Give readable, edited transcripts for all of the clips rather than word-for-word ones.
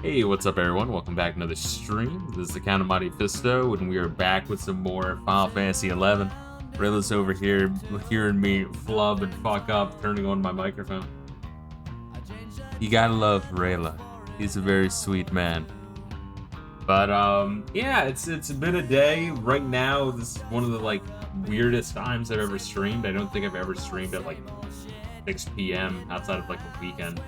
Hey, what's up everyone? Welcome back to another stream. This is the Count of Monte Fisto, and we are back with some more Final Fantasy 11. Reila's over here hearing me flub and fuck up, turning on my microphone. You gotta love Reila. He's a very sweet man. But yeah, it's been a day. Right now, this is one of the weirdest times I've ever streamed. I don't think I've ever streamed at 6 p.m. outside of a weekend.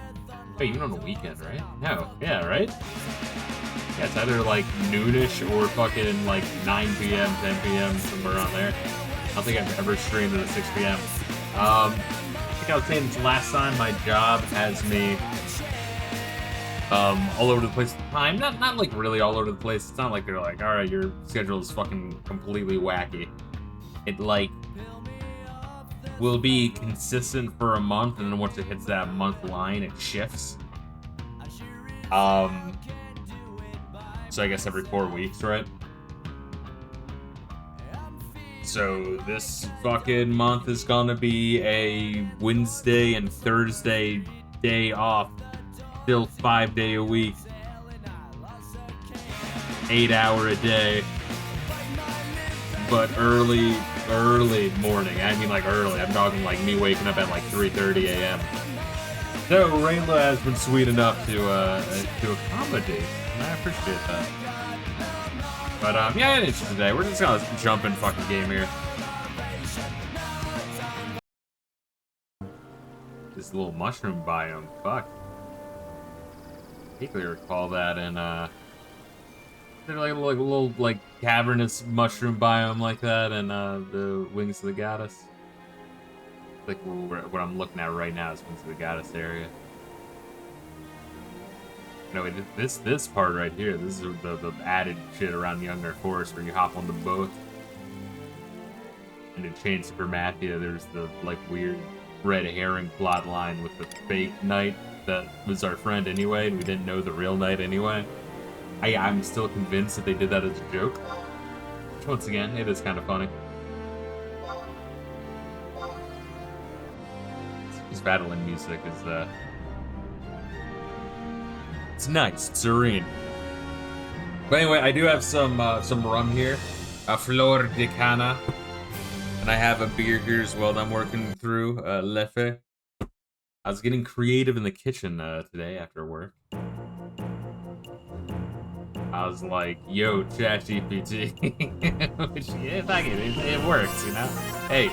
Wait, even on a weekend, right? No. Yeah, right? Yeah, it's either noonish or fucking 9 p.m., 10 p.m., somewhere around there. I don't think I've ever streamed at 6 p.m. I think I was saying this last time, my job has me all over the place at the time. Not really all over the place. It's not like they're like, alright, your schedule is fucking completely wacky. It will be consistent for a month, and then once it hits that month line, it shifts. So I guess every 4 weeks, right? So this fucking month is gonna be a Wednesday and Thursday day off. Still 5-day a week. 8-hour a day. But early morning. I mean early. I'm talking me waking up at 3:30 a.m. So Reila has been sweet enough to accommodate, and I appreciate that. But yeah, it is today. We're just gonna jump in fucking game here. This little mushroom biome, fuck. I vaguely recall that in they're a little cavernous mushroom biome like that, and the Wings of the Goddess. What I'm looking at right now is Wings of the Goddess area. No, this part right here. This is the added shit around the Younger Forest where you hop on the boat. And in Chain Supermathia, there's the weird red herring plot line with the fake knight that was our friend anyway, and we didn't know the real knight anyway. I'm still convinced that they did that as a joke. Which, once again, it is kind of funny. This battling music is, it's nice, it's serene. But anyway, I do have some rum here. Flor de Cana. And I have a beer here as well that I'm working through, Lefe. I was getting creative in the kitchen today after work. I was like, yo, ChatGPT. Which, yeah, fuck it works, you know? Hey.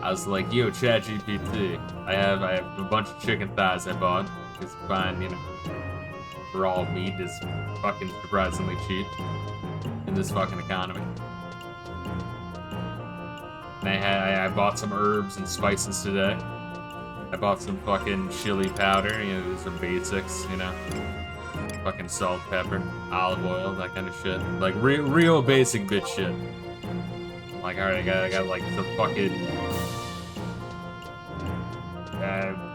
I was like, yo, ChatGPT. I have a bunch of chicken thighs I bought. It's fine, you know. Raw meat is fucking surprisingly cheap in this fucking economy. And I bought some herbs and spices today. I bought some fucking chili powder, you know, some basics, you know. Fucking salt, pepper, olive oil, that kind of shit. Real basic bitch shit. Alright, I got some fucking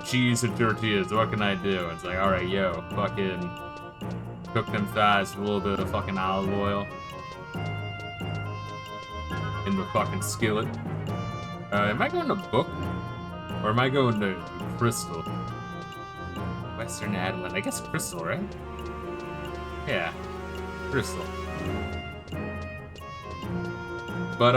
cheese and tortillas. What can I do? It's alright, yo, fucking cook them thighs with a little bit of fucking olive oil in the fucking skillet. Am I going to book? Or am I going to Crystal? Western Adeline. I guess Crystal, right? Yeah. Crystal. But,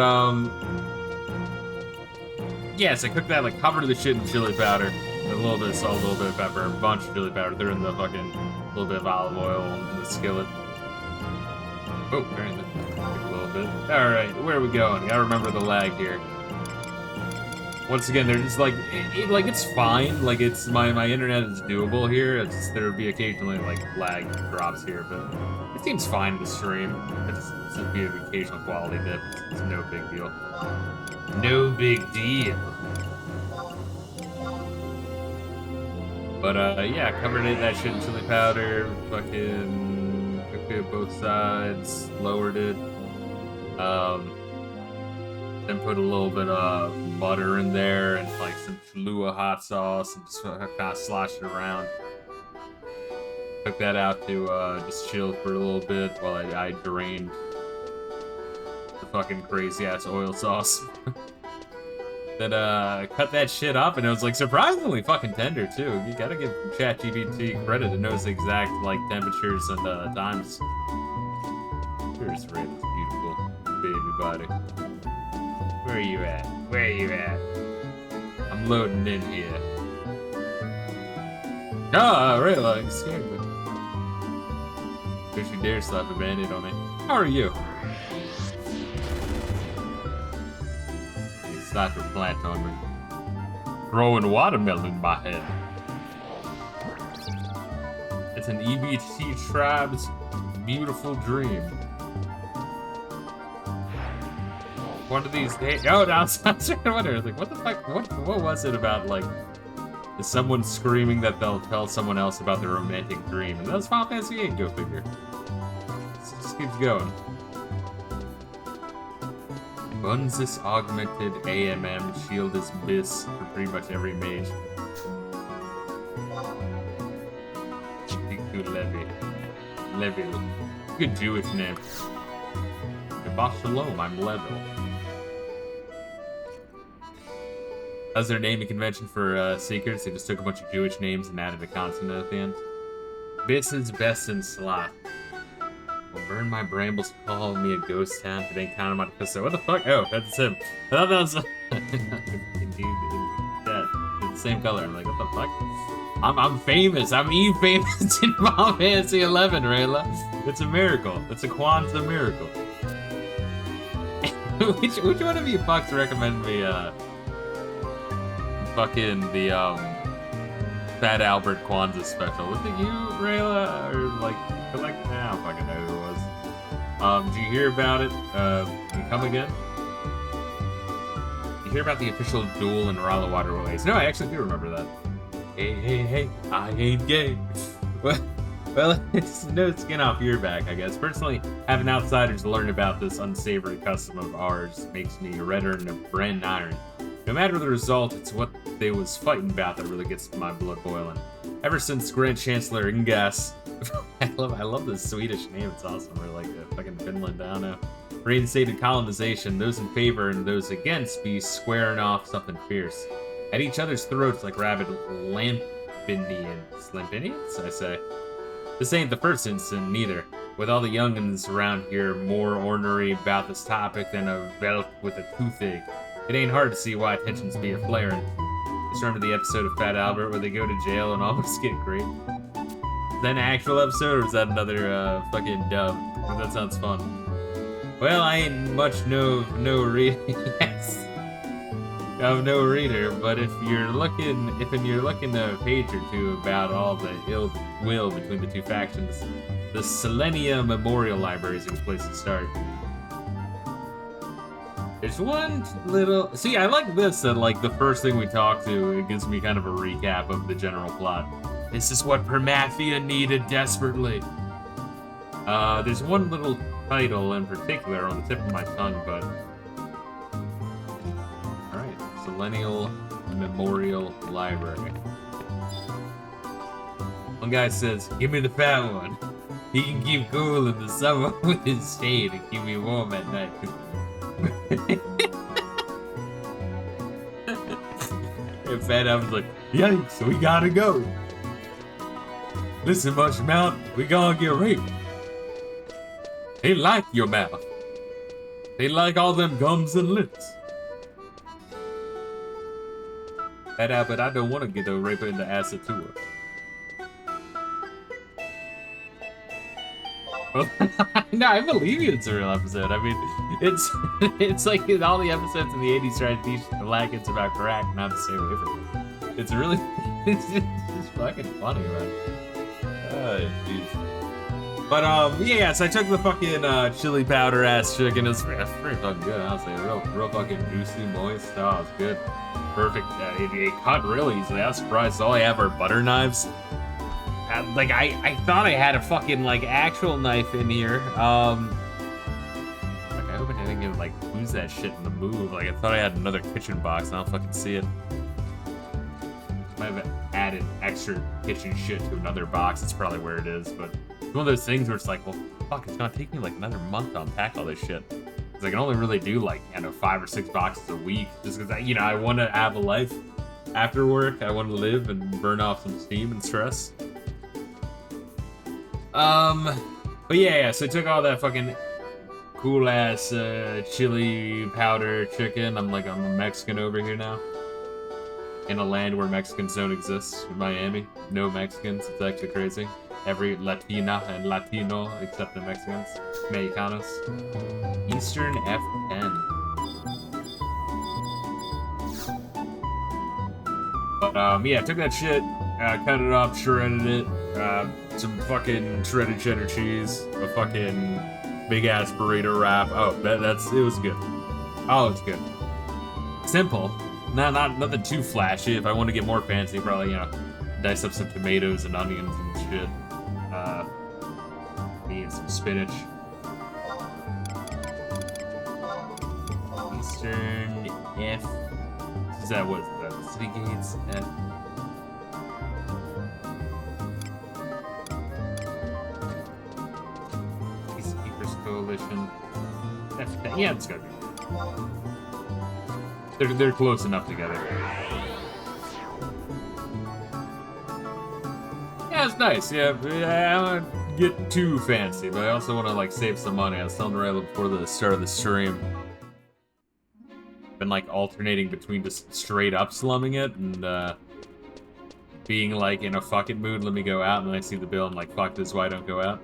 yes, I cooked that, covered the shit in chili powder. A little bit of salt, a little bit of pepper, a bunch of chili powder. They're in the fucking little bit of olive oil in the skillet. Oh, turn it a little bit. Alright, where are we going? Gotta remember the lag here. Once again, they're just it's fine. It's my internet is doable here. It's just there'll be occasionally lag drops here, but it seems fine to stream. It's just be an occasional quality dip. It's no big deal. No big deal. But yeah, covered that shit in chili powder. Fucking cooked it both sides. Lowered it. Then put a little bit of butter in there and some Cholula hot sauce and just kind of slosh it around. Took that out to just chill for a little bit while I drained the fucking crazy ass oil sauce. that cut that shit up, and it was like surprisingly fucking tender too. You gotta give ChatGPT credit. It knows the exact like temperatures and times. Here's Rayla's beautiful baby body. Where are you at? Where are you at? I'm loading in here. Ah, Rayla, you scared me. Don't you dare slap a band-aid on me. How are you? You slapped a plant on me. Growing watermelon in my head. It's an EBT tribe's beautiful dream. One of these days. Oh, now I was trying to wonder, like, what the fuck? What was it about, like, is someone screaming that they'll tell someone else about their romantic dream? And that was Final Fantasy VIII, go figure. It just keeps going. Runs this augmented AMM shield is bis for pretty much every mage. Levy. Good Jewish name. Shabbat Shalom, I'm Level. That's their naming convention for Seekers. They just took a bunch of Jewish names and added a consonant at the end. Bis is best in slot. Will burn my brambles, call me a ghost town. It ain't counting my Fisto. What the fuck? Oh, that's him. I thought that was indeed the same color. I'm like, what the fuck? I'm famous. I'm famous in Final Fantasy 11, Rayla. It's a miracle. It's a Kwanzaa miracle. which one of you fucks recommend me fucking the Fat Albert Kwanzaa special? Was it you, Rayla, or like I don't fucking know who it was. Did you hear about it? Come again? You hear about the official duel in Rala Waterways? No, I actually do remember that. Hey, I ain't gay. Well, it's no skin off your back, I guess. Personally, having outsiders learn about this unsavory custom of ours makes me redder than a brand iron. No matter the result, it's what they was fighting about that really gets my blood boiling. Ever since Grand Chancellor Ingas, I love this Swedish name, it's awesome. We're like fucking Finland, I don't know. Reinstated colonization, those in favor and those against be squaring off something fierce. At each other's throats like rabid Lampinians, I say. This ain't the first incident, neither. With all the young'uns around here more ornery about this topic than a Velk with a toothache, it ain't hard to see why tensions be a-flaring. Just remember the episode of Fat Albert where they go to jail and almost get raped? Is that an actual episode, or is that another fucking dub? That sounds fun. Well, I ain't much no reader. Yes. I'm no reader, but if you're looking a page or two about all the ill will between the two factions, the Selenia Memorial Library is a good place to start. There's one little... See, I like this, that like the first thing we talk to, it gives me kind of a recap of the general plot. This is what Permathia needed desperately. There's one little title in particular on the tip of my tongue, but... Alright, Selenial Memorial Library. One guy says, give me the fat one. He can keep cool in the summer with his shade and keep me warm at night. And Fat Alb's like, yikes, we gotta go. Listen, Mush Mouth, we gonna get raped. They like your mouth. They like all them gums and lips. Fat Al, but I don't want to get a raper in the acid tour. Well, no, I believe it's a real episode. I mean, it's like all the episodes in the 80s trying to teach the black kids about crack, not to stay away from it. It's really, it's just fucking funny, man. Oh, jeez. But, yeah, so I took the fucking chili powder ass chicken. It's pretty fucking good, honestly. Real fucking juicy, moist. Oh, it's good. Perfect. It cut really easily. I was surprised. All I have are butter knives. Like, I thought I had a fucking, like, actual knife in here. Like, I hope I didn't get, like, lose that shit in the move. Like, I thought I had another kitchen box, and I don't fucking see it. Might have added extra kitchen shit to another box. That's probably where it is, but it's one of those things where it's like, well, fuck, it's gonna take me, like, another month to unpack all this shit. Because I can only really do like, 5 or 6 boxes a week. Just because, I want to have a life after work. I want to live and burn off some steam and stress. But yeah, so I took all that fucking cool ass chili powder chicken. I'm a Mexican over here now. In a land where Mexicans don't exist, in Miami. No Mexicans, it's actually crazy. Every Latina and Latino except the Mexicans. Mexicanos. Eastern F10. But yeah, I took that shit, cut it up, shredded it, some fucking shredded cheddar cheese, a fucking big ass burrito wrap. Oh, it was good. Oh, it's good. Simple. Nothing too flashy. If I want to get more fancy, probably, dice up some tomatoes and onions and shit. Need some spinach. Eastern F. Is that what? City Gates F. Peacekeepers Coalition. F. Yeah, it's gotta be. They're close enough together. Yeah, it's nice. Yeah, I don't get too fancy, but I also want to save some money. I was telling Reila before the start of the stream. Been alternating between just straight up slumming it and being in a fuck it mood. Let me go out, and then I see the bill and fuck this, why don't go out.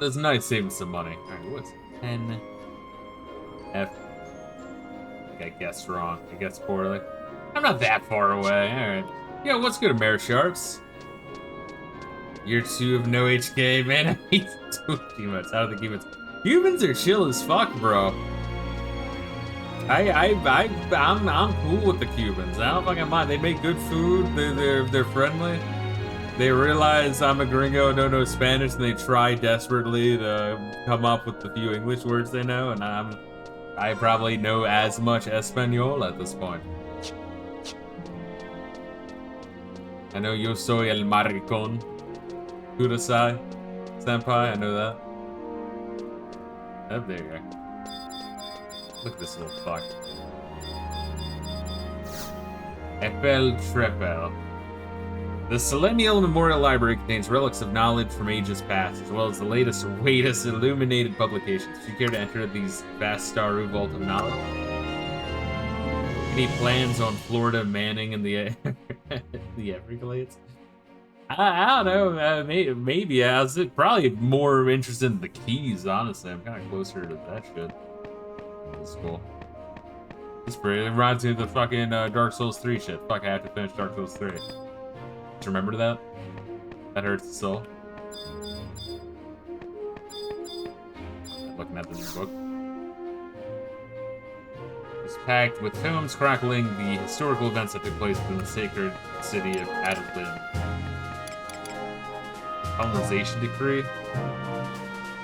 It's nice saving some money. Alright, what's 10 F? I think I guessed wrong. I guessed poorly. I'm not that far away. Alright. Yeah, what's good, Mare Sharks? Year 2 of no HK, man. I hate the Cubans. How do the Cubans? Cubans are chill as fuck, bro. I'm cool with the Cubans. I don't fucking mind. They make good food. They're friendly. They realize I'm a gringo, don't know Spanish, and they try desperately to come up with the few English words they know, and I probably know as much Espanol at this point. I know yo soy el maricón. Kudasai. Senpai, I know that. Oh, there you go. Look at this little fuck. Epel Trepel. The Selenial Memorial Library contains relics of knowledge from ages past, as well as the latest and greatest illuminated publications. Do you care to enter these vast starry vault of knowledge? Any plans on Florida Manning and the Everglades? I don't know. Maybe. I was probably more interested in the Keys, honestly. I'm kind of closer to that shit. That's cool. It's pretty. It reminds me of the fucking Dark Souls 3 shit. Fuck, I have to finish Dark Souls 3. Just remember that? That hurts the soul. Looking at this book. It's packed with tomes chronicling the historical events that took place in the sacred city of Adelaide. Colonization decree.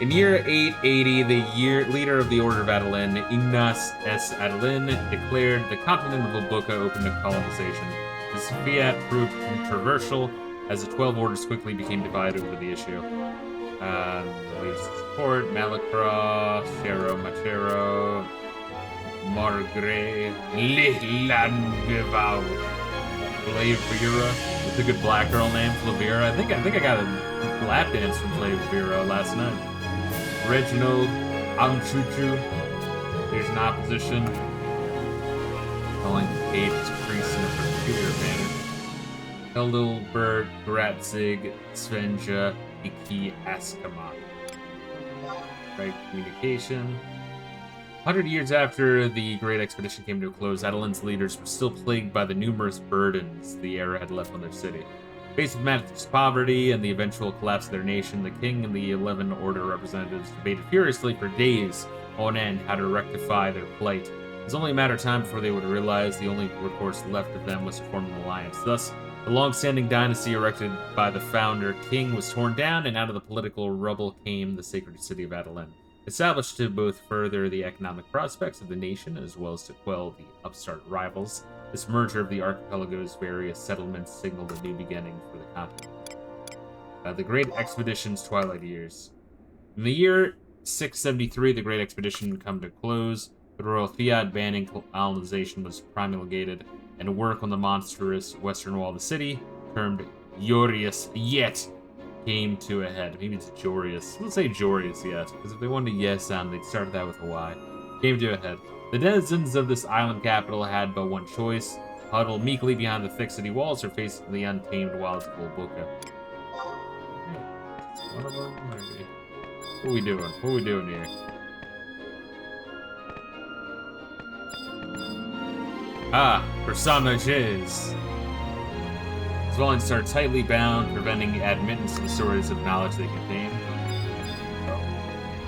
In year 880, the leader of the Order of Adeline, Ignace S. Adeline, declared the continent of Obuka open to colonization. This fiat proved controversial, as the 12 orders quickly became divided over the issue. Leaves support, Malacross, Chero Machero, Margre, Landgevau, Flavira. That's a good black girl name, Flavira. I think I got a lap dance from Flavira last night. Reginald, Amchuchu. There's an opposition. Calling the page's priest in a peculiar manner. Heldelbert, Gratzig, Svenja, Iki, Askamat. Right communication. 100 years after the Great Expedition came to a close, Adeline's leaders were still plagued by the numerous burdens the era had left on their city. Faced with matchless poverty and the eventual collapse of their nation, the king and the 11 Order representatives debated furiously for days on end how to rectify their plight. It was only a matter of time before they would realize the only recourse left of them was to form an alliance. Thus, the long-standing dynasty erected by the founder king was torn down, and out of the political rubble came the sacred city of Adeline, established to both further the economic prospects of the nation as well as to quell the upstart rivals. This merger of the archipelago's various settlements signaled a new beginning for the continent. The Great Expedition's Twilight Years. In the year 673, the Great Expedition come to close. The royal fiat banning colonization was promulgated, and work on the monstrous western wall of the city, termed Jorius Yet, came to a head. Maybe it's Jorius. Let's say Jorius Yet, because if they wanted a yes sound, they'd start that with a Y. Came to a head. The denizens of this island capital had but one choice: huddle meekly behind the thick city walls or face the untamed wilds of Bulbuka. One of them, maybe. What are we doing? What are we doing here? Ah, personages. Dwellings are tightly bound, preventing admittance to the stories of knowledge they contain. Oh.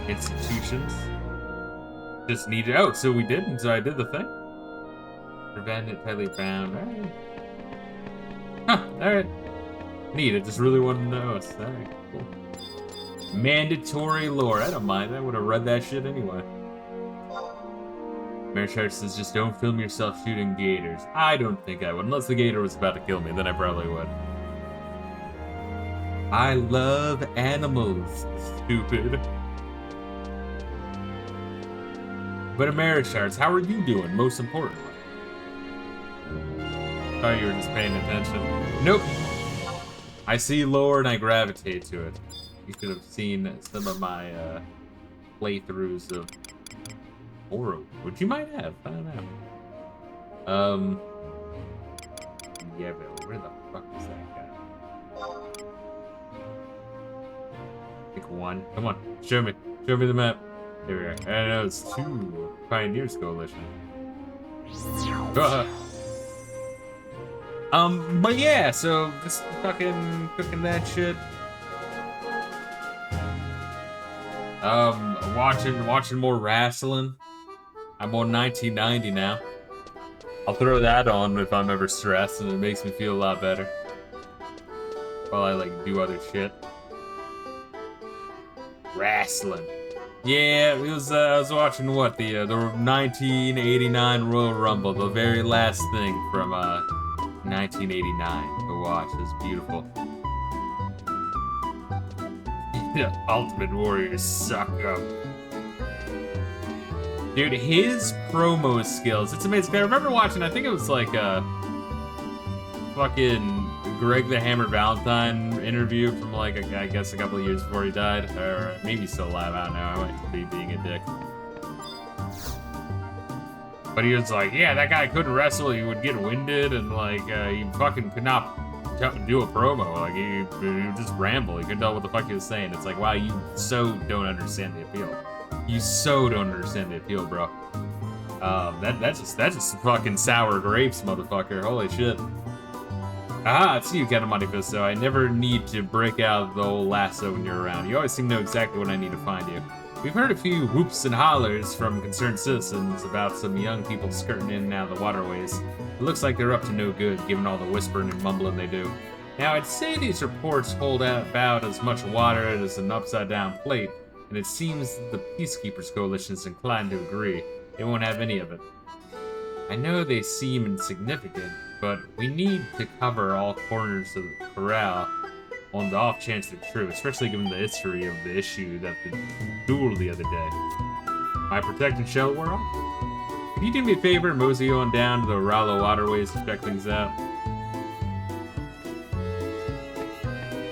Institutions. Just need to. Oh, so we did, and so I did the thing. Prevent it tightly bound. Alright. Huh, alright. Neat, I just really wanted to know us. Alright, cool. Mandatory lore. I don't mind. I would have read that shit anyway. Marishart says, just don't film yourself shooting gators. I don't think I would. Unless the gator was about to kill me, then I probably would. I love animals, stupid. But Marisharts, how are you doing, most importantly? Thought you were just paying attention. Nope. I see lore and I gravitate to it. You should have seen some of my playthroughs of horror, which you might have. I don't know. Yeah, but where the fuck is that guy? Pick one. Come on, show me. Show me the map. Here we are. I know it's 2 Pioneers Coalition. But yeah, so just fucking cooking that shit. Watching more wrestling. I'm on 1990 now. I'll throw that on if I'm ever stressed, and it makes me feel a lot better. While I like do other shit. Wrestling. Yeah, it was. I was watching what the 1989 Royal Rumble, the very last thing from 1989 to watch. It was beautiful. Ultimate Warrior suck up. Dude, his promo skills, it's amazing. I remember watching, I think it was like a fucking Greg the Hammer Valentine interview from like, I guess a couple of years before he died. Or maybe he's still alive, I don't know. I might be being a dick. But he was like, yeah, that guy couldn't wrestle. He would get winded and like, he fucking could not do a promo. Like, he would just ramble. You couldn't tell what the fuck he was saying. It's like, wow, you so don't understand the appeal. You so don't understand the appeal, bro. That's just fucking sour grapes, motherfucker. Holy shit. Aha, it's you, Monte Fisto. I never need to break out the old lasso when you're around. You always seem to know exactly when I need to find you. We've heard a few whoops and hollers from concerned citizens about some young people skirting in and out of the waterways. It looks like they're up to no good, given all the whispering and mumbling they do. Now, I'd say these reports hold out about as much water as an upside-down plate, and it seems the Peacekeepers Coalition is inclined to agree. They won't have any of it. I know they seem insignificant, but we need to cover all corners of the corral on the off chance they're true, especially given the history of the issue that the duel the other day. My protected shell wore off? Can you do me a favor and mosey on down to the Rallo waterways to check things out?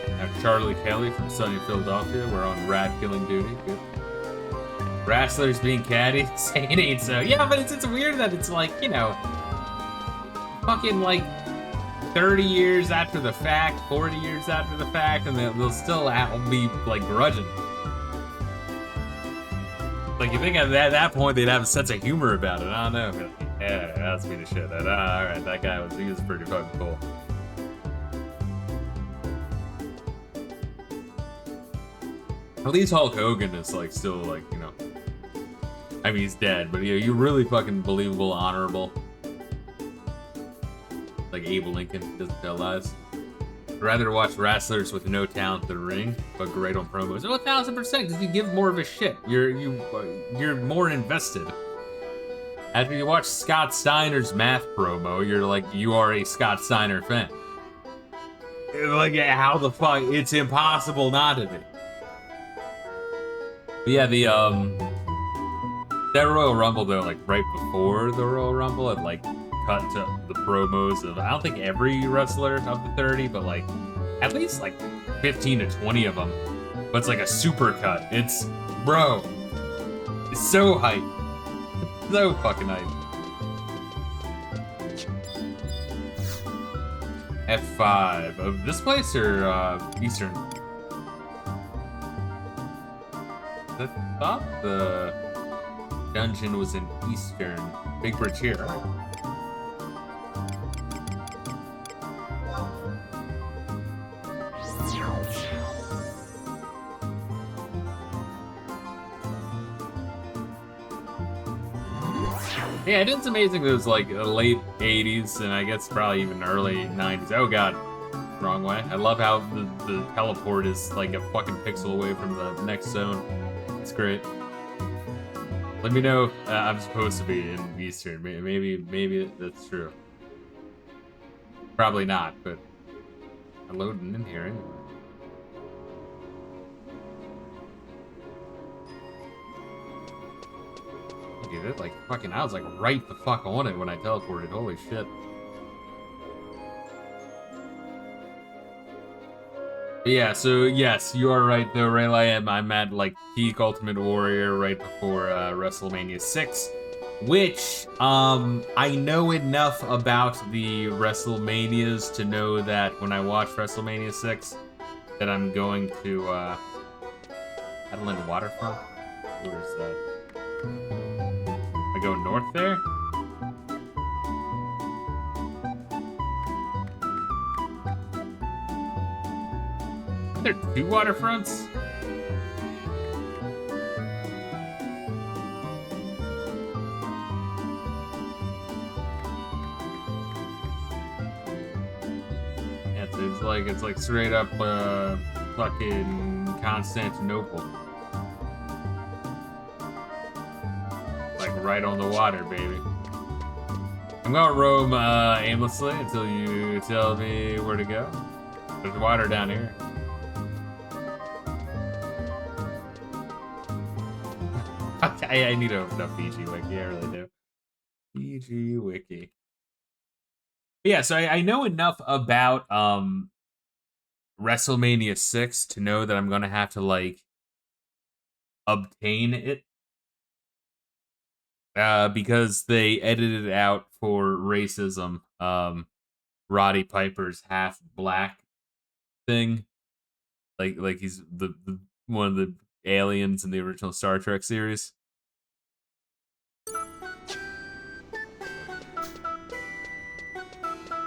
Now Charlie Kelly from sunny Philadelphia, we're on rat killing duty. Good. Wrestlers being catty, saying it ain't so. Yeah, but it's weird that it's like, you know, fucking like 30 years after the fact, 40 years after the fact, and they'll still be like grudging. Like, you think at that point they'd have a sense of humor about it. I don't know. But yeah, that's me the shit. Alright, that guy he was pretty fucking cool. At least Hulk Hogan is like still like, you know, I mean he's dead, but you know, you're really fucking believable, honorable. Like Abe Lincoln doesn't tell lies. I'd rather watch wrestlers with no talent in the ring, but great on promos. Oh, 1000%, because you give more of a shit. You're more invested. After you watch Scott Steiner's math promo, you're like, you are a Scott Steiner fan. Like, how the fuck? It's impossible not to be. But yeah, that Royal Rumble though, like right before the Royal Rumble, it like cut to the promos of I don't think every wrestler of the 30, but like at least like 15 to 20 of them. But it's like a super cut. It's bro, it's so hype, so fucking hype. F5 of this place or Eastern? I thought the dungeon was in Eastern. Big bridge here. Yeah, it is amazing that it was like late 80s and I guess probably even early 90s. Oh god, wrong way. I love how the teleport is like a fucking pixel away from the next zone. It's great. Let me know if I'm supposed to be in Eastern. Maybe that's true. Probably not, but I'm loading in here anyway. Dude, it like fucking, I was like right the fuck on it when I teleported. Holy shit. But yeah, so yes, you are right though, Reila. I'm at like peak Ultimate Warrior right before WrestleMania 6, which I know enough about the WrestleManias to know that when I watch WrestleMania 6, that I'm going to Adeland Waterfront. Where is that? I go north there? Are there two waterfronts? Yeah, it's like straight up fucking Constantinople. Right on the water, baby. I'm gonna roam aimlessly until you tell me where to go. There's water down here. I need to open up PG Wiki, I really do. PG Wiki. But yeah, so I know enough about WrestleMania 6 to know that I'm gonna have to like obtain it. Because they edited it out for racism. Roddy Piper's half black thing, like he's the one of the aliens in the original Star Trek series.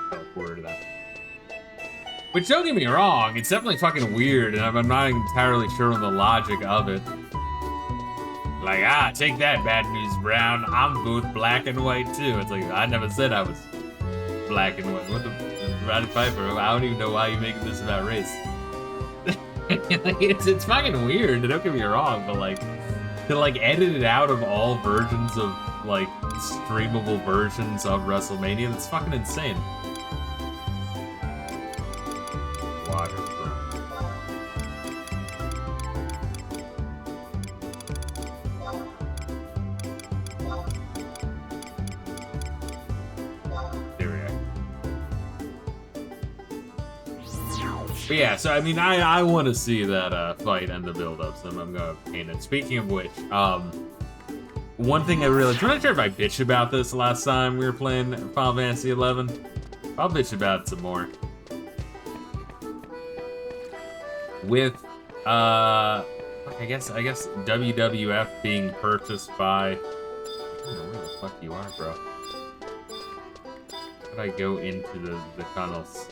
Teleported to that. Which, don't get me wrong, it's definitely fucking weird, and I'm not entirely sure on the logic of it. Like, take that, Bad News Brown. I'm both black and white, too. It's like, I never said I was black and white. What the... Roddy Piper, I don't even know why you're making this about race. Like, it's fucking weird, don't get me wrong, but, like, to, like, edit it out of all versions of, like, streamable versions of WrestleMania, that's fucking insane. Waterfront. But yeah, so I mean, I want to see that fight and the build-up, so I'm gonna paint it. Speaking of which, one thing I realized, I'm not sure if I bitched about this last time we were playing Final Fantasy 11. I'll bitch about it some more. With, I guess WWF being purchased by, I don't know where the fuck you are, bro. How do I go into the tunnels?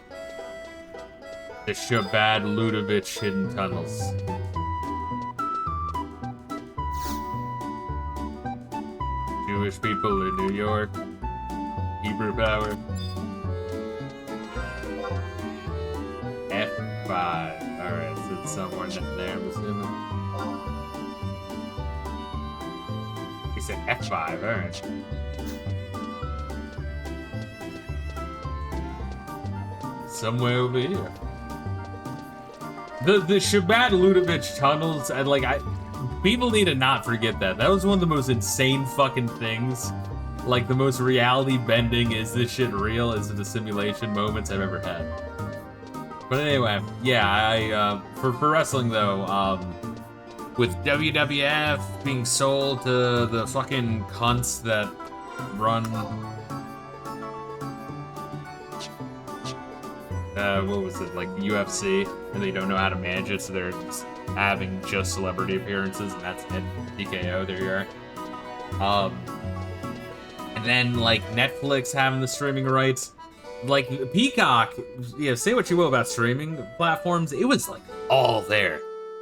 The Shabbat Ludovich hidden tunnels. Jewish people in New York. Hebrew power. F5. Alright, so it's somewhere in there, I'm assuming. He said F5, alright. Somewhere over here. The Shabat Ludovich tunnels, people need to not forget that. That was one of the most insane fucking things. Like, the most reality bending, is this shit real, is the simulation moments I've ever had. But anyway, yeah, for wrestling though, with WWF being sold to the fucking cunts that run, what was it, like UFC, and they don't know how to manage it, so they're just having just celebrity appearances, and that's it. TKO, there you are. And then, like, Netflix having the streaming rights. Like, Peacock, say what you will about streaming platforms, it was, like, all there.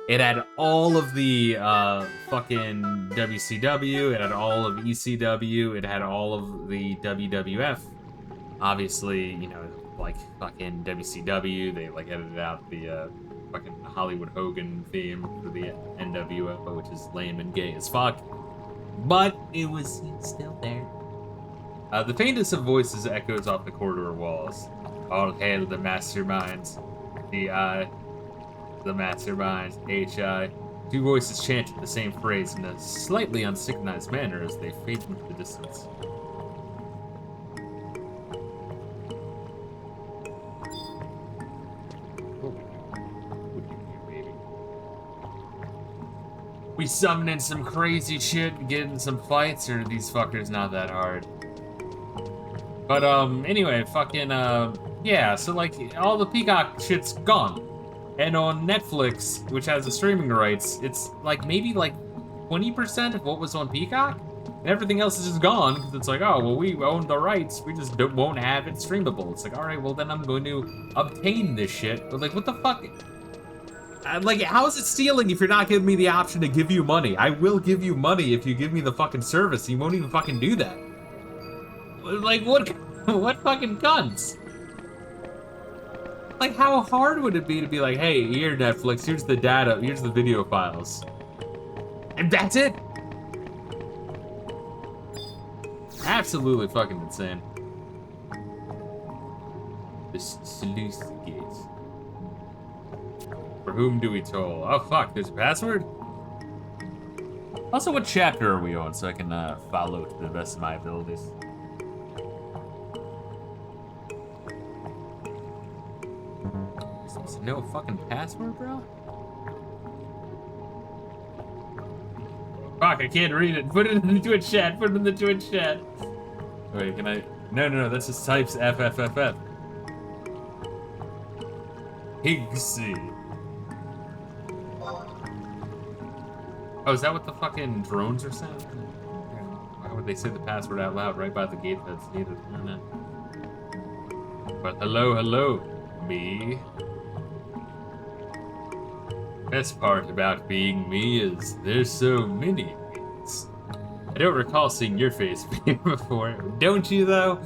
It had all of the, fucking WCW, it had all of ECW, it had all of the WWF. Obviously, you know, like, fucking WCW, they, like, edited out the, fucking Hollywood Hogan theme for the NWO, which is lame and gay as fuck. But it was still there. The faintest of voices echoes off the corridor walls. All hail the masterminds. D.I. The masterminds. H.I. Two voices chanted the same phrase in a slightly unsynchronized manner as they fade into the distance. We summoning some crazy shit and getting some fights, or are these fuckers not that hard? But, anyway, fucking, yeah, so, like, all the Peacock shit's gone. And on Netflix, which has the streaming rights, it's, like, maybe, like, 20% of what was on Peacock? And everything else is just gone, because it's like, oh, well, we own the rights, we just won't have it streamable. It's like, alright, well, then I'm going to obtain this shit. But, like, what the fuck? Like, how is it stealing if you're not giving me the option to give you money? I will give you money if you give me the fucking service. You won't even fucking do that. Like, what fucking cunts? Like, how hard would it be to be like, hey, here, Netflix, here's the data, here's the video files. And that's it? Absolutely fucking insane. The sluice gate. For whom do we toll? Oh, fuck, there's a password? Also, what chapter are we on so I can follow to the best of my abilities? No fucking password, bro? Fuck, I can't read it. Put it in the Twitch chat. Put it in the Twitch chat. Wait, can I? No. That's just types FFFF. Higsy. Oh, is that what the fucking drones are saying? Why would they say the password out loud right by the gate that's needed? No. But hello, me. Best part about being me is there's so many me's. I don't recall seeing your face before. Don't you, though?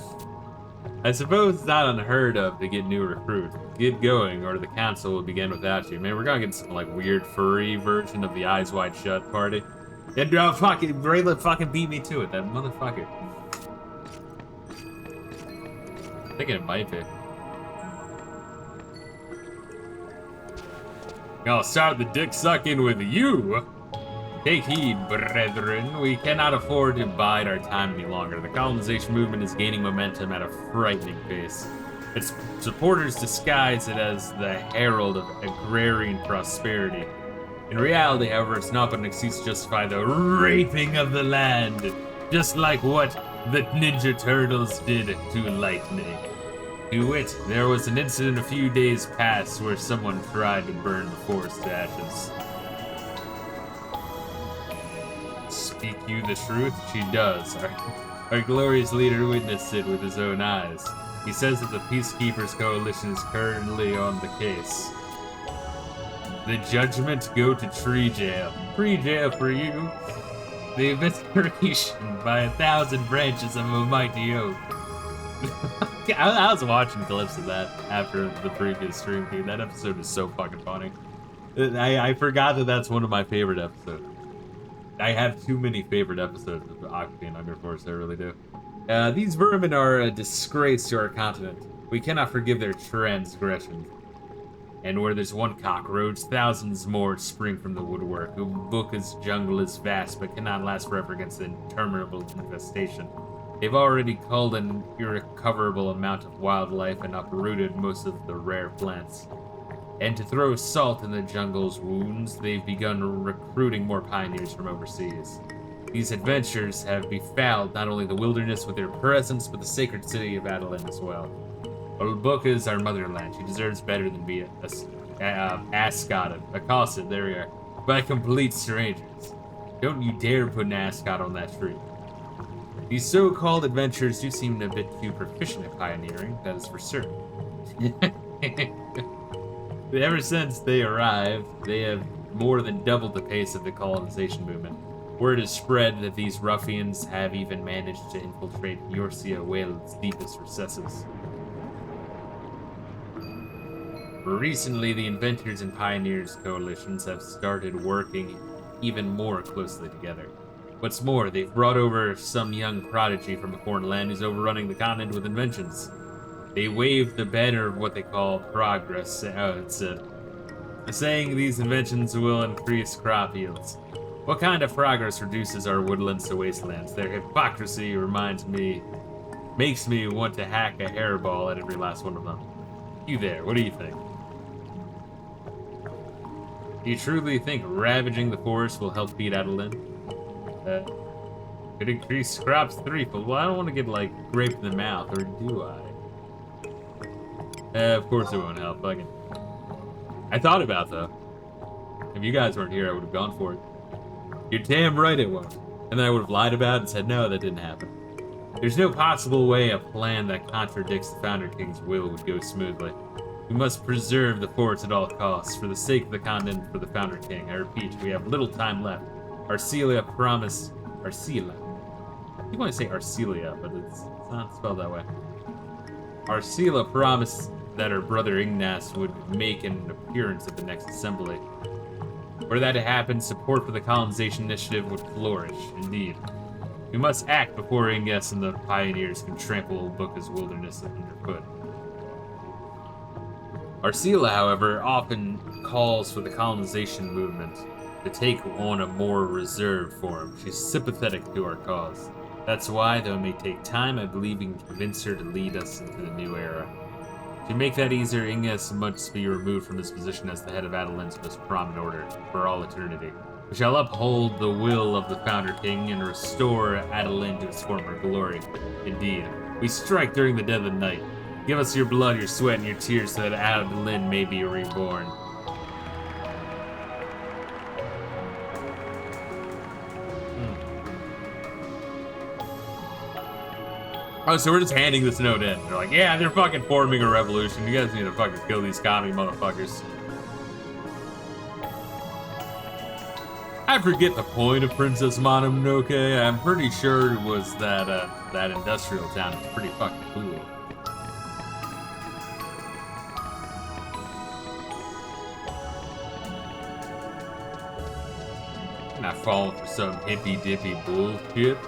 I suppose it's not unheard of to get new recruits. Get going, or the council will begin without you. Man, we're gonna get some, like, weird furry version of the Eyes Wide Shut party. Yeah, no, fucking, Reila fucking beat me to it, that motherfucker. I think it might be. I'll start the dick sucking with you. Take heed, brethren. We cannot afford to bide our time any longer. The colonization movement is gaining momentum at a frightening pace. Its supporters disguise it as the herald of agrarian prosperity. In reality, however, it's not but an excuse to justify the raping of the land, just like what the Ninja Turtles did to Lightning. To wit, there was an incident a few days past where someone tried to burn the forest to ashes. Speak you the truth? She does. Our glorious leader witnessed it with his own eyes. He says that the Peacekeepers Coalition is currently on the case. The judgment go to tree jail. Tree jail for you. The evisceration by 1,000 branches of a mighty oak. I was watching clips of that after the previous stream, dude. That episode is so fucking funny. I forgot that that's one of my favorite episodes. I have too many favorite episodes of Octane Underforce, I really do. These vermin are a disgrace to our continent. We cannot forgive their transgressions. And where there's one cockroach, thousands more spring from the woodwork. Ubuka's jungle is vast, but cannot last forever against the interminable infestation. They've already culled an irrecoverable amount of wildlife and uprooted most of the rare plants. And to throw salt in the jungle's wounds, they've begun recruiting more pioneers from overseas. These adventures have befouled not only the wilderness with their presence, but the sacred city of Adelan as well. Ulbuka is our motherland. She deserves better than be accosted, there we are, by complete strangers. Don't you dare put an ascot on that tree. These so-called adventurers do seem a bit too proficient at pioneering, that is for certain. Ever since they arrived, they have more than doubled the pace of the colonization movement. Word is spread that these ruffians have even managed to infiltrate Yorcia Whale's deepest recesses. Recently, the Inventors and Pioneers coalitions have started working even more closely together. What's more, they've brought over some young prodigy from a foreign land who's overrunning the continent with inventions. They wave the banner of what they call progress. It's saying these inventions will increase crop yields. What kind of progress reduces our woodlands to wastelands? Their hypocrisy makes me want to hack a hairball at every last one of them. You there, what do you think? Do you truly think ravaging the forest will help beat Adelan? Could increase crops threefold. Well, I don't want to get, like, raped in the mouth, or do I? Of course it won't help. Fucking. I thought about it, though. If you guys weren't here, I would have gone for it. You're damn right it won't. And then I would have lied about it and said, no, that didn't happen. There's no possible way a plan that contradicts the Founder King's will would go smoothly. We must preserve the forts at all costs, for the sake of the continent, for the Founder King. I repeat, we have little time left. Arcelia promised... Arcelia. You want to say Arcelia, but it's not spelled that way. Arcelia promised that her brother Ignace would make an appearance at the next assembly. Were that to happen, support for the colonization initiative would flourish, indeed. We must act before Ignace and the pioneers can trample Ulbuka's wilderness underfoot. Arcelia, however, often calls for the colonization movement to take on a more reserved form. She's sympathetic to our cause. That's why, though it may take time, I believe we can convince her to lead us into the new era. To make that easier, Ignace must be removed from his position as the head of Adelan's most prominent order for all eternity. We shall uphold the will of the Founder King and restore Adelan to its former glory. Indeed, we strike during the dead of the night. Give us your blood, your sweat, and your tears so that Adelan may be reborn. Oh, so we're just handing this note in. They're like, yeah, they're fucking forming a revolution. You guys need to fucking kill these commie motherfuckers. I forget the point of Princess Mononoke. I'm pretty sure it was that that industrial town is pretty fucking cool. Not falling for some hippy dippy bullshit.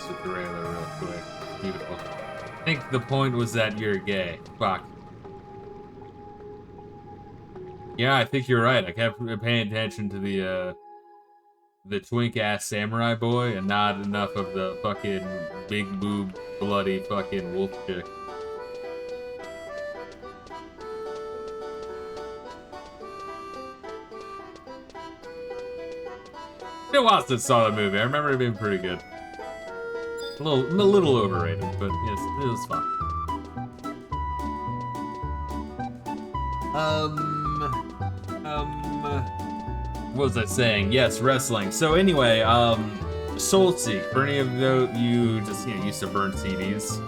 With the Reila real quick. Beautiful. I think the point was that you're gay. Fuck. Yeah, I think you're right. I kept paying attention to the twink-ass samurai boy and not enough of the fucking big boob, bloody fucking wolf chick. It's been a while since I saw the movie. I remember it being pretty good. A little overrated, but yes, it was fun. What was I saying? Yes, wrestling. So anyway, Soulseek. For any of you just used to burn CDs,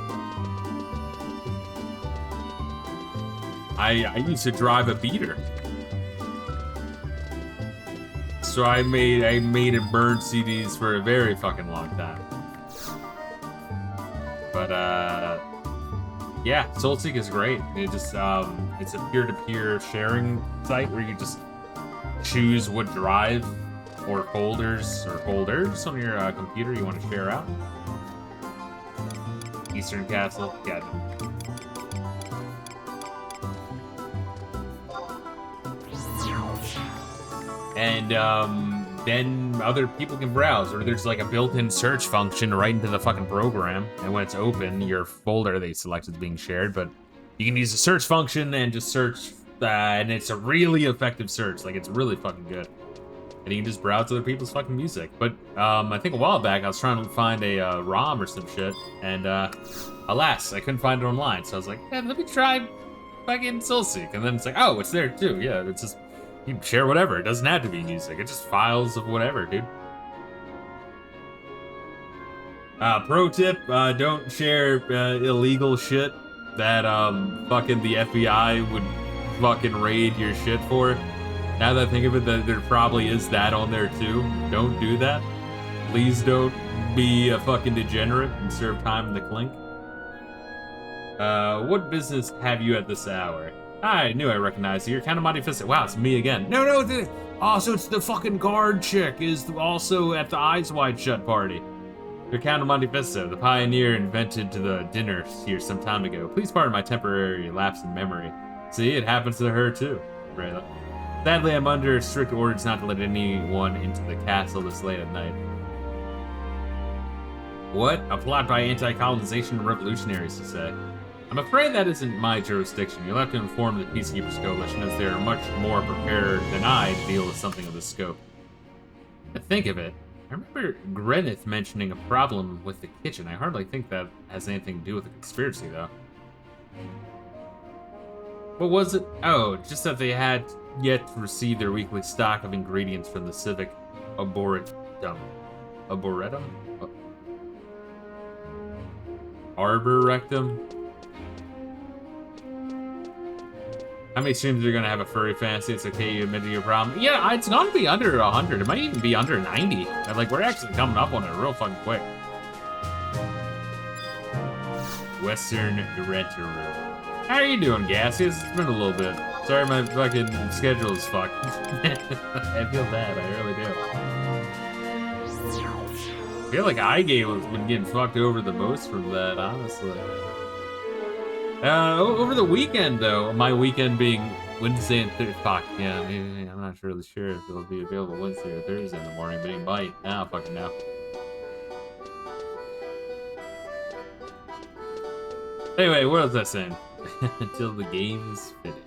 I used to drive a beater. So I made and burned CDs for a very fucking long time. But yeah, Soulseek is great. It just it's a peer-to-peer sharing site where you just choose what drive or folders on your computer you want to share out. Eastern Castle, yeah. and then other people can browse, or there's like a built-in search function right into the fucking program, and when it's open, your folder they select is being shared, but you can use the search function and just search, and it's a really effective search. Like, it's really fucking good. And you can just browse other people's fucking music. But I think a while back I was trying to find a ROM or some shit, and alas, I couldn't find it online. So I was like, yeah, let me try fucking SoulSeek. And then it's like, oh, it's there too. Yeah, it's just, you can share whatever. It doesn't have to be music. It's just files of whatever, dude. Pro tip, don't share illegal shit that fucking the FBI would fucking raid your shit for. Now that I think of it, that there probably is that on there too. Don't do that. Please don't be a fucking degenerate and serve time in the clink. What business have you at this hour? I knew I recognized you. You're kind of Monte Fisto. Wow, it's me again. No, so it's the fucking guard chick is also at the Eyes Wide Shut party. You're Count of Monte Fisto, the pioneer invented to the dinner here some time ago. Please pardon my temporary lapse in memory. See, it happens to her too, Reila. Sadly, I'm under strict orders not to let anyone into the castle this late at night. What? A plot by anti-colonization revolutionaries, you say? I'm afraid that isn't my jurisdiction. You'll have to inform the Peacekeepers Coalition, as they are much more prepared than I to deal with something of this scope. To think of it, I remember Grenith mentioning a problem with the kitchen. I hardly think that has anything to do with the conspiracy, though. What was it? Oh, just that they had yet to receive their weekly stock of ingredients from the Civic Arboretum. Arboretum? Arboretum? How many streams are gonna have a furry fantasy? It's okay, you admitted your problem. Yeah, it's gonna be under 100. It might even be under 90. Like, we're actually coming up on it real fucking quick. Western Director Room. How are you doing, Gaseous? It's been a little bit. Sorry, my fucking schedule is fucked. I feel bad, I really do. I feel like iGame has been getting fucked over the most from that, honestly. Over the weekend, though, my weekend being Wednesday and Thursday. Fuck, yeah, maybe, I'm not really sure if it'll be available Wednesday or Thursday in the morning, but it might. Nah, fucking no. Anyway, what was I saying? Until the game is finished.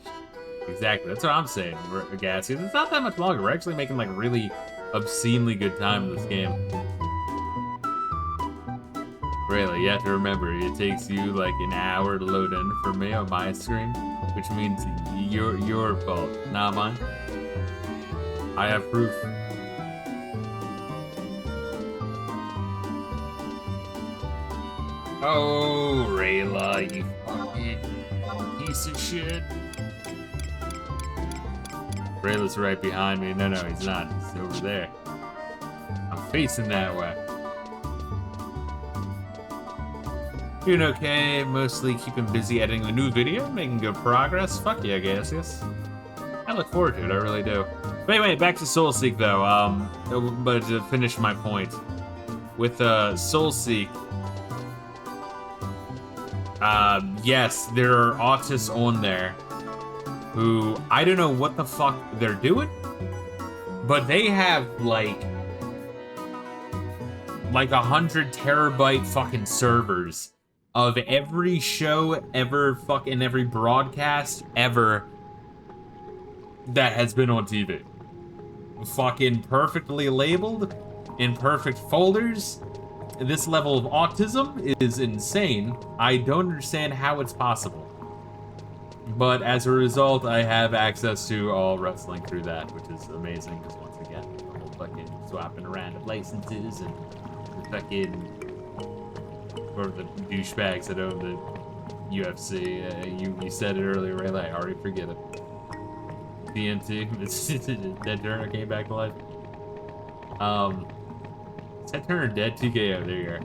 Exactly, that's what I'm saying, Gassy. It's not that much longer. We're actually making, like, really obscenely good time in this game. Really, you have to remember, it takes you, like, an hour to load in for me on my screen, which means your fault, not mine. I have proof. Oh, Reila, you fucking piece of shit. Rayla's right behind me. No, he's not. He's over there. I'm facing that way. Doing okay. Mostly keeping busy editing a new video, making good progress. Fuck yeah, Gaseous. I look forward to it. I really do. But anyway, back to SoulSeek though. But to finish my point, with SoulSeek. Yes, there are autists on there who, I don't know what the fuck they're doing, but they have like 100 terabyte fucking servers of every show ever, fucking every broadcast ever that has been on TV. Fucking perfectly labeled, in perfect folders. This level of autism is insane. I don't understand how it's possible. But as a result, I have access to all wrestling through that, which is amazing, because once again, the whole fucking swapping around of licenses and the fucking, or the douchebags that own the UFC. You said it earlier, Reila, I already forget it. TNT, Dead Turner came back to life. Is that Turner dead? TKO, there you are.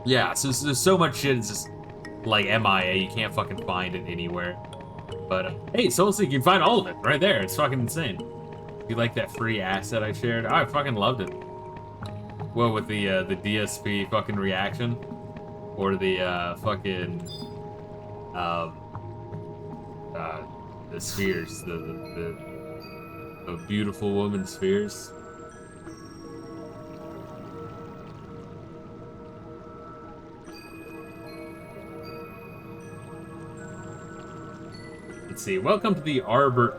Yeah, so there's so much shit, it's just like MIA, you can't fucking find it anywhere. But hey, SoulSeek, you can find all of it right there. It's fucking insane. You like that free asset I shared? Oh, I fucking loved it. Well, with the DSP fucking reaction, or the fucking the spheres, the a beautiful woman's fears. Let's see. Welcome to the Arboretum.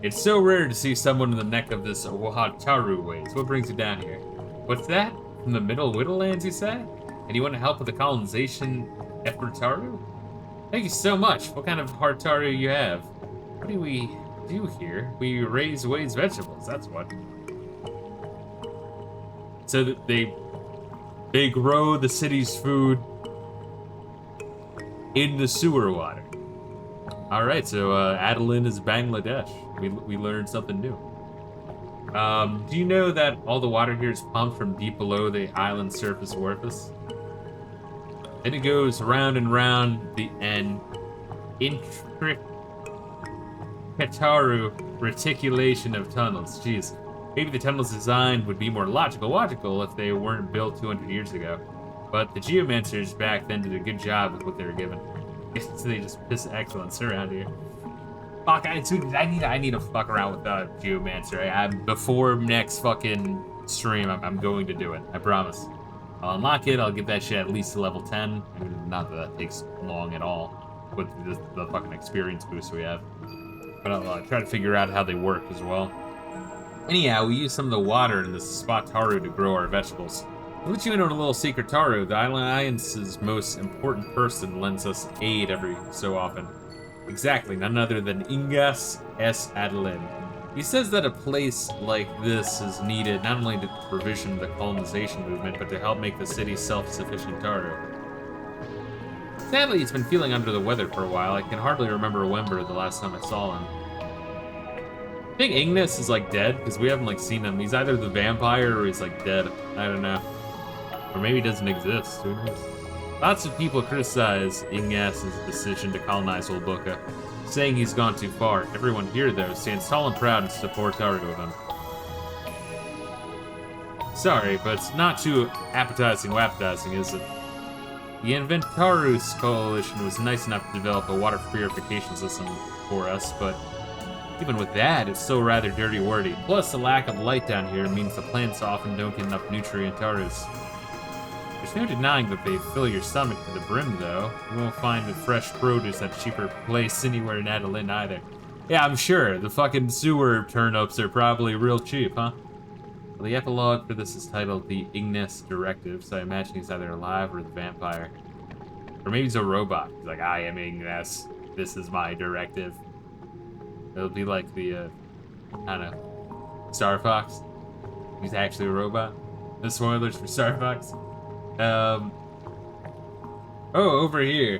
It's so rare to see someone in the neck of this Wahataru ways. What brings you down here? What's that? From the Middle Whittlelands, you say? And you want to help with the colonization Efrataru? Thank you so much. What kind of Hartaru you have? What do we do here? We raise Wade's vegetables, that's what. So that they grow the city's food in the sewer water. Alright, so Adeline is Bangladesh. We learned something new. Do you know that all the water here is pumped from deep below the island surface orifice? Then it goes round and round the intricate reticulation of tunnels. Jeez. Maybe the tunnel's design would be more logical if they weren't built 200 years ago. But the geomancers back then did a good job with what they were given. So they just piss excellence around here. Fuck, I need to fuck around with geomancer. Before next fucking stream, I'm going to do it. I promise. I'll unlock it. I'll get that shit at least to level 10. Not that that takes long at all with the fucking experience boost we have. But I'll try to figure out how they work as well. Anyhow, we use some of the water in this spot Taru to grow our vegetables. I'll let you in on a little secret. Taru, the Alliance's most important person, lends us aid every so often. Exactly, none other than Ingas S. Adeline. He says that a place like this is needed not only to provision the colonization movement, but to help make the city self-sufficient. Taru. Sadly, he's been feeling under the weather for a while. I can hardly remember Wember the last time I saw him. I think Ignis is like dead, because we haven't like seen him. He's either the vampire or he's like dead. I don't know. Or maybe he doesn't exist. Who knows? Lots of people criticize Ignace's decision to colonize Old Boca, saying he's gone too far. Everyone here, though, stands tall and proud and supports Taru of him. Sorry, but it's not too appetizing, is it? The Inventarus Coalition was nice enough to develop a water purification system for us, but even with that, it's still rather dirty wordy. Plus, the lack of light down here means the plants often don't get enough nutrient Tarus. There's no denying that they fill your stomach to the brim, though. You won't find the fresh produce at a cheaper place anywhere in Adeline either. Yeah, I'm sure. The fucking sewer turnips are probably real cheap, huh? Well, the epilogue for this is titled The Ignis Directive, so I imagine he's either alive or the vampire. Or maybe he's a robot. He's like, I am Ignis. This is my directive. It'll be like the, kind of Star Fox. He's actually a robot. No spoilers for Star Fox. Oh, over here.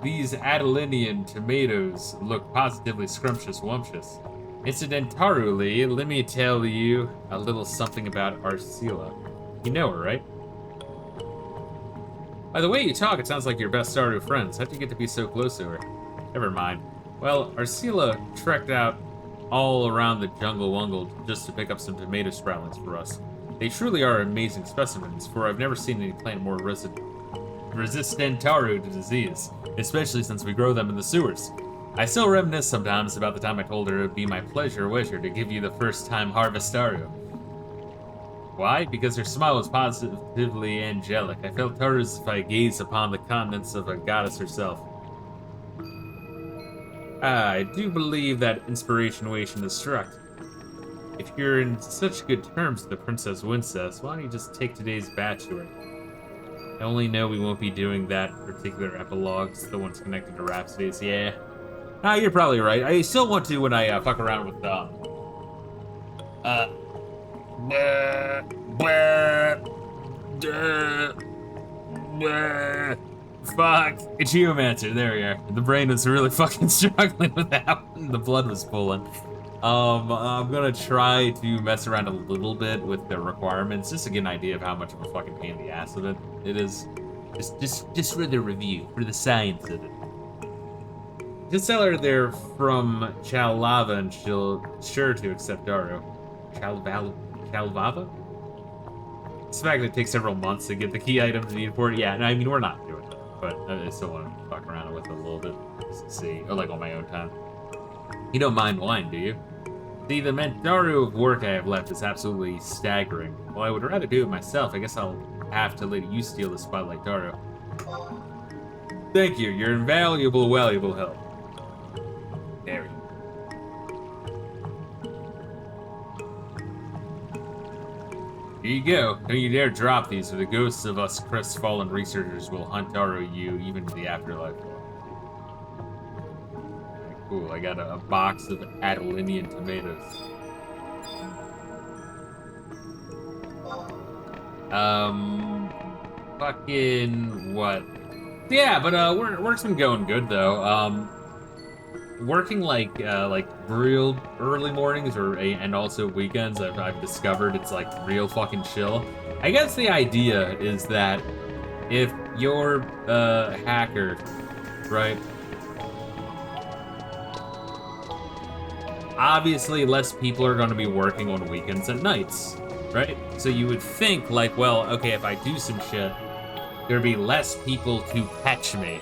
These Adelinian tomatoes look positively scrumptious-wumptious. Incidentarily, let me tell you a little something about Arcila. You know her, right? By the way you talk, it sounds like your best Staru friends. How'd you get to be so close to her? Never mind. Well, Arcila trekked out all around the jungle-wungle just to pick up some tomato sproutlings for us. They truly are amazing specimens, for I've never seen any plant more resistant Taru to disease, especially since we grow them in the sewers. I still reminisce sometimes about the time I told her it would be my pleasure to give you the first-time harvest Taru. Why? Because her smile was positively angelic. I felt Taru as if I gazed upon the countenance of a goddess herself. I do believe that inspiration is struck. If you're in such good terms with the Princess Wincest, why don't you just take today's batch to her? I only know we won't be doing that particular epilogues, the ones connected to Rhapsodies, yeah. Ah, you're probably right. I still want to when I fuck around with, fuck. It's Geomancer, there we are. The brain was really fucking struggling with that one. The blood was pulling. I'm gonna try to mess around a little bit with the requirements, just to get an idea of how much of a fucking pain in the ass of it is. Just for the review, for the science of it. Just tell her they're from Chalava and she'll sure to accept Daru. Chalvava? It's the fact that it takes several months to get the key items needed for it. Yeah, I mean, we're not doing it, but I still want to fuck around with it a little bit, just to see, or like on my own time. You don't mind wine, do you? See, the Mentaru of work I have left is absolutely staggering. Well, I would rather do it myself. I guess I'll have to let you steal the spotlight, Taro. Thank you. You're invaluable, valuable help. There we go. Here you go. Don't you dare drop these, or the ghosts of us crestfallen researchers will hunt Taro you even to the afterlife. Cool, I got a box of Adelinian tomatoes. Fucking what? Yeah, but work's been going good though. Working like real early mornings and also weekends, I've discovered it's like real fucking chill. I guess the idea is that if you're a hacker, right? Obviously, less people are going to be working on weekends and nights, right? So you would think, like, well, okay, if I do some shit, there'd be less people to catch me.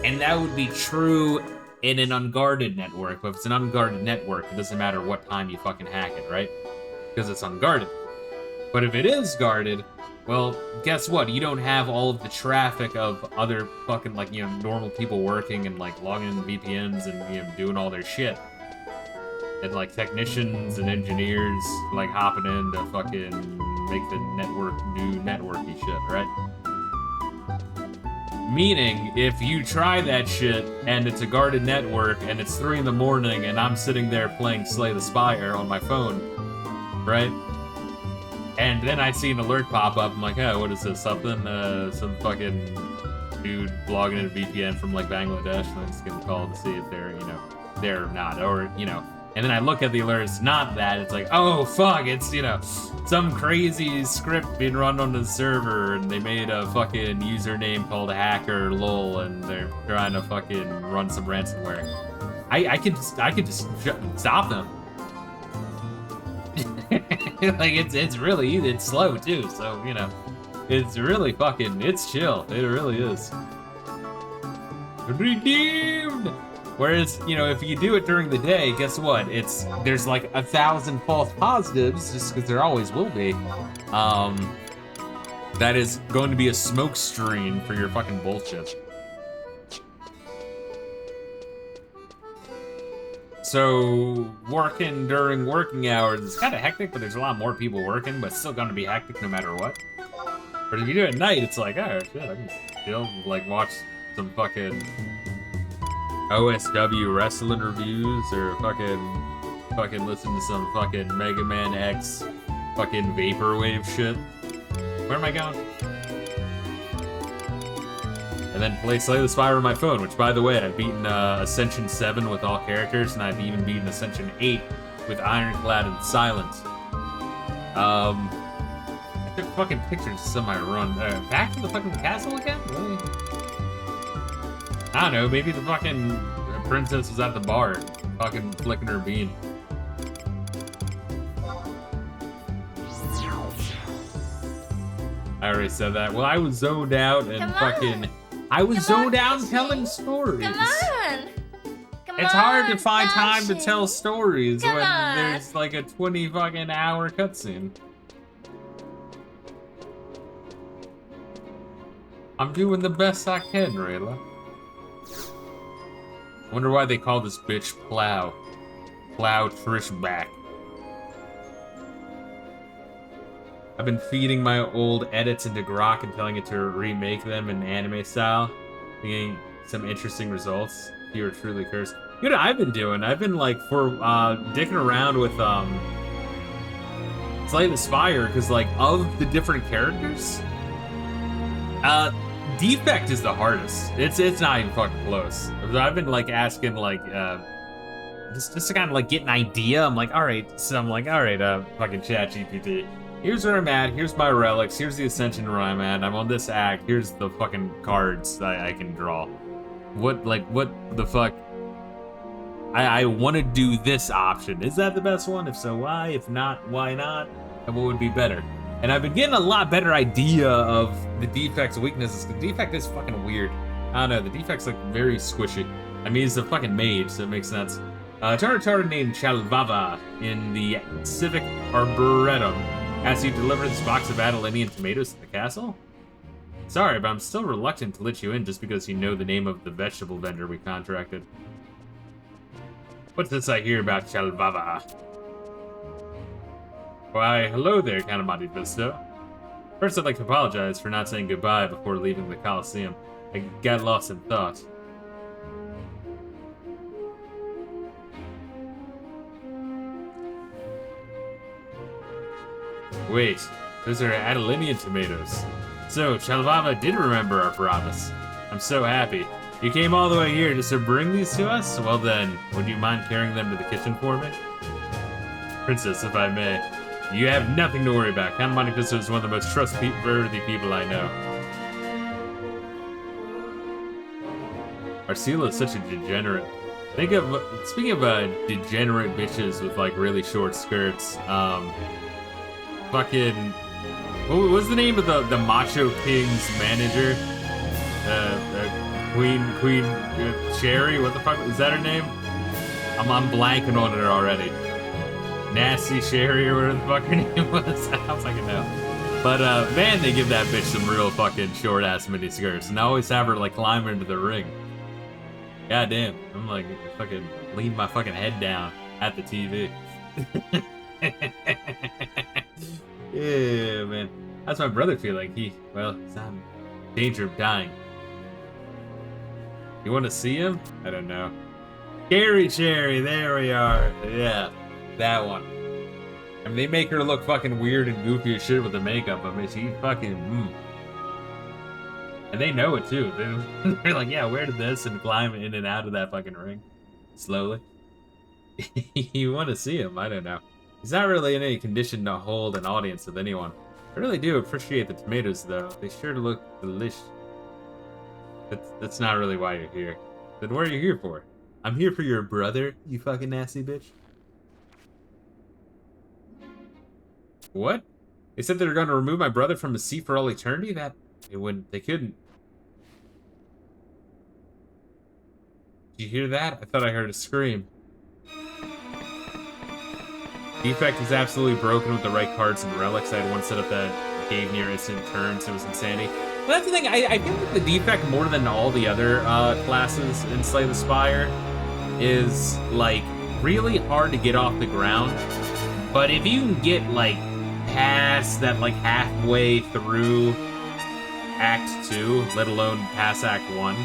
And that would be true in an unguarded network. But if it's an unguarded network, it doesn't matter what time you fucking hack it, right? Because it's unguarded. But if it is guarded, well, guess what? You don't have all of the traffic of other fucking, like, you know, normal people working and, like, logging in VPNs and, you know, doing all their shit. And, like, technicians and engineers, like, hopping in to fucking make the new networky shit, right? Meaning, if you try that shit, and it's a guarded network, and it's 3 in the morning, and I'm sitting there playing Slay the Spire on my phone, right? And then I see an alert pop up, I'm like, oh, what is this, something? Some fucking dude logging in a VPN from, like, Bangladesh, and I'm just gonna call to see if they're, you know, there or not, or, you know. And then I look at the alert, it's not that, it's like, oh, fuck, it's, you know, some crazy script being run on the server, and they made a fucking username called hacker lol, and they're trying to fucking run some ransomware. I could just stop them. Like, it's really easy, it's slow, too, so, you know, it's really fucking, it's chill, it really is. Redeemed! Whereas, you know, if you do it during the day, guess what? There's like 1,000 false positives, just because there always will be. That is going to be a smoke screen for your fucking bullshit. So, working during working hours is kind of hectic, but there's a lot more people working, but it's still going to be hectic no matter what. But if you do it at night, it's like, oh shit, I can still, like, watch some fucking OSW wrestling reviews, or fucking listen to some fucking Mega Man X fucking vaporwave shit. Where am I going? And then play Slay the Spire on my phone, which, by the way, I've beaten Ascension 7 with all characters, and I've even beaten Ascension 8 with Ironclad and Silent. I took fucking pictures of some I run. Back to the fucking castle again? Really? I don't know, maybe the fucking princess was at the bar, fucking flicking her bean. I already said that. Well, I was zoned out and I was zoned out telling stories. Come on! It's hard to find time to tell stories when there's like a 20 fucking hour cutscene. I'm doing the best I can, Reila. Wonder why they call this bitch Plow. Plow Trish back. I've been feeding my old edits into Grok and telling it to remake them in anime style, getting some interesting results. You are truly cursed. You know what I've been doing? I've been like dicking around with Slay the Spire, because like of the different characters, Defect is the hardest. It's not even fucking close. I've been like asking like just to kind of like get an idea. I'm like, all right, fucking ChatGPT. Here's where I'm at. Here's my relics. Here's the Ascension where I'm at. I'm on this act. Here's the fucking cards that I can draw. What the fuck? I want to do this option. Is that the best one? If so, why? If not, why not? And what would be better? And I've been getting a lot better idea of the Defect's weaknesses. The Defect is fucking weird. I don't know. The Defect's like very squishy. I mean, he's a fucking mage, so it makes sense. A Tartar named Chalvava in the Civic Arboretum asked you to deliver this box of Adelinian tomatoes to the castle? Sorry, but I'm still reluctant to let you in just because you know the name of the vegetable vendor we contracted. What's this I hear about Chalvava? Why, hello there, Kanamati Fisto. First, I'd like to apologize for not saying goodbye before leaving the Colosseum. I got lost in thought. Wait, those are Adelinian tomatoes. So, Chalvava did remember our promise. I'm so happy. You came all the way here just to bring these to us? Well then, would you mind carrying them to the kitchen for me? Princess, if I may. You have nothing to worry about. Count Monte Fisto is one of the most trustworthy people I know. Arcila is such a degenerate. Speaking of degenerate bitches with like really short skirts, fucking, what was the name of the Macho King's manager? Queen Cherry? What the fuck, is that her name? I'm blanking on it already. Nasty Sherry or whatever the fuck her name was. I was like, no. But man, they give that bitch some real fucking short ass mini skirts, and I always have her like climb into the ring. God damn, I'm like fucking lean my fucking head down at the TV. Yeah, man. How's my brother feel like? He's in danger of dying. You want to see him? I don't know. Scary Cherry, there we are. Yeah. That one. I mean, they make her look fucking weird and goofy as shit with the makeup. I mean, she fucking, And they know it too. They're like, yeah, wear this and climb in and out of that fucking ring. Slowly. You want to see him? I don't know. He's not really in any condition to hold an audience with anyone. I really do appreciate the tomatoes, though. They sure look delicious. That's not really why you're here. Then what are you here for? I'm here for your brother, you fucking nasty bitch. What? They said they were going to remove my brother from his seat for all eternity? They couldn't. Did you hear that? I thought I heard a scream. Defect is absolutely broken with the right cards and relics. I had one set up that gave near instant turns. It was insanity. Well, that's the thing. I feel like the defect, more than all the other classes in Slay the Spire, is like really hard to get off the ground. But if you can get like past that, like halfway through Act 2, let alone past Act 1,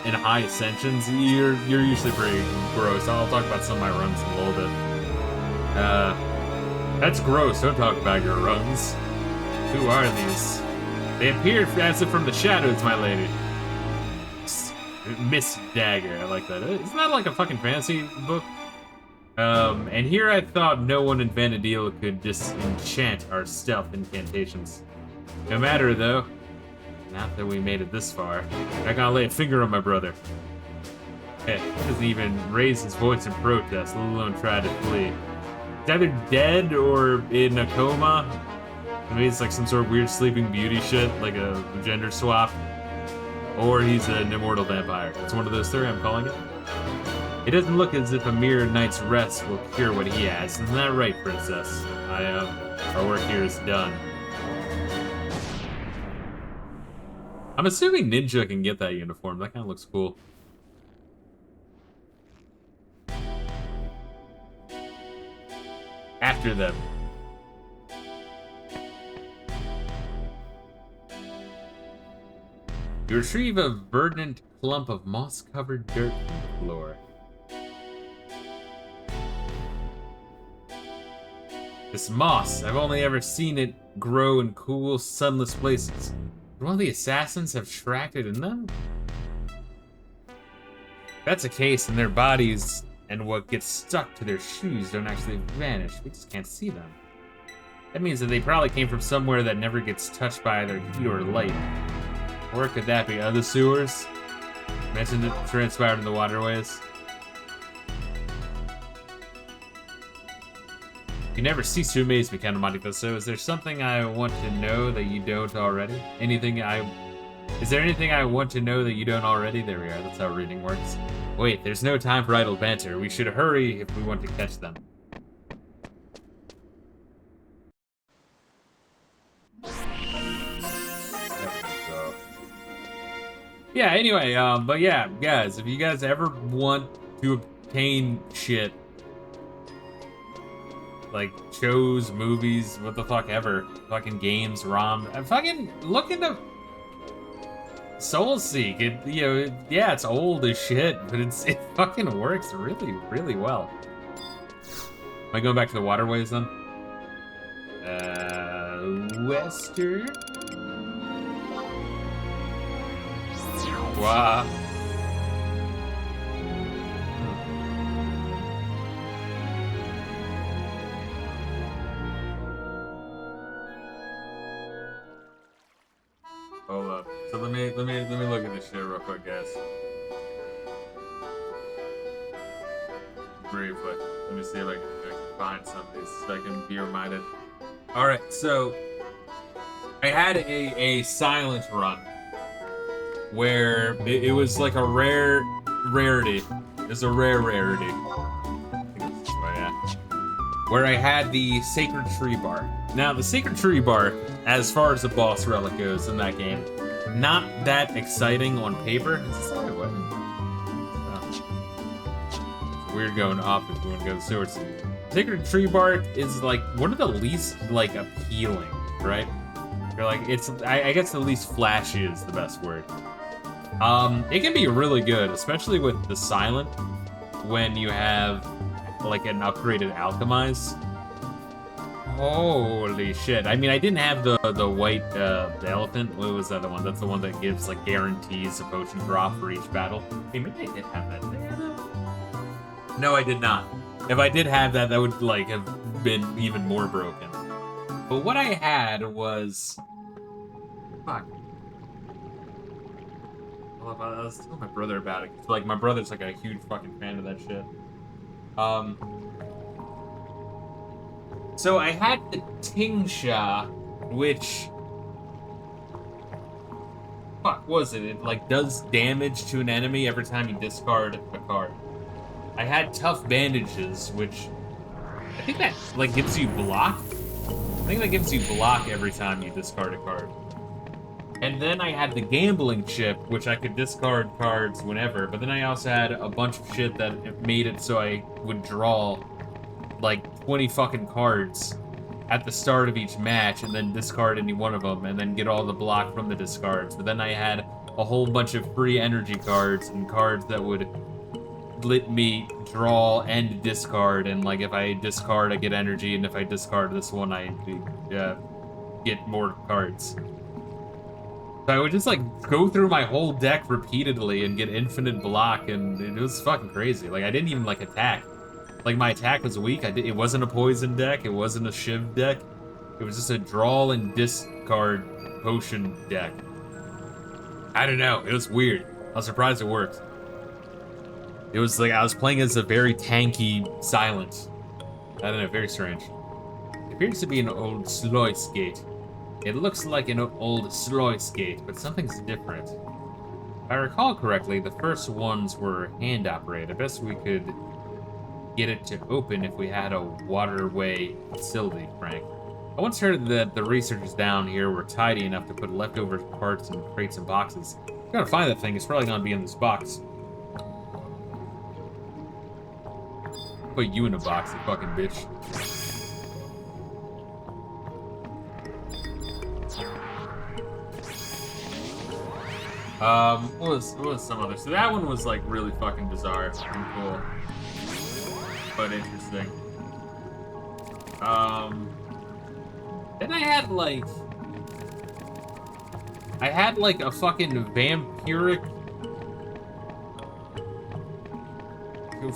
in high ascensions, you're usually pretty gross. I'll talk about some of my runs in a little bit. That's gross. Don't talk about your runs. Who are these? They appeared as if from the shadows, my lady. Miss Dagger. I like that. Isn't that like a fucking fantasy book? And here I thought no one in Vanadil could disenchant our stealth incantations. No matter, though. Not that we made it this far. I gotta lay a finger on my brother. Hey, he doesn't even raise his voice in protest, let alone try to flee. He's either dead or in a coma. Maybe it's like some sort of weird Sleeping Beauty shit, like a gender swap. Or he's an immortal vampire. It's one of those three, I'm calling it. It doesn't look as if a mere night's rest will cure what he has. Isn't that right, princess? Our work here is done. I'm assuming Ninja can get that uniform. That kind of looks cool. After them. You retrieve a verdant clump of moss-covered dirt from the floor. This moss, I've only ever seen it grow in cool, sunless places. Would one of the assassins have tracked it in them? If that's the case, then their bodies and what gets stuck to their shoes don't actually vanish. We just can't see them. That means that they probably came from somewhere that never gets touched by either heat or light. Or could that be other sewers? Mentioned it transpired in the waterways. You never cease to amaze me, Count Monte Fisto. Is there something I want to know that you don't already? Anything Is there anything I want to know that you don't already? There we are. That's how reading works. Wait, there's no time for idle banter. We should hurry if we want to catch them. Yeah, anyway, but yeah, guys, if you guys ever want to obtain shit, like shows, movies, what the fuck ever, fucking games, ROM, fucking look into Soulseek. It, you know, yeah, it's old as shit, but it fucking works really, really well. Am I going back to the waterways then? Western. Wow. Hold up. So let me look at this shit real quick, guys. Briefly. Let me see if I can find some of these so I can be reminded. Alright, so I had a silent run where it was like a rarity. It's a rare rarity. I think it's this way, yeah. Where I had the Sacred Tree Bark. Now, the Sacred Tree Bark, as far as the boss relic goes in that game, not that exciting on paper. Is this the right way? Oh. It's weird going up if you want to go to swords. Sacred Tree Bark is like one of the least like appealing, right? Or like it's I guess the least flashy is the best word. It can be really good, especially with the silent, when you have like an upgraded alchemize. Holy shit! I mean, I didn't have the white the elephant. What was that the one? That's the one that gives like guarantees a potion drop for each battle. Hey, maybe I did have that. Did I have that? No, I did not. If I did have that, that would like have been even more broken. But what I had was fuck. Well, I was telling my brother about it. Like my brother's like a huge fucking fan of that shit. So I had the Tingsha, which fuck was it? It like does damage to an enemy every time you discard a card. I had Tough Bandages, which I think that like gives you block. I think that gives you block every time you discard a card. And then I had the Gambling Chip, which I could discard cards whenever, but then I also had a bunch of shit that made it so I would draw like 20 fucking cards at the start of each match and then discard any one of them and then get all the block from the discards. But then I had a whole bunch of free energy cards and cards that would let me draw and discard, and like if I discard I get energy, and if I discard this one I get more cards. So I would just like go through my whole deck repeatedly and get infinite block, and it was fucking crazy. Like I didn't even like attack. Like my attack was weak. It wasn't a poison deck. It wasn't a shiv deck. It was just a draw and discard potion deck. I don't know. It was weird. I was surprised it worked. It was like I was playing as a very tanky silent. I don't know. Very strange. It appears to be an old sluice gate. It looks like an old sluice gate, but something's different. If I recall correctly, the first ones were hand operated. I guess we could get it to open if we had a waterway facility, Frank. I once heard that the researchers down here were tidy enough to put leftover parts in crates and boxes. If you gotta find that thing, it's probably gonna be in this box. Put you in a box, you fucking bitch. What was some other? So that one was like really fucking bizarre and cool, but interesting. Then I had like a fucking vampiric.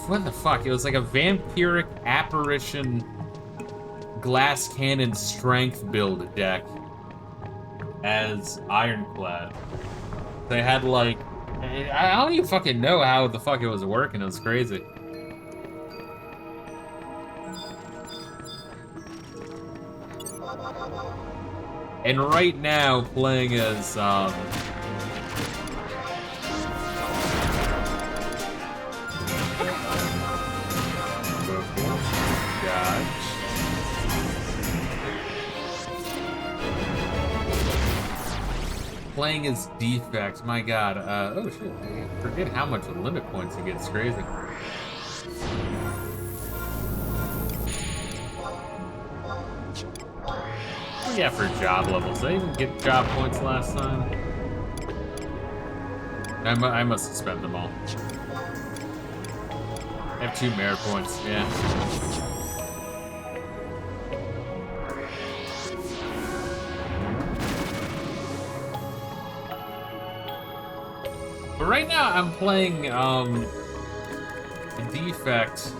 What the fuck? It was like a vampiric apparition glass cannon strength build deck as Ironclad. They had like, I don't even fucking know how the fuck it was working. It was crazy. And right now, playing as dodge. Playing as defect, my god. Oh shit, I forget how much limit points you get, it's crazy. Oh yeah, for job levels. Did I even get job points last time? I must have spent them all. I have 2 merit points, yeah. But right now I'm playing defect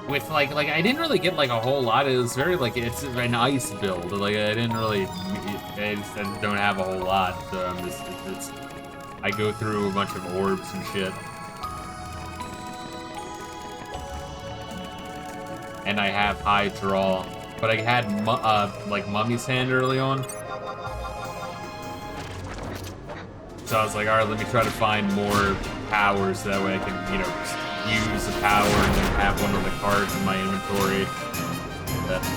with like I didn't really get like a whole lot. It was very like it's an ice build. Like I didn't really I don't have a whole lot. So I'm just I go through a bunch of orbs and shit. And I have high draw, but I had like Mummy's Hand early on. So I was like, all right, let me try to find more powers, so that way I can, you know, use the power and then have one of the cards in my inventory that's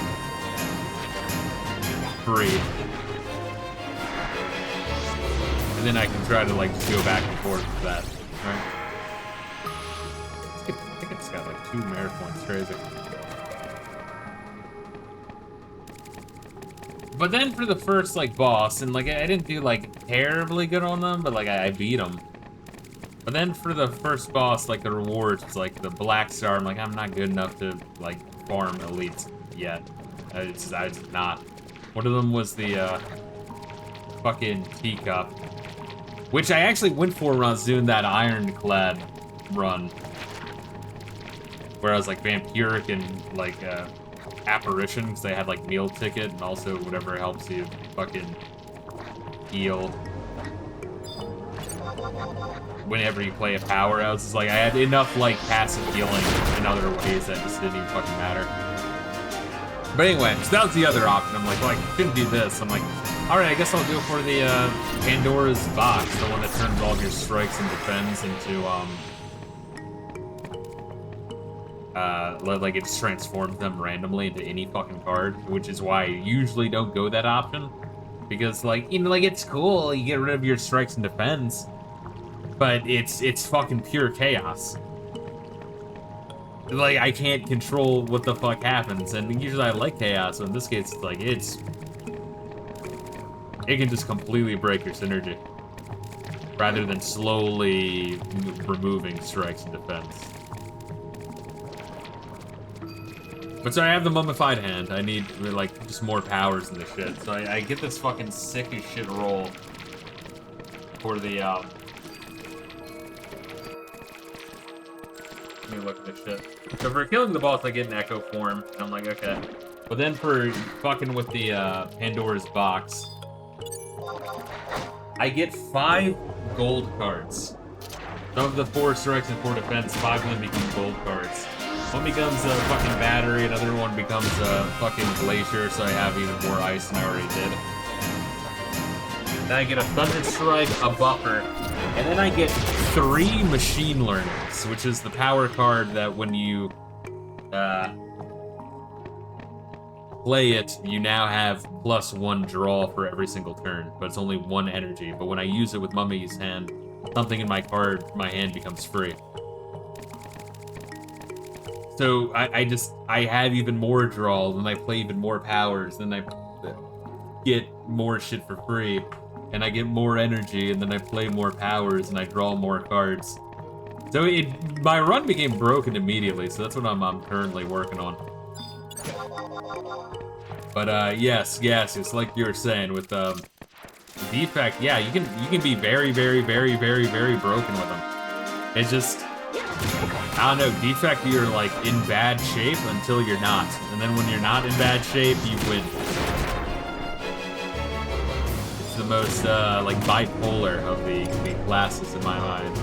free. And then I can try to, like, just go back and forth with that, right? I think it's got, like, 2 merit points, crazy. But then for the first, like, boss, and, like, I didn't do, like, terribly good on them, but, like, I beat them. But then for the first boss, like, the rewards, it's like the Black Star, I'm like, I'm not good enough to, like, farm elites yet. It's not. One of them was the, fucking teacup. Which I actually went for when I was doing that Ironclad run. Where I was, like, vampiric and, like, apparition, because they had like meal ticket and also whatever helps you fucking heal whenever you play a power. I was just like, I had enough like passive healing in other ways that just didn't even fucking matter. But anyway, so that was the other option. I'm like, well, I couldn't do this. I'm like, all right, I guess I'll go for the Pandora's box, the one that turns all of your strikes and defense into like it just transforms them randomly into any fucking card, which is why I usually don't go that option. Because, like, you know, like, it's cool, you get rid of your strikes and defense, but it's fucking pure chaos. Like, I can't control what the fuck happens, and usually I like chaos, so in this case, it's like, it can just completely break your synergy, rather than slowly removing strikes and defense. But so I have the mummified hand. I need, like, just more powers in this shit. So I get this fucking sick as shit roll for the, let me look at this shit. So for killing the boss, I get an echo form. And I'm like, okay. But then for fucking with the, Pandora's box, I get 5 gold cards. Some of the 4 strikes and 4 defense, 5 of them become gold cards. One becomes a fucking battery, another one becomes a fucking glacier, so I have even more ice than I already did. Then I get a thunder strike, a buffer, and then I get 3 machine learnings, which is the power card that when you play it, you now have +1 draw for every single turn, but it's only 1 energy. But when I use it with Mummy's Hand, something in my hand becomes free. So I have even more draw, then I play even more powers, then I get more shit for free, and I get more energy, and then I play more powers, and I draw more cards. So my run became broken immediately, so that's what I'm currently working on. But yes, it's like you were saying with defect, yeah, you can be very, very, very, very, very broken with them. It's just, I don't know, defect, you're like in bad shape until you're not. And then when you're not in bad shape, you win. It's the most like bipolar of the classes in my mind.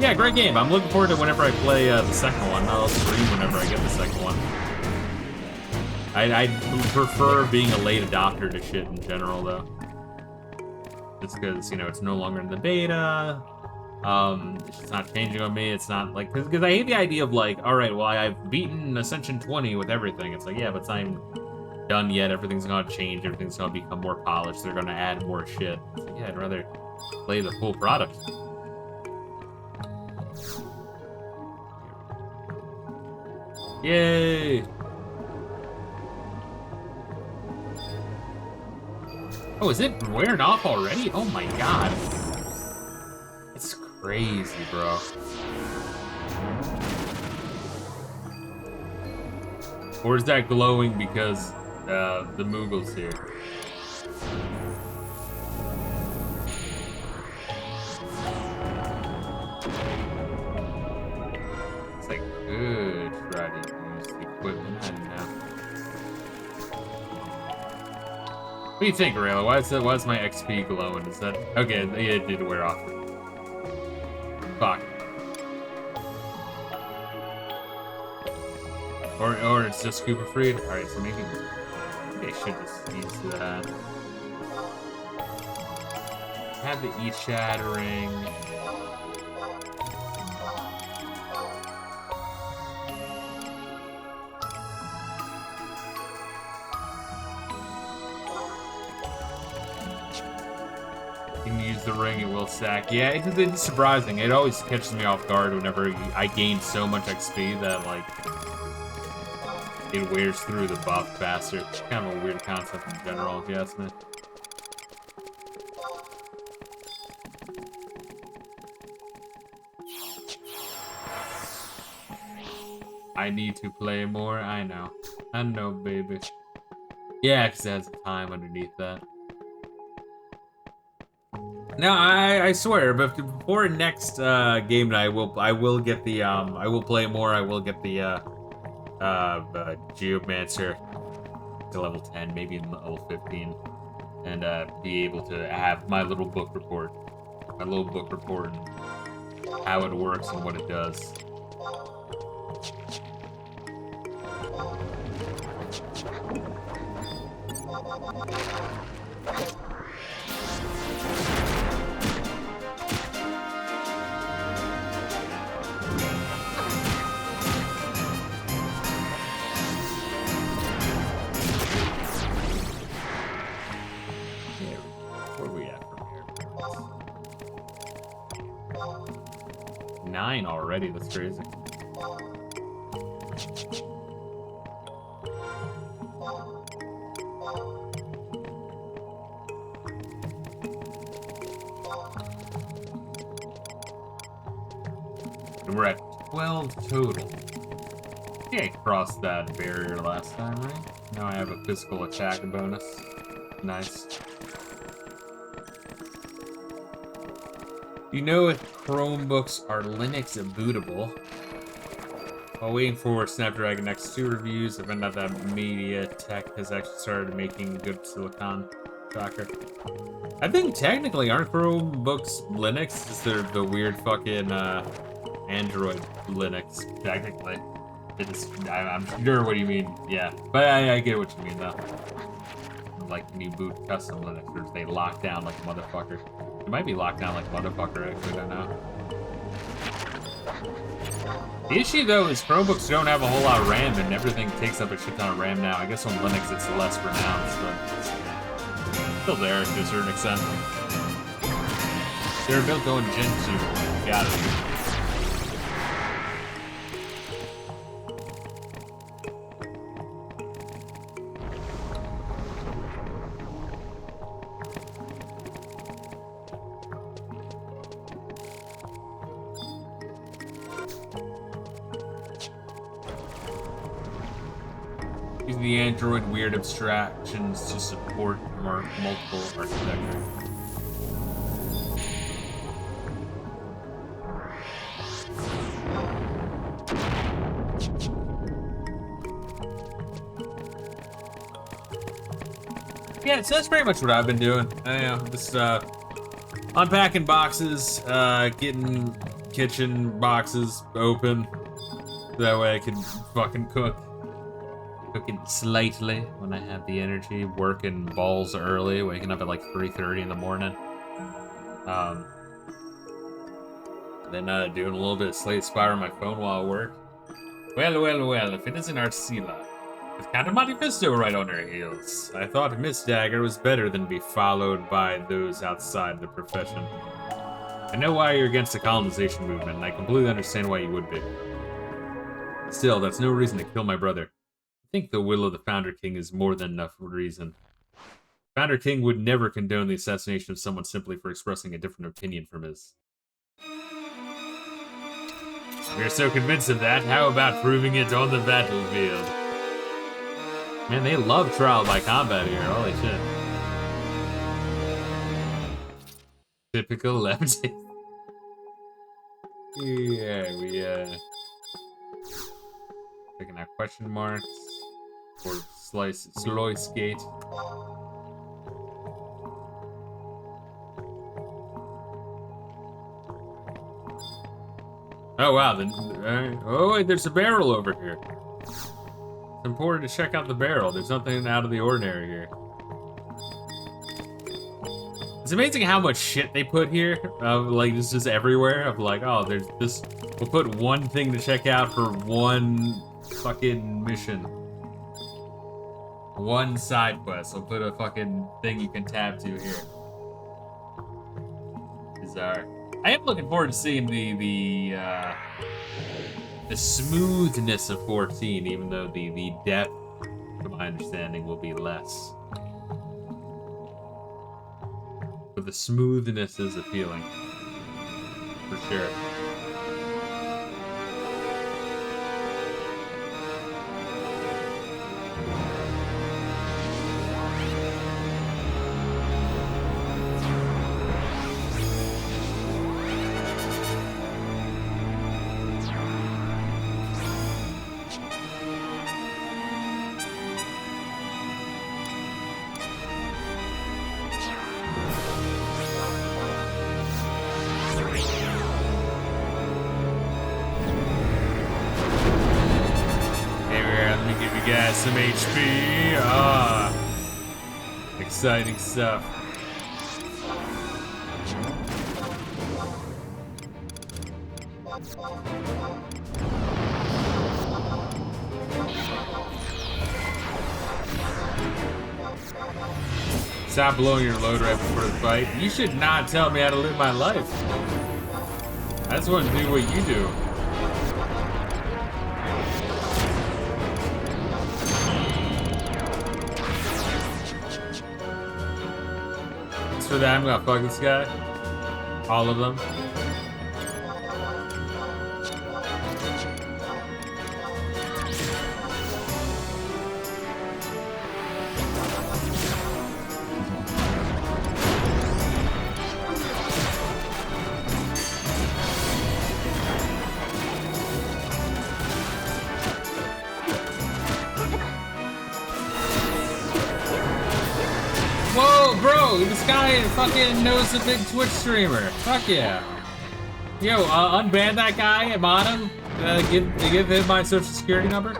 Yeah, great game. I'm looking forward to whenever I play the second one. I'll stream whenever I get the second one. I prefer being a late adopter to shit in general, though. Just because, you know, it's no longer in the beta. It's not changing on me. It's not like because I hate the idea of like, all right, well I've beaten Ascension 20 with everything. It's like, yeah, but it's not even done yet. Everything's gonna change. Everything's gonna become more polished. They're gonna add more shit. It's like, yeah, I'd rather play the full product. Yay! Oh, is it wearing off already? Oh my god. It's crazy, bro. Or is that glowing because the Moogle's here? It's like, good try to use the equipment. I don't know. What do you think, Reila? Why is my XP glowing? Is that okay? It did wear off. Fuck. Or it's just Scuba Freed. All right, so maybe I should just use that. Have the E shattering. You can use the ring, it will sack. Yeah, it's surprising. It always catches me off guard whenever I gain so much XP that, like, it wears through the buff faster. It's kind of a weird concept in general, if you ask me. I need to play more. I know. I know, baby. Yeah, because it has a time underneath that. No, I swear, but before next game night, I will get the I will play more. I will get the Geomancer to level 10, maybe level 15, and be able to have my little book report, and how it works and what it does. Where are we at from here? 9 already, that's crazy. And we're at 12 total. Yeah, I crossed that barrier last time, right? Now I have a physical attack bonus. Nice. You know if Chromebooks are Linux bootable? While waiting for Snapdragon X2 reviews, I found out that MediaTek has actually started making good silicon. Shocker. I think technically aren't Chromebooks Linux? It's the weird fucking Android Linux, technically. I'm sure what you mean, yeah. But I get what you mean, though. Like, when you boot custom Linux, they lock down like a motherfucker. It might be locked down like a motherfucker, actually, I don't know. The issue, though, is Chromebooks don't have a whole lot of RAM, and everything takes up a shit ton of RAM now. I guess on Linux it's less pronounced, but it's still there to a certain extent. They're built on Gen 2. Got it. Use the Android weird abstractions to support multiple architecture. Yeah, so that's pretty much what I've been doing. Just unpacking boxes, getting kitchen boxes open. That way I can fucking cook. Cooking slightly when I have the energy, working balls early, waking up at like 3:30 in the morning. Then doing a little bit of Slate Spire on my phone while I work. Well, if it isn't Arcila. With Count Monte Fisto right on her heels. I thought Miss Dagger was better than to be followed by those outside the profession. I know why you're against the colonization movement, and I completely understand why you would be. Still, that's no reason to kill my brother. I think the will of the Founder King is more than enough reason. Founder King would never condone the assassination of someone simply for expressing a different opinion from his. We're so convinced of that, how about proving it on the battlefield? Man, they love trial by combat here, holy shit. Typical left. Yeah, we, checking out question marks. Or slow skate. Oh wow, oh wait, there's a barrel over here. It's important to check out the barrel. There's nothing out of the ordinary here. It's amazing how much shit they put here. Like, this is everywhere. Of like, oh, there's this. We'll put one thing to check out for one fucking mission. One side quest. We'll put a fucking thing you can tab to here. Bizarre. I am looking forward to seeing the smoothness of 14, even though the depth, to my understanding, will be less. But the smoothness is appealing, for sure. Some HP. Exciting stuff. Stop blowing your load right before the fight. You should not tell me how to live my life. I just want to do what you do. For that, I'm gonna fuck this guy. All of them. Whoa, bro! This guy fucking knows a big Twitch streamer. Fuck yeah. Yo, unban that guy and mod him. Give him my social security number.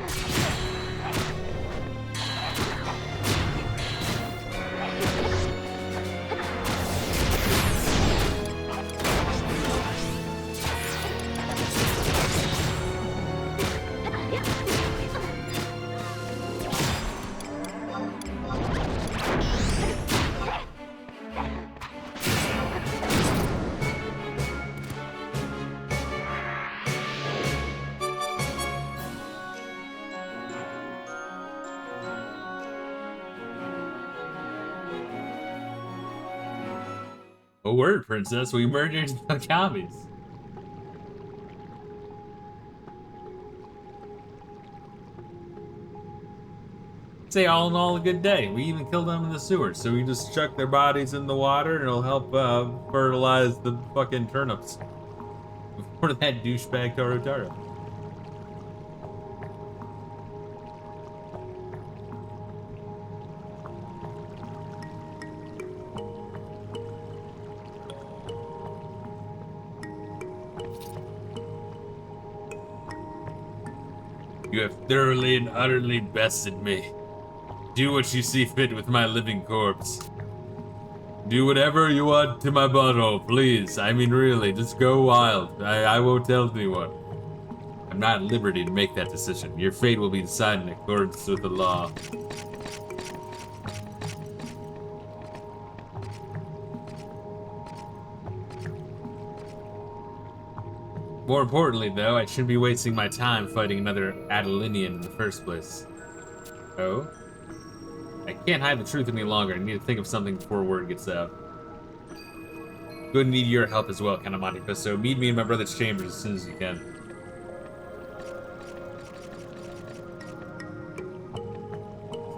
A word, princess. We murdered the commies. Say all in all a good day. We even killed them in the sewers, so we just chuck their bodies in the water and it'll help fertilize the fucking turnips. Before that douchebag Torotaro. You have thoroughly and utterly bested me. Do what you see fit with my living corpse. Do whatever you want to my butthole, please. I mean, really, just go wild. I won't tell anyone. I'm not at liberty to make that decision. Your fate will be decided in accordance with the law. More importantly, though, I shouldn't be wasting my time fighting another Adelinian in the first place. Oh? I can't hide the truth any longer. I need to think of something before word gets out. Going to need your help as well, Kanamati Fisto. Meet me in my brother's chambers as soon as you can.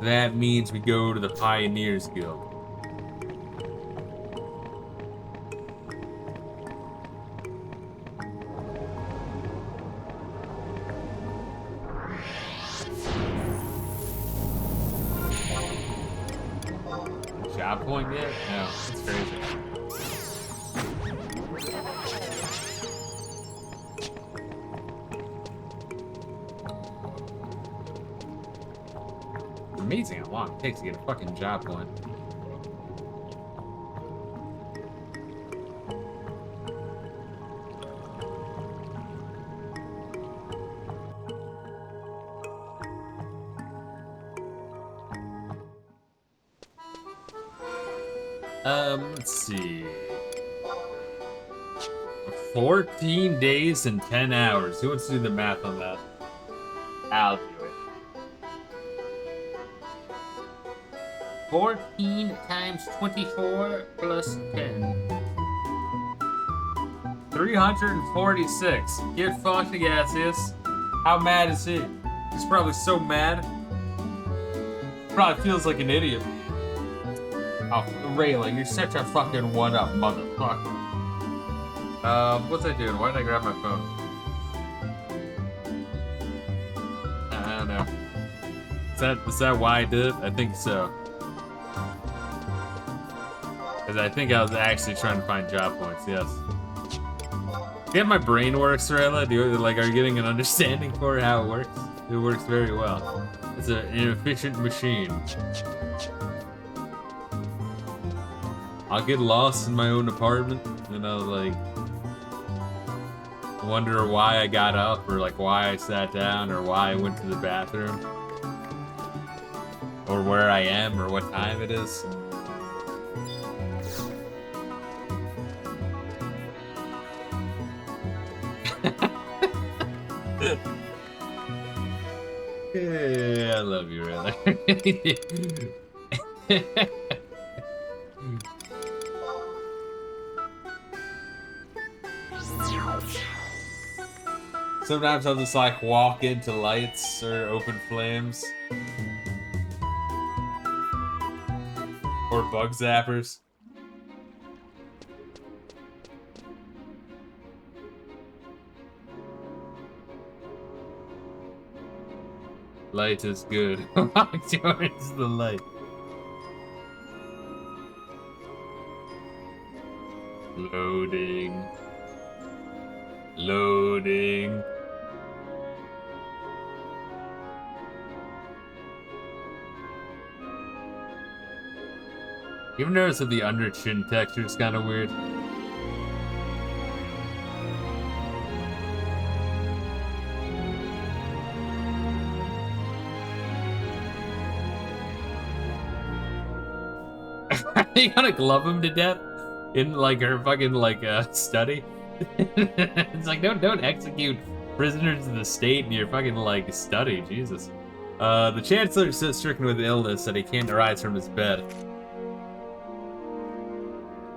That means we go to the Pioneers Guild. Job point yet? No, that's crazy. It's amazing how long it takes to get a fucking job point. Let's see. 14 days and 10 hours. Who wants to do the math on that? I'll do it. 14 times 24 plus 10. 346. Get fucked, Gaseous. How mad is he? He's probably so mad. Probably feels like an idiot. Oh, Reila, you're such a fucking one-up motherfucker. What's I doing? Why did I grab my phone? I don't know. Is that why I did it? I think so. Because I think I was actually trying to find job points, yes. See how my brain works, Reila? Are you getting an understanding for how it works? It works very well. It's an efficient machine. I'll get lost in my own apartment, and I'll, like, wonder why I got up, or, like, why I sat down, or why I went to the bathroom. Or where I am, or what time it is. Yeah, I love you, really. Sometimes I'll just like walk into lights or open flames. Or bug zappers. Light is good. Walk towards the light. Loading. Loading. You ever notice that the under chin texture is kind of weird? You gotta glove him to death in like her fucking like study. It's like don't execute prisoners of the state in your fucking like study, Jesus. The chancellor is so stricken with illness that he can't rise from his bed.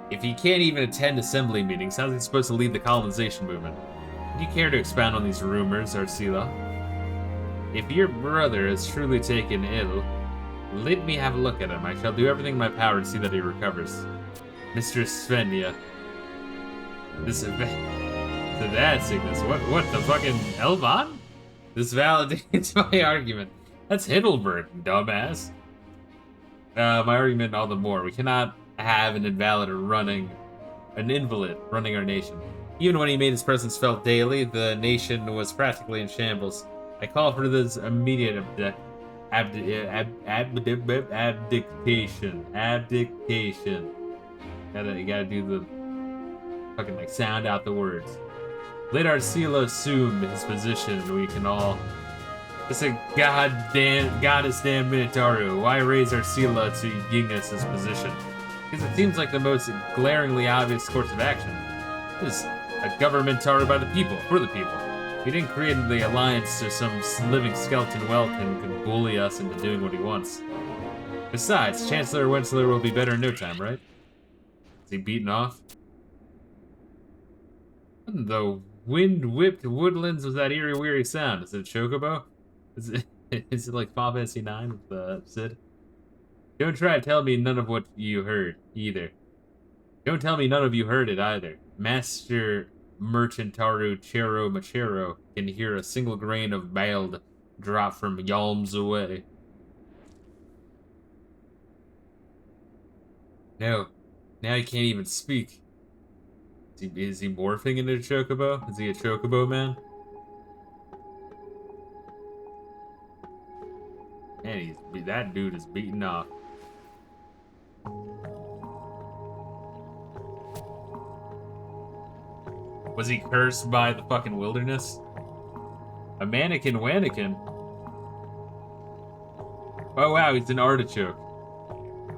If he can't even attend assembly meetings, how's he supposed to lead the colonization movement? Do you care to expound on these rumors, Arsila? If your brother is truly taken ill, let me have a look at him. I shall do everything in my power to see that he recovers. Mr. Svenja. This is that sickness. What the fucking Elvan? This validates my argument. That's Heidelberg, dumbass. My argument all the more. We cannot have an invalid running our nation. Even when he made his presence felt daily, the nation was practically in shambles. I call for this immediate abdication. You gotta do the fucking like sound out the words. Let our Sila assume his position, and we can all. It's a goddess damn Minotauro. Why raise our Sila to Yingus' position? Because it seems like the most glaringly obvious course of action. This is a governmentaro by the people, for the people. We didn't create the alliance so some living skeleton Welkin could bully us into doing what he wants. Besides, Chancellor Wensler will be better in no time, right? Is he beaten off? What in the wind-whipped woodlands was that eerie, weary sound? Is it a chocobo? Is it like Final Fantasy IX with Sid? Don't try to tell me none of what you heard, either. Don't tell me none of you heard it, either. Master Merchantaru Chero Machero can hear a single grain of bald drop from yalms away. No. Now he can't even speak. Is he morphing into a chocobo? Is he a chocobo man? Man, that dude is beaten off. Was he cursed by the fucking wilderness? A mannequin wannekin? Oh wow, he's an artichoke.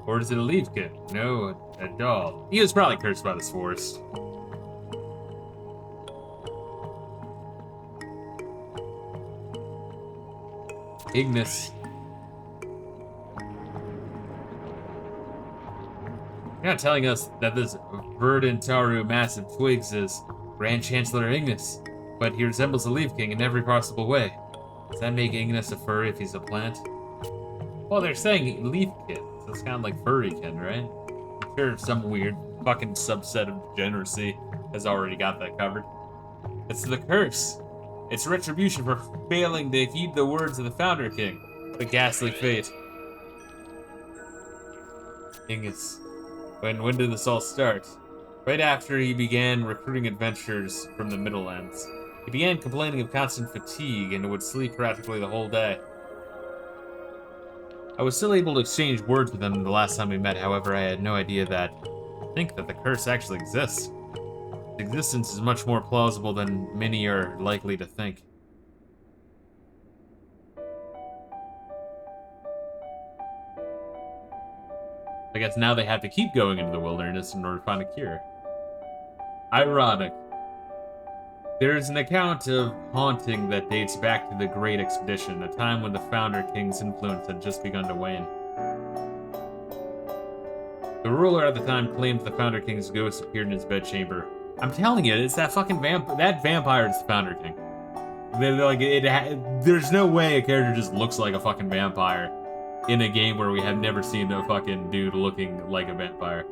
Or is it a leafkin? No, a doll. He was probably cursed by this forest. Ignis. You're not telling us that this Verdant-Taru massive twigs is Grand Chancellor Ignis, but he resembles a Leaf King in every possible way. Does that make Ignis a furry if he's a plant? Well, they're saying Leafkin, so it's kind of like Furrykin, right? I'm sure some weird fucking subset of degeneracy has already got that covered. It's the curse. It's retribution for failing to heed the words of the Founder King. The ghastly fate. Ignis. When did this all start? Right after he began recruiting adventurers from the Middlelands. He began complaining of constant fatigue and would sleep practically the whole day. I was still able to exchange words with him the last time we met, however, I had no idea that the curse actually exists. Its existence is much more plausible than many are likely to think. I guess now they have to keep going into the wilderness in order to find a cure. Ironic. There is an account of haunting that dates back to the Great Expedition, a time when the Founder King's influence had just begun to wane. The ruler at the time claimed the Founder King's ghost appeared in his bedchamber. I'm telling you, it's that fucking that vampire is the Founder King. There's no way a character just looks like a fucking vampire in a game where we have never seen a fucking dude looking like a vampire.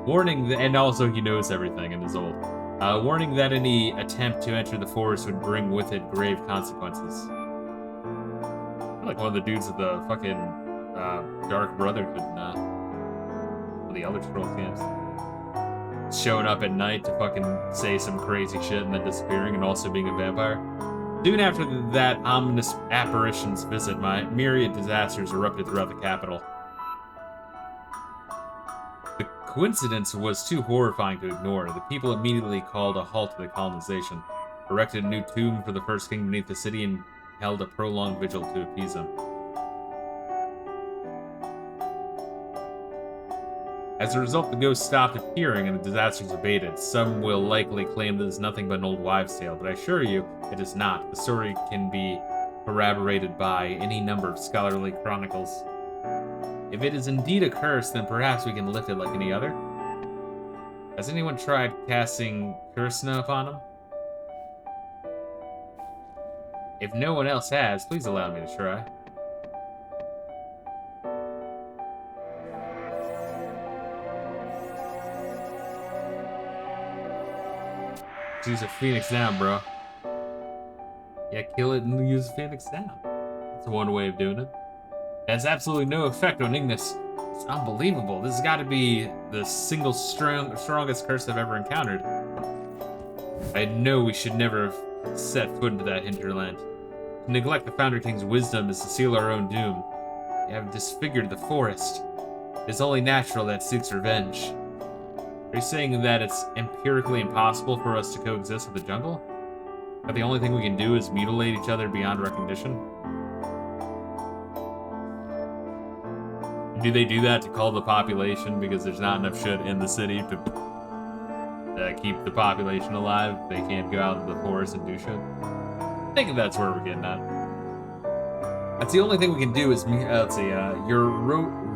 Warning, and also he knows everything and is old. Warning that any attempt to enter the forest would bring with it grave consequences. I'm like one of the dudes of the fucking Dark Brotherhood of the Elder Scrolls games. Showing up at night to fucking say some crazy shit and then disappearing and also being a vampire. Soon after that ominous apparition's visit, my myriad disasters erupted throughout the capital. The coincidence was too horrifying to ignore. The people immediately called a halt to the colonization, erected a new tomb for the first king beneath the city, and held a prolonged vigil to appease him. As a result, the ghost stopped appearing and the disasters abated. Some will likely claim that it's nothing but an old wives' tale, but I assure you, it is not. The story can be corroborated by any number of scholarly chronicles. If it is indeed a curse, then perhaps we can lift it like any other. Has anyone tried casting Kursna upon him? If no one else has, please allow me to try. Use a Phoenix down, bro. Yeah, kill it and use a Phoenix down. That's one way of doing it. It has absolutely no effect on Ignis. It's unbelievable. This has got to be the single strongest curse I've ever encountered. I know we should never have set foot into that hinterland. To neglect the Founder King's wisdom is to seal our own doom. We have disfigured the forest. It is only natural that it seeks revenge. Are you saying that it's empirically impossible for us to coexist with the jungle? That the only thing we can do is mutilate each other beyond recognition? Do they do that to cull the population because there's not enough shit in the city to keep the population alive? They can't go out into the forest and do shit? I think that's where we're getting at. That's the only thing we can do is, let's see, your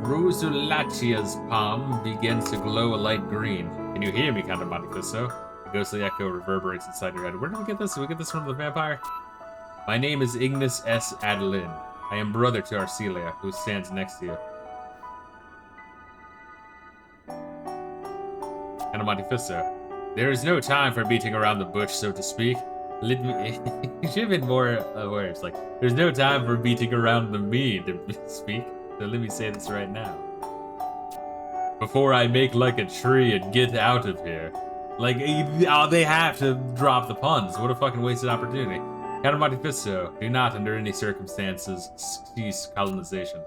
Rosulachia's palm begins to glow a light green. Can you hear me, Count of Monte Cristo? A ghostly echo reverberates inside your head. Where did we get this? Did we get this from the vampire? My name is Ignis S. Adeline. I am brother to Arcelia, who stands next to you. Count of Monte Cristo. There is no time for beating around the bush, so to speak. Let me. You should have been more aware. It's like, there's no time for beating around the me to speak. So let me say this right now. Before I make like a tree and get out of here. Like, they have to drop the puns. What a fucking wasted opportunity. Count of Monte Cristo, do not under any circumstances cease colonization.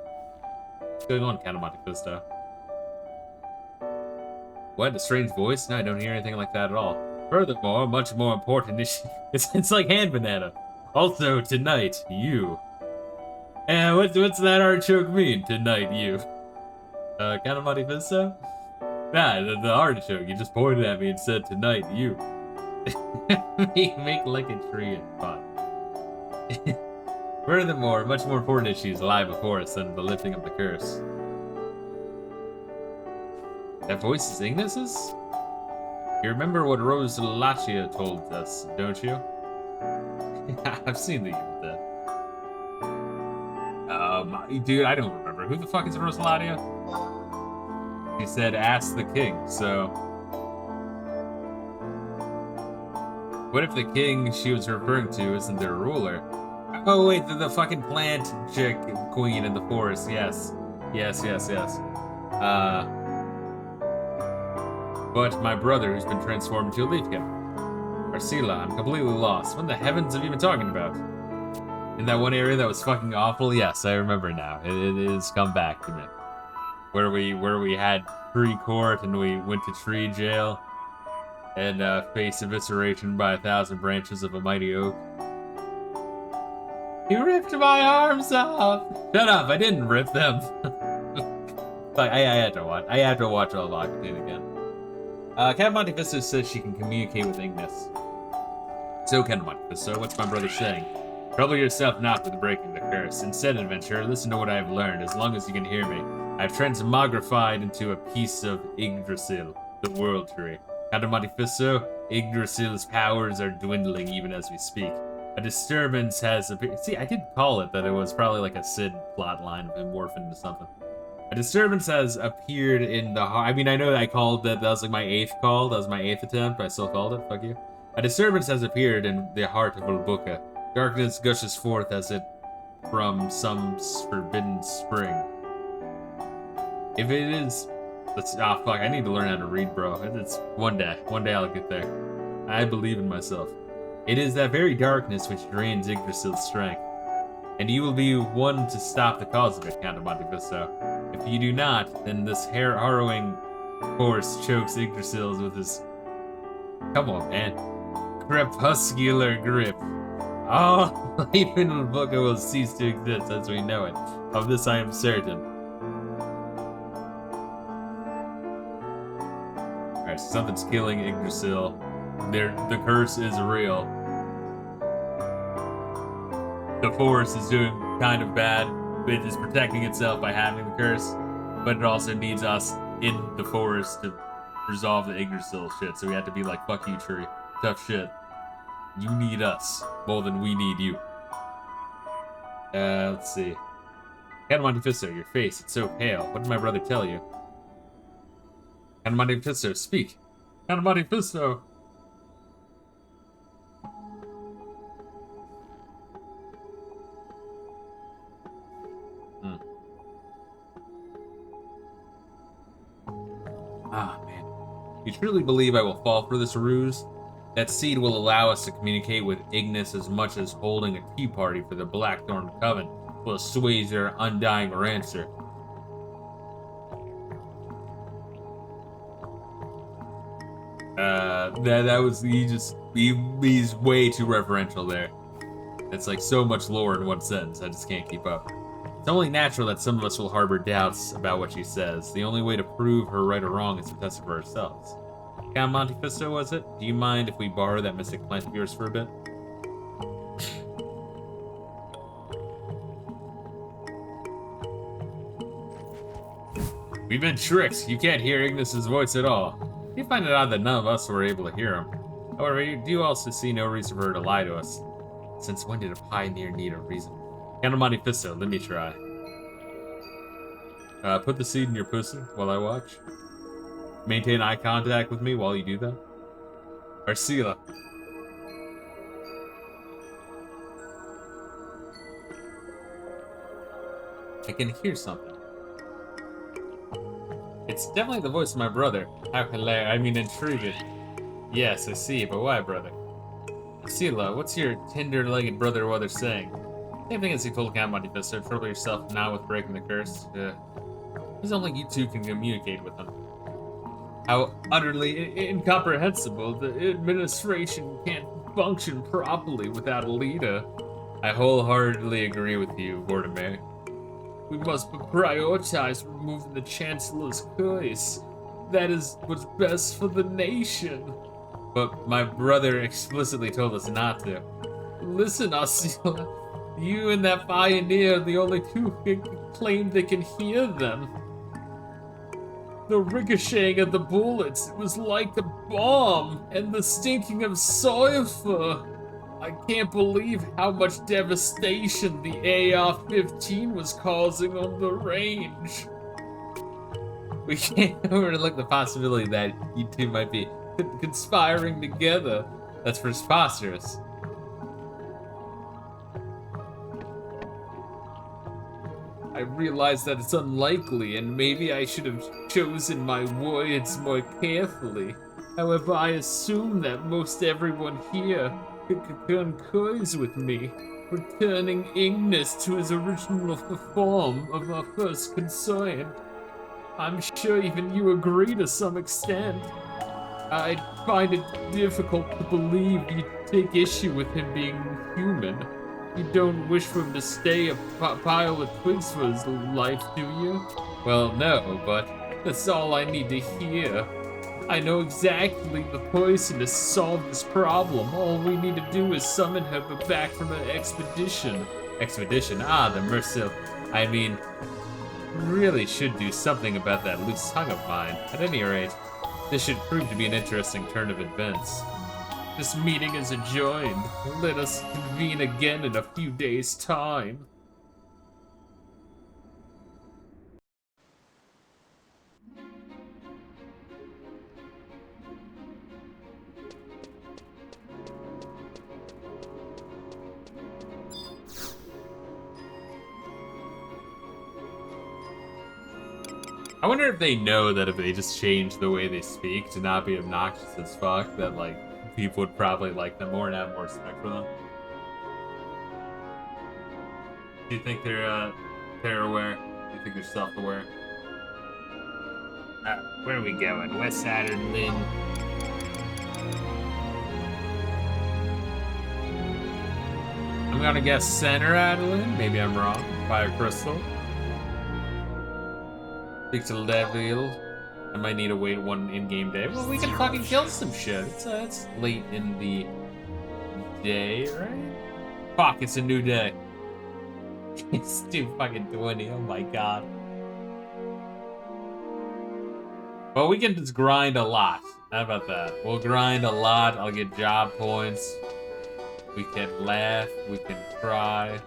What's going on, Count of Monte Cristo? What? A strange voice? No, I don't hear anything like that at all. Furthermore, much more important is it's like hand banana. Also, tonight, you. And what's that artichoke mean? Tonight, you. Count of Monte Cristo? Nah, the artichoke. You just pointed at me and said, tonight, you. Make like a tree and fun. Furthermore, much more important issues lie before us than the lifting of the curse. That voice is Ignis's? You remember what Rose Lachia told us, don't you? I've seen the that. Dude, I don't remember. Who the fuck is Rose Lachia? She said, ask the king, so... What if the king she was referring to isn't their ruler? Oh wait, the fucking plant chick queen in the forest, yes. Yes. But my brother, who's been transformed into a leaf kitten. Arcela, I'm completely lost. What in the heavens have you been talking about? In that one area that was fucking awful? Yes, I remember now. It has come back to me. Where we had tree court and we went to tree jail and faced evisceration by 1,000 branches of a mighty oak. You ripped my arms off! Shut up, I didn't rip them. I had to watch all of Octane again. Count Monte Cristo says she can communicate with Ignis. So, Count Monte Cristo, what's my brother saying? Trouble yourself not with breaking the curse. Instead, adventurer, listen to what I have learned, as long as you can hear me. I have transmogrified into a piece of Yggdrasil, the World Tree. Count Monte Cristo, Yggdrasil's powers are dwindling even as we speak. A disturbance has appeared. See, I did call it that it was probably like a Sid plotline of him morphing into something. A disturbance has appeared in the heart. I mean, I know that I called that was like my 8th call. That was my 8th attempt, but I still called it. Fuck you. A disturbance has appeared in the heart of Ulbuka. Darkness gushes forth as it from some forbidden spring. If it is... fuck, I need to learn how to read, bro. It's one day. One day I'll get there. I believe in myself. It is that very darkness which drains Yggdrasil's strength. And you will be one to stop the cause of it, Count of Monte Cristo. If you do not, then this harrowing force chokes Yggdrasil with his... Come on, man. Crepuscular grip. All life in Ulbuka will cease to exist as we know it. Of this I am certain. Alright, so something's killing Yggdrasil. The curse is real. The forest is doing kind of bad. It is protecting itself by having the curse, but it also needs us in the forest to resolve the Yggdrasil shit. So we have to be like, fuck you, tree. Tough shit. You need us more than we need you. Let's see. Count Monte Cristo, your face, it's so pale. What did my brother tell you? Count Monte Cristo, speak. Count Monte Cristo. Ah, man. You truly believe I will fall for this ruse? That seed will allow us to communicate with Ignis as much as holding a tea party for the Blackthorn Coven will assuage their undying rancor. That was he's way too referential there. It's like so much lore in one sentence. I just can't keep up. It's only natural that some of us will harbor doubts about what she says. The only way to prove her right or wrong is to test it for ourselves. Count Monte Fisto, was it? Do you mind if we borrow that mystic plant of yours for a bit? We've been tricked. You can't hear Ignis's voice at all. You find it odd that none of us were able to hear him. However, you do also see no reason for her to lie to us. Since when did a pioneer need a reason? Count Monte Fisto, let me try. Put the seed in your pussy while I watch. Maintain eye contact with me while you do that. Arcila. I can hear something. It's definitely the voice of my brother. How hilarious. I mean, intriguing. Yes, I see, but why, brother? Arcila, what's your tender-legged brother or other saying? Same thing as he told Count Monte Fisto. Trouble yourself now with breaking the curse. It's only you two can communicate with him. How utterly incomprehensible. The administration can't function properly without a leader. I wholeheartedly agree with you, Vortimer. We must prioritize removing the Chancellor's curse. That is what's best for the nation. But my brother explicitly told us not to. Listen, Arcila. You and that pioneer are the only two who claim they can hear them. The ricocheting of the bullets, it was like a bomb, and the stinking of sulfur. I can't believe how much devastation the AR-15 was causing on the range. We can't overlook the possibility that you two might be conspiring together. That's preposterous. I realize that it's unlikely, and maybe I should have chosen my words more carefully. However, I assume that most everyone here concurs with me, returning Ignis to his original form of our first concern. I'm sure even you agree to some extent. I find it difficult to believe you take issue with him being human. You don't wish for him to stay a pile of twigs for his life, do you? Well, no, but that's all I need to hear. I know exactly the person to solve this problem. All we need to do is summon her back from an expedition. Expedition? Ah, the merciful. I mean, really should do something about that loose tongue of mine. At any rate, this should prove to be an interesting turn of events. This meeting is adjourned. Let us convene again in a few days' time. I wonder if they know that if they just change the way they speak to not be obnoxious as fuck, that, like, people would probably like them more and have more respect for them. Do you think they're aware? Do you think they're self-aware? Where are we going? West Side or Lynn? I'm gonna guess center, Adeline. Maybe I'm wrong. Fire crystal. Speak to Leville. I might need to wait one in-game day. Well, we can fucking kill some shit. It's late in the day, right? Fuck, it's a new day. It's 2:20. Oh my god. Well, we can just grind a lot. How about that? We'll grind a lot. I'll get job points. We can laugh. We can cry.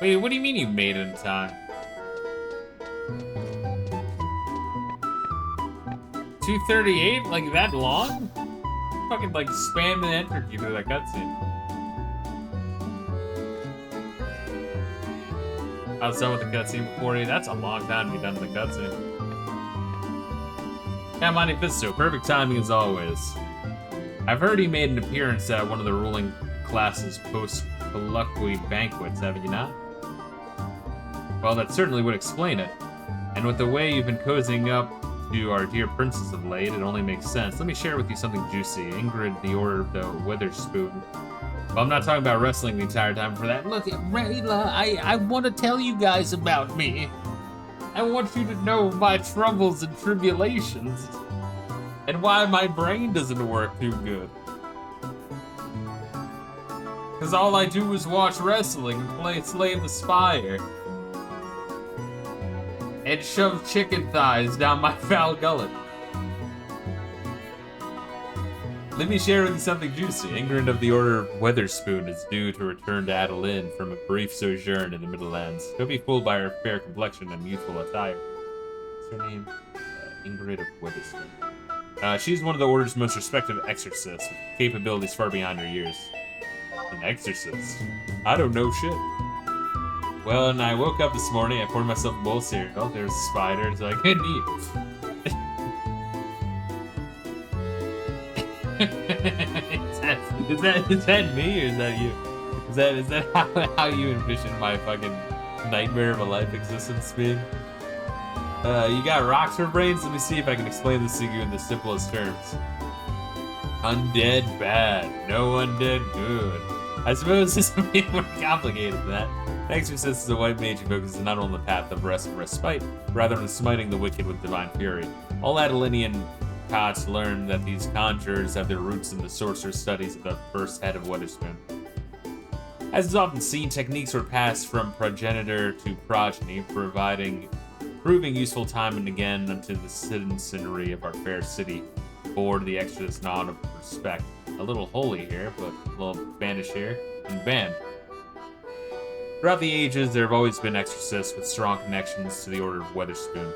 Wait, what do you mean you made it in time? 2:38? Like that long? Fucking like spam and enter key through that cutscene. I was done with the cutscene before you. That's a long time to be done with the cutscene. Yeah, Monte Fisto, perfect timing as always. I've heard he made an appearance at one of the ruling class's post-colloquy banquets, haven't you not? Well, that certainly would explain it. And with the way you've been cozying up to our dear princess of late, it only makes sense. Let me share with you something juicy. Ingrid, the Order of the Witherspoon. Well, I'm not talking about wrestling the entire time for that. Look, Reila, I want to tell you guys about me. I want you to know my troubles and tribulations. And why my brain doesn't work too good. Because all I do is watch wrestling and play Slay the Spire. And shove chicken thighs down my foul gullet. Let me share with you something juicy. Ingrid of the Order of Witherspoon is due to return to Adeline from a brief sojourn in the Middlelands. Don't be fooled by her fair complexion and youthful attire. What's her name? Ingrid of Witherspoon. She's one of the Order's most respected exorcists, with capabilities far beyond her years. An exorcist? I don't know shit. Well, and I woke up this morning, I poured myself a bowl of cereal. There's a spider, it's like, hey, neat. Is that me or is that you? Is that how you envision my fucking nightmare of a life existence being? You got rocks for brains? Let me see if I can explain this to you in the simplest terms. Undead bad, no undead good. I suppose this would be more complicated than that. An exorcist is a white mage who focuses not on the path of rest and respite, rather than smiting the wicked with divine fury. All Adelinian Cots learn that these conjurers have their roots in the sorcerer's studies of the first head of Witherspoon. As is often seen, techniques were passed from progenitor to progeny, proving useful time and again unto the citizenry of our fair city. Bore the exorcist nod of respect. A little holy here, but a little bandish here, and bam. Throughout the ages, there have always been exorcists with strong connections to the Order of Witherspoon.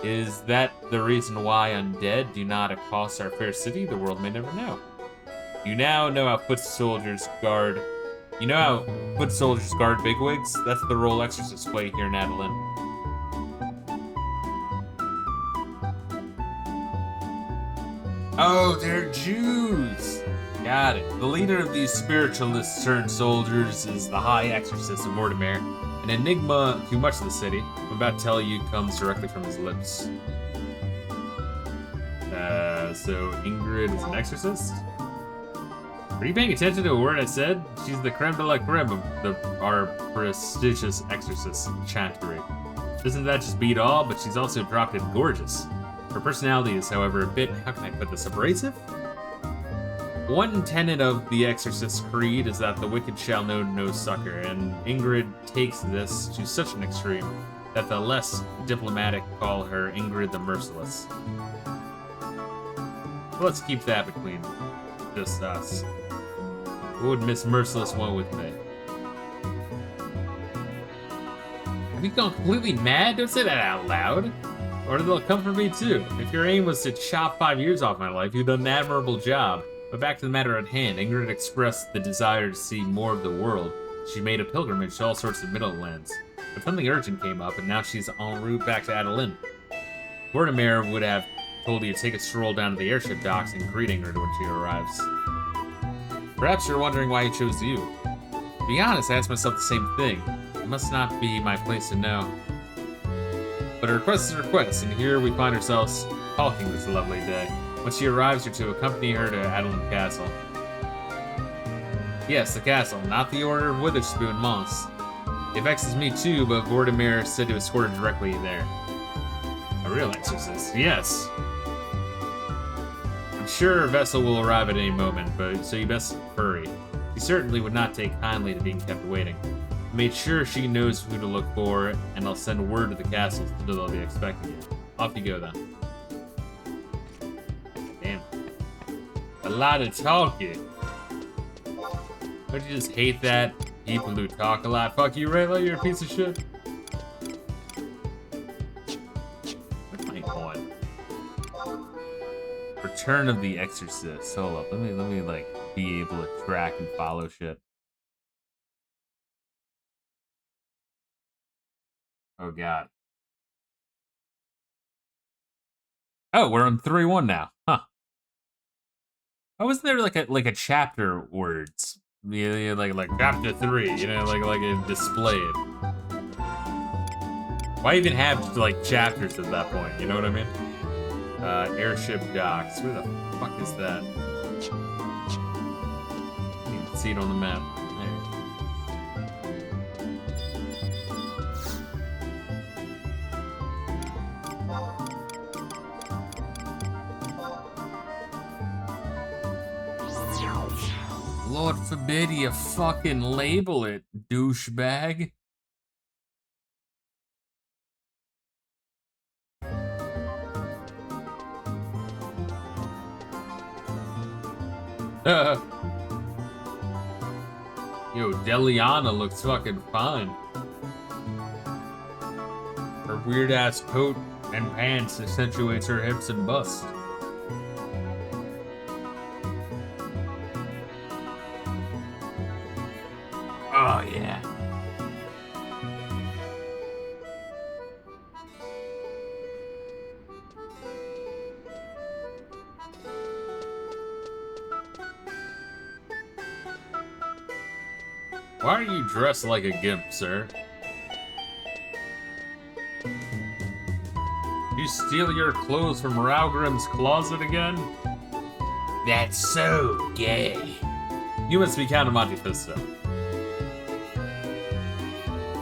Is that the reason why undead do not accost our fair city? The world may never know. You now know how foot soldiers guard bigwigs? That's the role exorcists play here in Adeline. Oh, they're Jews! Got it. The leader of these spiritualists turned soldiers is the High Exorcist of Mortimer, an enigma to much of the city. I'm about to tell you comes directly from his lips. So Ingrid is an exorcist? Are you paying attention to a word I said? She's the creme de la creme of our prestigious exorcist chantery. Doesn't that just beat all? But she's also drop-dead gorgeous. Her personality is, however, a bit, how can I put this, abrasive? One tenet of the Exorcist's creed is that the wicked shall know no succor, and Ingrid takes this to such an extreme that the less diplomatic call her Ingrid the Merciless. Let's keep that between just us. What would Miss Merciless want with me? Have you gone completely mad? Don't say that out loud. Or they'll come for me too. If your aim was to chop 5 years off my life, you've done an admirable job. But back to the matter at hand, Ingrid expressed the desire to see more of the world. She made a pilgrimage to all sorts of Middlelands. But something urgent came up, and now she's en route back to Adeline. Mortimer would have told you to take a stroll down to the airship docks and greet Ingrid when she arrives. Perhaps you're wondering why he chose you. To be honest, I asked myself the same thing. It must not be my place to know. But a request is a request, and here we find ourselves talking this lovely day. When she arrives, you're to accompany her to Adeline Castle. Yes, the castle, not the Order of Witherspoon Monks. It vexes me too, but Vortimer said to escort her directly there. A real exorcist, yes. I'm sure her vessel will arrive at any moment, but so you best hurry. She certainly would not take kindly to being kept waiting. I made sure she knows who to look for, and I'll send word to the castles that they'll be expecting you. Off you go then. Damn. A lot of talking. Don't you just hate that? People who talk a lot. Fuck you, Rayla, you're a piece of shit. What's my on? Return of the Exorcist. Hold up, let me like be able to track and follow shit. Oh god. Oh, we're on 3-1 now. Huh. Oh, wasn't there like a chapter words? Yeah, like chapter 3, you know, like it displayed. Why even have, like, chapters at that point? You know what I mean? Airship docks. Where the fuck is that? You can see it on the map. Lord forbid you fucking label it, douchebag. Yo, Deliana looks fucking fine. Her weird ass coat and pants accentuates her hips and bust. Oh, yeah. Why are you dressed like a gimp, sir? You steal your clothes from Raugrim's closet again? That's so gay. You must be Count of Monte Fisto.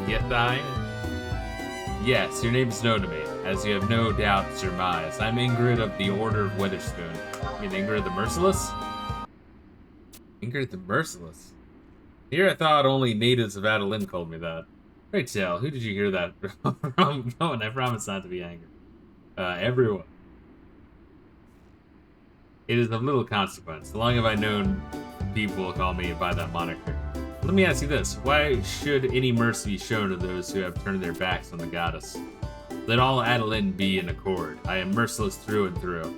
Yet thine? Yes, your name is known to me, as you have no doubt surmised. I'm Ingrid of the Order of Witherspoon. You mean Ingrid the Merciless? Ingrid the Merciless? Here I thought only natives of Adeline called me that. Pray tell, who did you hear that from? No, and I promise not to be angry. Everyone. It is of little consequence. How long have I known people call me by that moniker? Let me ask you this. Why should any mercy be shown to those who have turned their backs on the goddess? Let all Adeline be in accord. I am merciless through and through.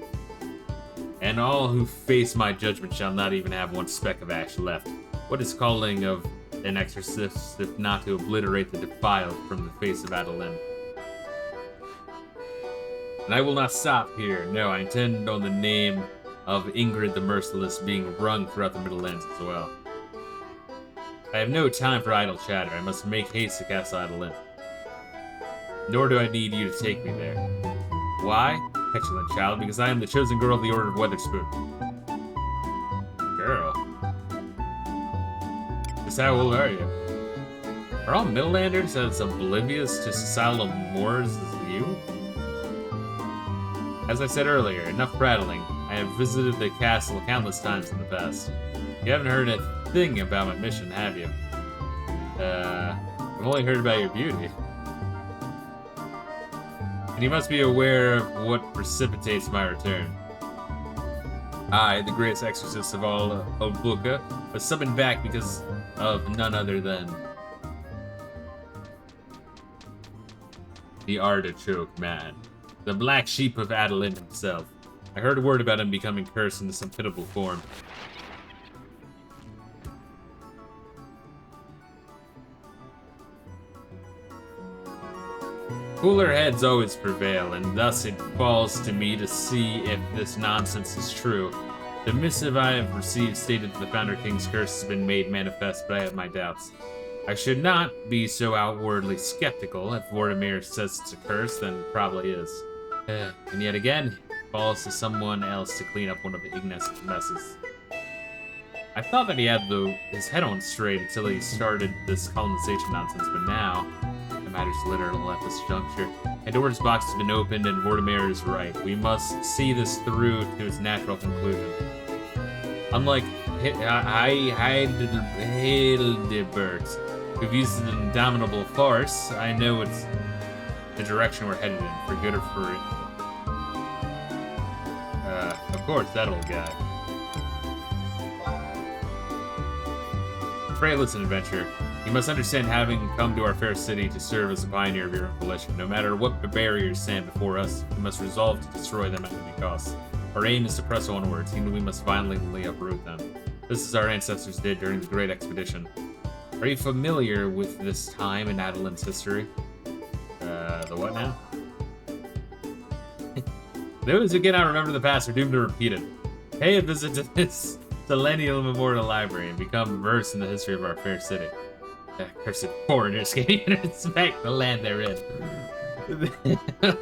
And all who face my judgment shall not even have one speck of ash left. What is calling of an exorcist if not to obliterate the defiled from the face of Adeline? And I will not stop here. No, I intend on the name of Ingrid the Merciless being rung throughout the Middle Lands as well. I have no time for idle chatter. I must make haste to Castle Adeline. Nor do I need you to take me there. Why? Petulant child, because I am the chosen girl of the Order of Witherspoon. Girl? Just how old are you? Are all Midlanders as oblivious to societal mores as you? As I said earlier, enough prattling. I have visited the castle countless times in the past. You haven't heard a thing about my mission, have you? I've only heard about your beauty. And you must be aware of what precipitates my return. I, the greatest exorcist of all Obuka, was summoned back because of none other than the Artichoke Man, the black sheep of Adeline himself. I heard a word about him becoming cursed into some pitiable form. Cooler heads always prevail, and thus it falls to me to see if this nonsense is true. The missive I have received stated that the Founder King's curse has been made manifest, but I have my doubts. I should not be so outwardly skeptical. If Vortimir says it's a curse, then it probably is. And yet again, it falls to someone else to clean up one of the Ignis' messes. I thought that he had his head on straight until he started this colonization nonsense, but now the matter's literal at this juncture. Pandora's box has been opened and Vortimir is right. We must see this through to its natural conclusion. Unlike Hildebert, who've used an indomitable farce, I know it's the direction we're headed in, for good or for it. Of course, that old guy. Pray listen, adventurer. You must understand, having come to our fair city to serve as a pioneer of your volition, no matter what barriers stand before us, we must resolve to destroy them at any cost. Our aim is to press onwards, even we must violently uproot them. This is our ancestors did during the Great Expedition. Are you familiar with this time in Adeline's history? The what now? Those who cannot remember the past are doomed to repeat it. Pay a visit to this Selenial Memorial Library and become versed in the history of our fair city. Cursed foreigners can't even respect the land they're in.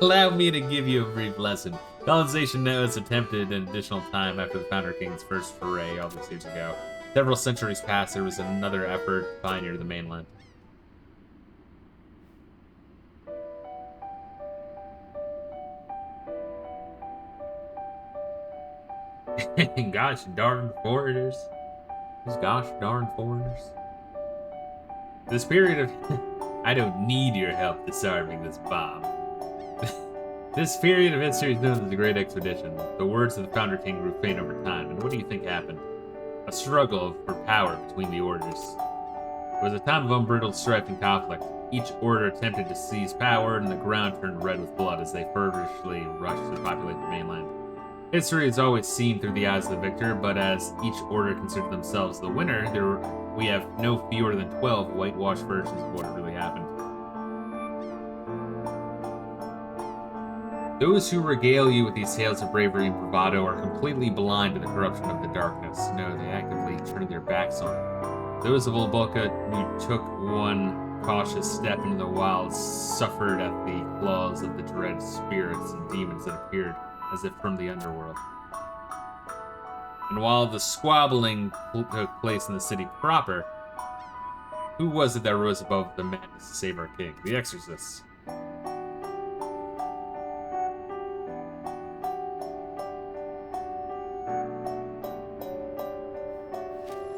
Allow me to give you a brief lesson. Colonization was attempted an additional time after the Founder King's first foray all these years ago. Several centuries passed, there was another effort to pioneer the mainland. Gosh darn foreigners. These gosh darn foreigners. This period of... I don't need your help disarming this bomb. This period of history is known as the Great Expedition. The words of the Founder King grew faint over time, and what do you think happened? A struggle for power between the orders. It was a time of unbridled strife and conflict. Each order attempted to seize power, and the ground turned red with blood as they feverishly rushed to populate the mainland. History is always seen through the eyes of the victor, but as each order considered themselves the winner, we have no fewer than 12 whitewashed versions of what really happened. Those who regale you with these tales of bravery and bravado are completely blind to the corruption of the darkness. No, they actively turn their backs on it. Those of Olboka who took one cautious step into the wilds suffered at the claws of the dread spirits and demons that appeared as if from the underworld. And while the squabbling took place in the city proper, who was it that rose above the madness to save our king? The exorcists.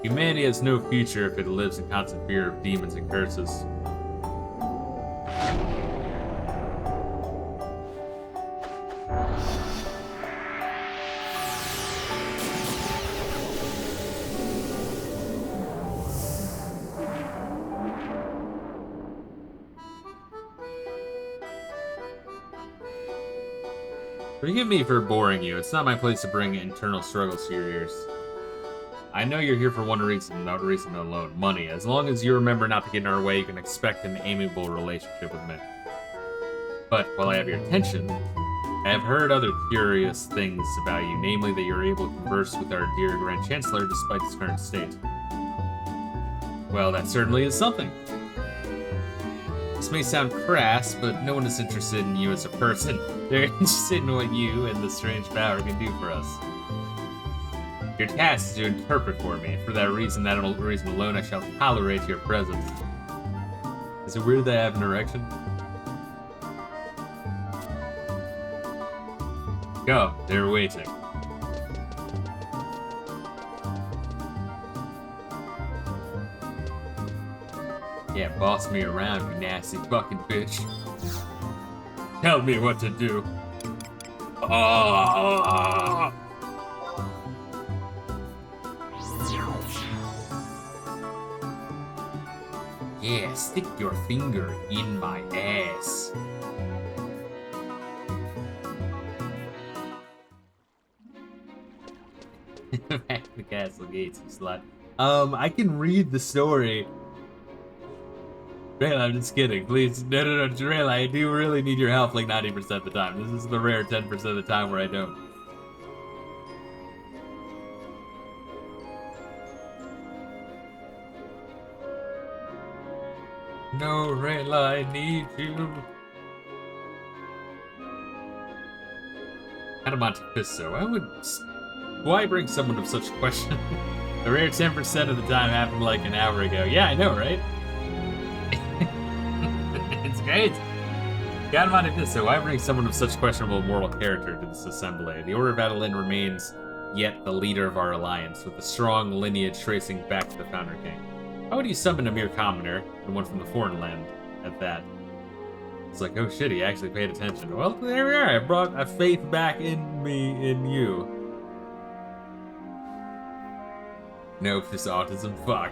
Humanity has no future if it lives in constant fear of demons and curses. Forgive me for boring you. It's not my place to bring internal struggles to your ears. I know you're here for one reason, not reason alone, money. As long as you remember not to get in our way, you can expect an amiable relationship with me. But while I have your attention, I have heard other curious things about you, namely that you're able to converse with our dear Grand Chancellor despite his current state. Well, that certainly is something. This may sound crass, but no one is interested in you as a person. They're interested in what you and the strange power can do for us. Your task is to interpret for me. For that reason alone, I shall tolerate your presence. Is it weird that I have an erection? Go, they're waiting. Yeah, boss me around, you nasty fucking bitch. Tell me what to do. Oh! Yeah, stick your finger in my ass. Back to the castle gates, you slut. I can read the story. Reila, I'm just kidding. Please, no, Reila, I do really need your help like 90% of the time. This is the rare 10% of the time where I don't. No, Reila, I need you. Monte Fisto, why bring someone of such question? The rare 10% of the time happened like an hour ago. Yeah, I know, right? It's great. Monte Fisto, why bring someone of such questionable moral character to this assembly? The Order of Adeline remains yet the leader of our alliance, with a strong lineage tracing back to the Founder King. How would you summon a mere commoner, and one from the foreign land, at that? It's like, oh shit, he actually paid attention. Well, there we are. I brought a faith back in me, in you. Nope, just autism. Fuck.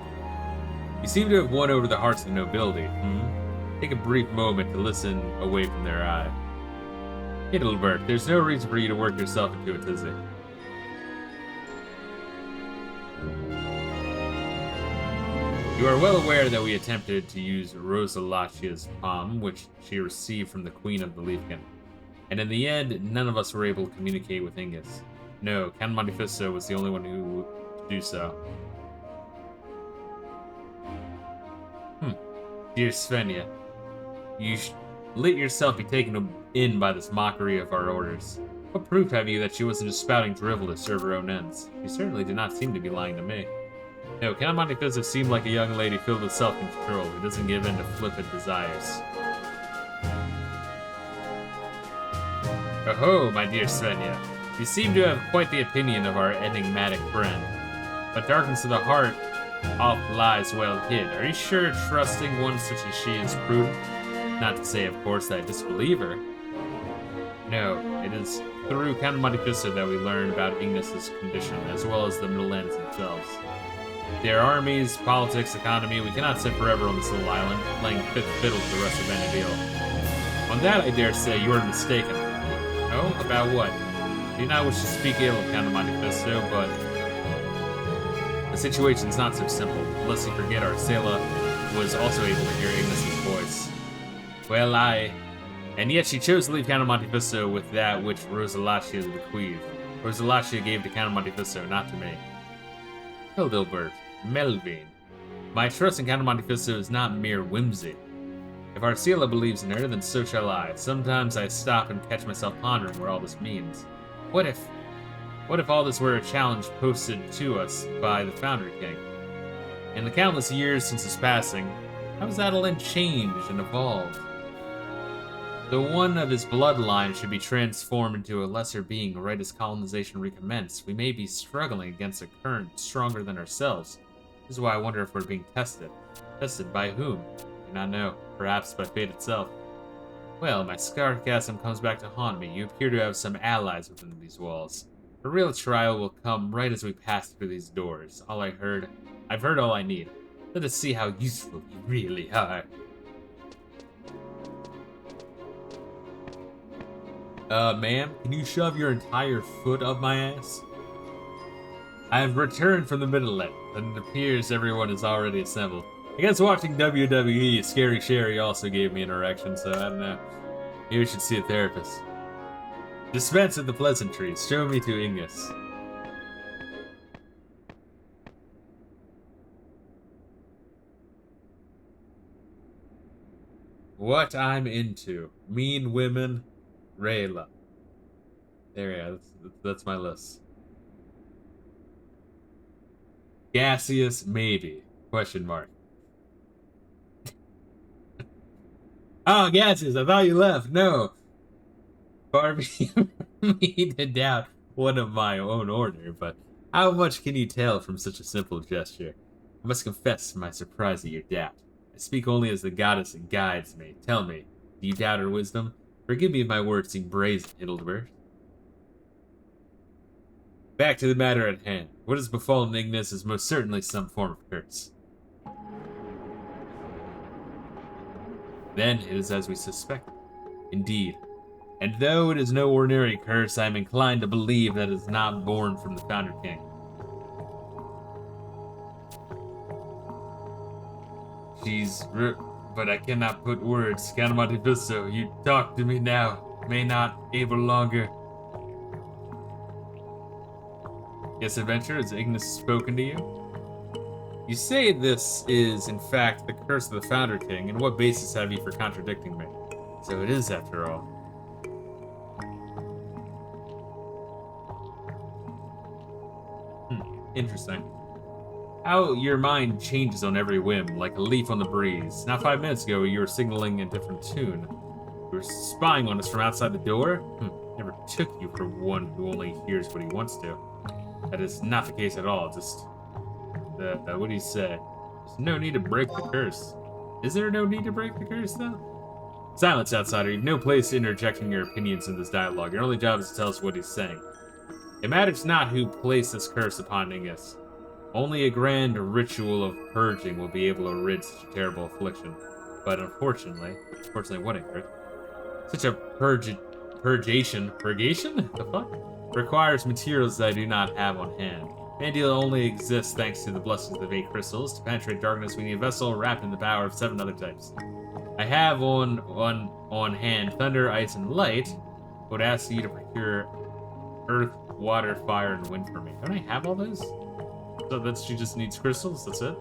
You seem to have won over the hearts of the nobility. Take a brief moment to listen away from their eye. Hey, little bird, there's no reason for you to work yourself into a tizzy. You are well aware that we attempted to use Rosalachia's palm, which she received from the Queen of the Leafkin. And in the end, none of us were able to communicate with Ingus. No, Monte Fisto was the only one who could do so. Dear Svenja, Let yourself be taken in by this mockery of our orders. What proof have you that she wasn't just spouting drivel to serve her own ends? She certainly did not seem to be lying to me. No, Count Monte Fisto seemed like a young lady filled with self-control who doesn't give in to flippant desires. Oh, my dear Svenja. You seem to have quite the opinion of our enigmatic friend. But darkness of the heart oft lies well hid. Are you sure trusting one such as she is prudent? Not to say, of course, that I disbelieve her. No, it is through Count Monte Fisto that we learn about Ignis's condition, as well as the Middlelands themselves. Their armies, politics, economy, we cannot sit forever on this little island, playing fifth fiddle to the rest of Vanadil. On that, I dare say, you are mistaken. Oh, about what? I do not wish to speak ill of Count Monte Fisto, but the situation's not so simple. Unless you forget, Arcela was also able to hear Ignis's voice. Well, and yet she chose to leave Count Monte Fisto with that which Rosalachia bequeathed. Rosalachia gave to Count Monte Fisto, not to me. Hildilbert, Melvin. My trust in Count Monte Fisto is not mere whimsy. If Arcela believes in her, then so shall I. Sometimes I stop and catch myself pondering what all this means. What if all this were a challenge posted to us by the Foundry King? In the countless years since his passing, how has Adolin changed and evolved? Though one of his bloodline should be transformed into a lesser being right as colonization recommenced, we may be struggling against a current stronger than ourselves. This is why I wonder if we're being tested. Tested by whom? I do not know. Perhaps by fate itself. Well, my sarcasm comes back to haunt me. You appear to have some allies within these walls. The real trial will come right as we pass through these doors. I've heard all I need. Let us see how useful you really are. Ma'am, can you shove your entire foot up my ass? I have returned from the Middleland, and it appears everyone is already assembled. I guess watching WWE, Scary Sherry also gave me an erection, so I don't know. Maybe we should see a therapist. Dispense with the pleasantries. Show me to Ignis. What I'm into. Mean women. Reila. There we go. That's my list. Gaseous, maybe. Question mark. Oh, gaseous, I thought you left. No. Barbie, me to doubt one of my own order, but how much can you tell from such a simple gesture? I must confess my surprise at your doubt. I speak only as the goddess that guides me. Tell me, do you doubt her wisdom? Forgive me if my words seem brazen, Hildebert. Back to the matter at hand. What has befallen Ignis is most certainly some form of curse. Then it is as we suspected. Indeed. And though it is no ordinary curse, I am inclined to believe that it is not born from the Founder King. But I cannot put words. Count Monte Fisto, you talk to me now. May not able longer. Yes, adventurer, has Ignis spoken to you? You say this is, in fact, the curse of the Founder King, and what basis have you for contradicting me? So it is, after all. Interesting. How your mind changes on every whim, like a leaf on the breeze. Not 5 minutes ago, you were signaling a different tune. You were spying on us from outside the door? Never took you for one who only hears what he wants to. That is not the case at all, just... what do you say? There's no need to break the curse. Is there no need to break the curse, though? Silence, outsider. You've no place interjecting your opinions in this dialogue. Your only job is to tell us what he's saying. It matters not who placed this curse upon Ignis. Only a grand ritual of purging will be able to rid such a terrible affliction. But unfortunately what, Ingrid? Such a purgation? The fuck? Requires materials that I do not have on hand. Vanadil only exists thanks to the blessings of 8 crystals. To penetrate darkness, we need a vessel wrapped in the power of 7 other types. I have on hand thunder, ice, and light. I would ask you to procure earth, water, fire, and wind for me. Don't I have all those? So she just needs crystals, that's it?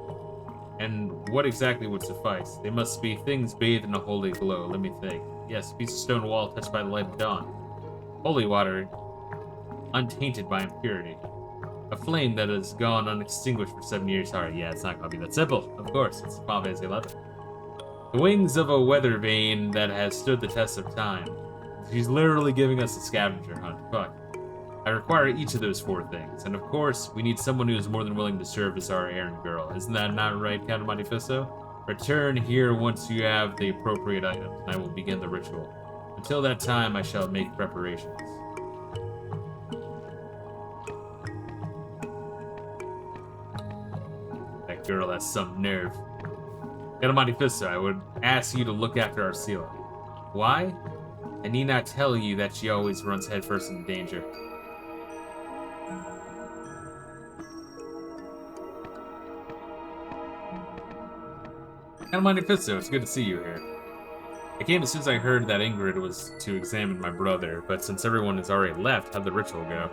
And what exactly would suffice? They must be things bathed in a holy glow. Let me think. Yes, a piece of stone wall touched by the light of dawn. Holy water, untainted by impurity. A flame that has gone unextinguished for 7 years. Alright, yeah, it's not gonna be that simple. Of course, it's Final Fantasy 11. The wings of a weather vane that has stood the test of time. She's literally giving us a scavenger hunt. Fuck. I require each of those 4 things. And of course, we need someone who is more than willing to serve as our errand girl. Isn't that not right, Count Monte Fisto? Return here once you have the appropriate items, and I will begin the ritual. Until that time, I shall make preparations. That girl has some nerve. Count Monte Fisto, I would ask you to look after Arcila. Why? I need not tell you that she always runs headfirst into danger. Count Monte Fisto, it's good to see you here. I came as soon as I heard that Ingrid was to examine my brother, but since everyone has already left, how'd the ritual go?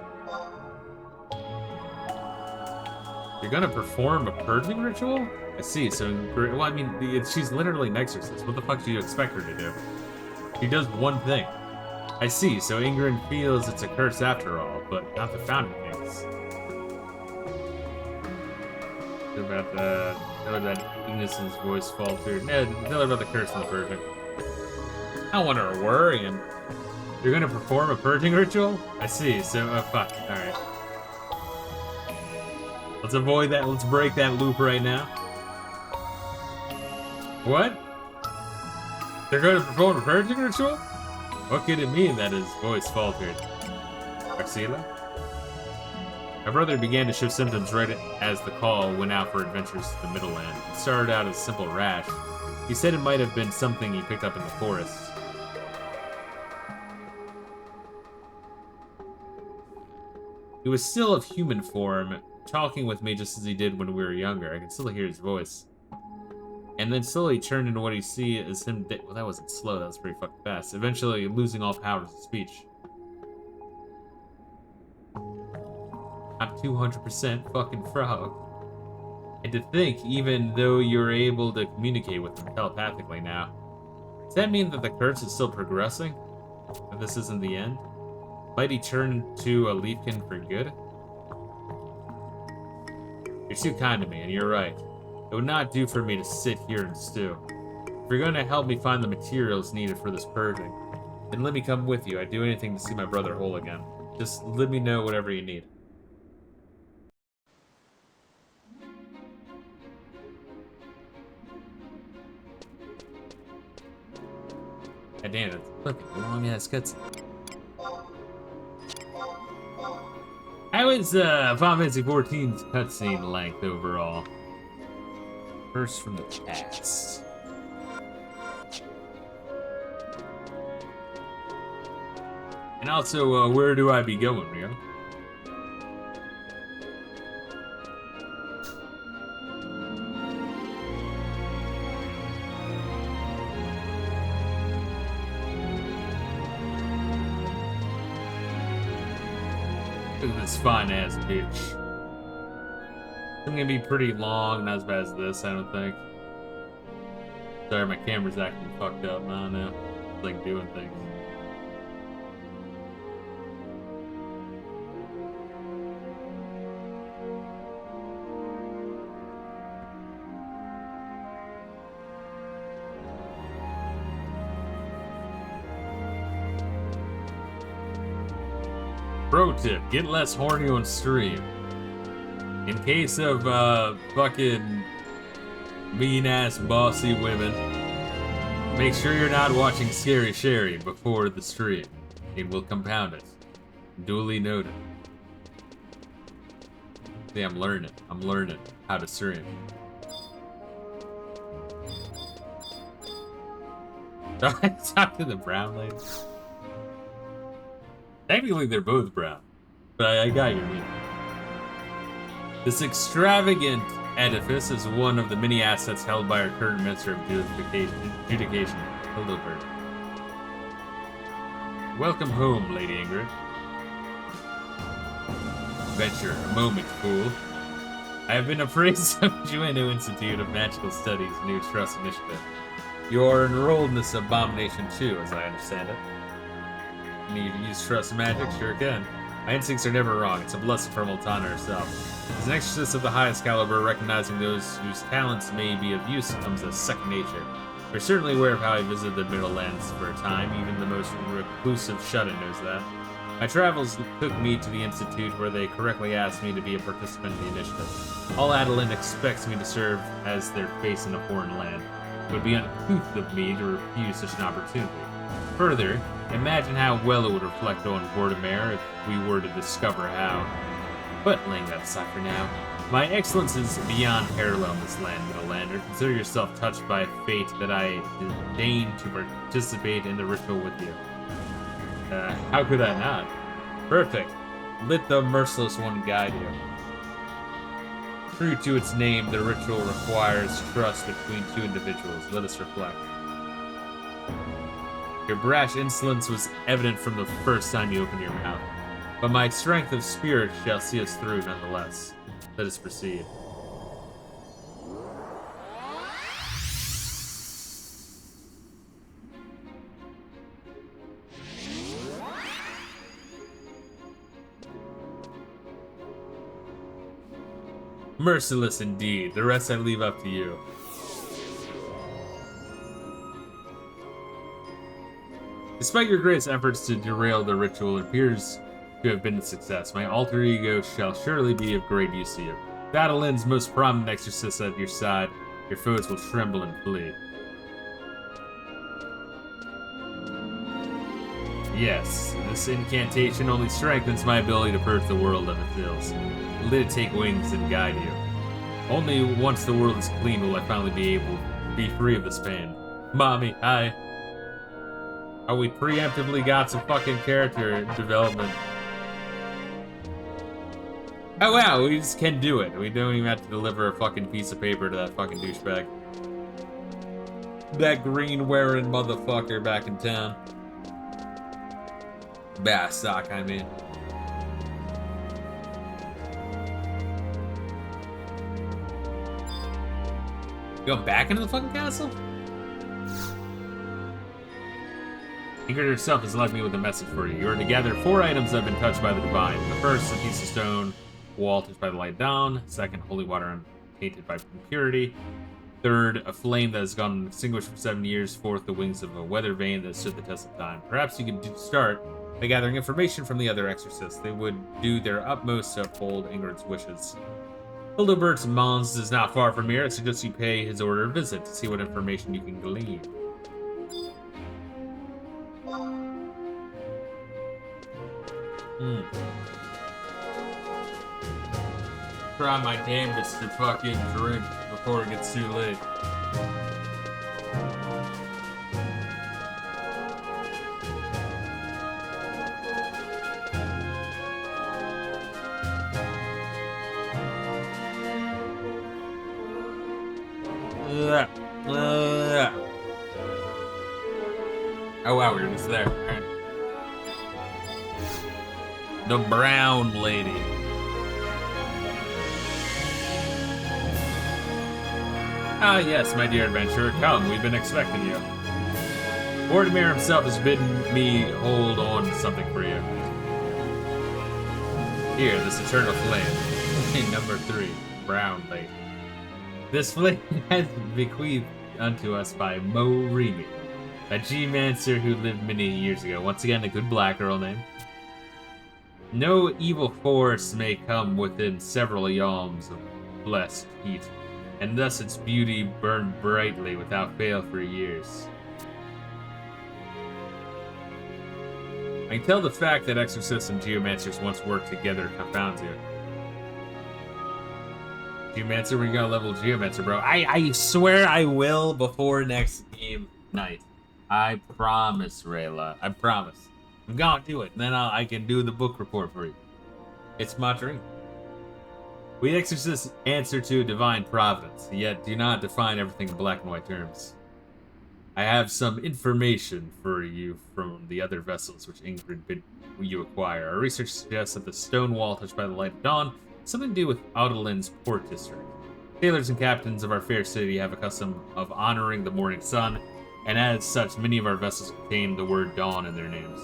You're gonna perform a purging ritual? I see, so, well, I mean, she's literally an exorcist. What the fuck do you expect her to do? She does one thing. I see, so Ingrid feels it's a curse after all, but not the founding things. About the... Tell her that Ignis's voice faltered. Yeah, tell her about the curse and the purging. I don't want her worrying. You're gonna perform a purging ritual? I see, so, fuck, alright. Let's avoid that, let's break that loop right now. What? They're going to perform a purging ritual? What could it mean that his voice faltered? Arcila? My brother began to show symptoms right as the call went out for adventures to the Middle Land. It started out as a simple rash. He said it might have been something he picked up in the forest. He was still of human form, talking with me just as he did when we were younger. I can still hear his voice. And then slowly turned into what you see as him. Well, that wasn't slow, that was pretty fucking fast. Eventually losing all powers of speech. I'm 200% fucking frog. And to think, even though you're able to communicate with him telepathically now, does that mean that the curse is still progressing? That this isn't the end? Might he turn to a Leafkin for good? You're too kind to me, and you're right. It would not do for me to sit here and stew. If you're going to help me find the materials needed for this purging, then let me come with you. I'd do anything to see my brother whole again. Just let me know whatever you need. God damn it, fucking long ass cutscene. How is Final Fantasy XIV's cutscene length overall? First from the past. And also, where do I be going, Rio? Look at this fine ass bitch. It's gonna be pretty long, not as bad as this, I don't think. Sorry, my camera's acting fucked up. I don't know. It's like doing things. Pro tip, get less horny on stream. In case of fucking mean-ass bossy women, make sure you're not watching Scary Sherry before the stream. It will compound it. Duly noted. See, I'm learning how to stream. Talk to the brown lady. Technically, they're both brown, but I got your meaning. This extravagant edifice is one of the many assets held by our current Minister of Judication. Hello, bird. Welcome home, Lady Ingrid. Venture, a moment, fool. I have been appraised of Juano Institute of Magical Studies' new trust initiative. You are enrolled in this abomination too, as I understand it. Need to use trust magic? Sure can. My instincts are never wrong. It's a blessing from Ultana herself. As an exorcist of the highest caliber, recognizing those whose talents may be of use comes as second nature. You're certainly aware of how I visited the Middle Lands for a time. Even the most reclusive shut-in knows that. My travels took me to the Institute, where they correctly asked me to be a participant in the initiative. All Adeline expects me to serve as their face in a foreign land. It would be uncouth of me to refuse such an opportunity. Further, imagine how well it would reflect on Vortimer if we were to discover how. But laying that aside for now, my excellence is beyond parallel in this land, Middlelander. Consider yourself touched by fate that I deign to participate in the ritual with you. How could I not? Perfect. Let the merciless one guide you. True to its name, the ritual requires trust between two individuals. Let us reflect. Your brash insolence was evident from the first time you opened your mouth, but my strength of spirit shall see us through nonetheless. Let us proceed. Merciless indeed. The rest I leave up to you. Despite your greatest efforts to derail the ritual, it appears to have been a success. My alter ego shall surely be of great use to you. Badelin's most prominent exorcist at your side, your foes will tremble and flee. Yes, this incantation only strengthens my ability to purge the world of its ills. Let it take wings and guide you. Only once the world is clean will I finally be able to be free of this pain. Mommy, hi. Oh, we preemptively got some fucking character development. Oh wow, we just can do it. We don't even have to deliver a fucking piece of paper to that fucking douchebag. That green-wearing motherfucker back in town. Bastok, I mean. Go back into the fucking castle? Ingrid herself has left me with a message for you. You are to gather 4 items that have been touched by the divine. The first, a piece of stone, wall touched by the light down. Second, holy water untainted by impurity. Third, a flame that has gone unextinguished for 7 years. Fourth, the wings of a weather vane that stood the test of time. Perhaps you could start by gathering information from the other exorcists. They would do their utmost to uphold Ingrid's wishes. Hildebert's Mons is not far from here. I suggest you pay his order a visit to see what information you can glean. Try my damnedest to fucking drink before it gets too late. Oh wow, we were just there. Right. The brown lady. Ah yes, my dear adventurer, come, we've been expecting you. Vortimer himself has bidden me hold on to something for you. Here, this eternal flame. Number 3, brown lady. This flame has been bequeathed unto us by Mo Remy, a G-Mancer who lived many years ago. Once again, a good black girl name. No evil force may come within several yalms of blessed heat, and thus its beauty burned brightly without fail for years. I can tell the fact that exorcists and geomancers once worked together confounds you. Geomancer, we're gonna level Geomancer, bro. I swear I will before next game night. I promise, Reila. I promise. I'm gonna do it, and then I can do the book report for you. It's my dream. We exorcists answer to divine providence, yet do not define everything in black and white terms. I have some information for you from the other vessels which Ingrid bid you acquire. Our research suggests that the stone wall touched by the light of dawn something to do with Audelin's port district. Sailors and captains of our fair city have a custom of honoring the morning sun, and as such, many of our vessels contain the word dawn in their names.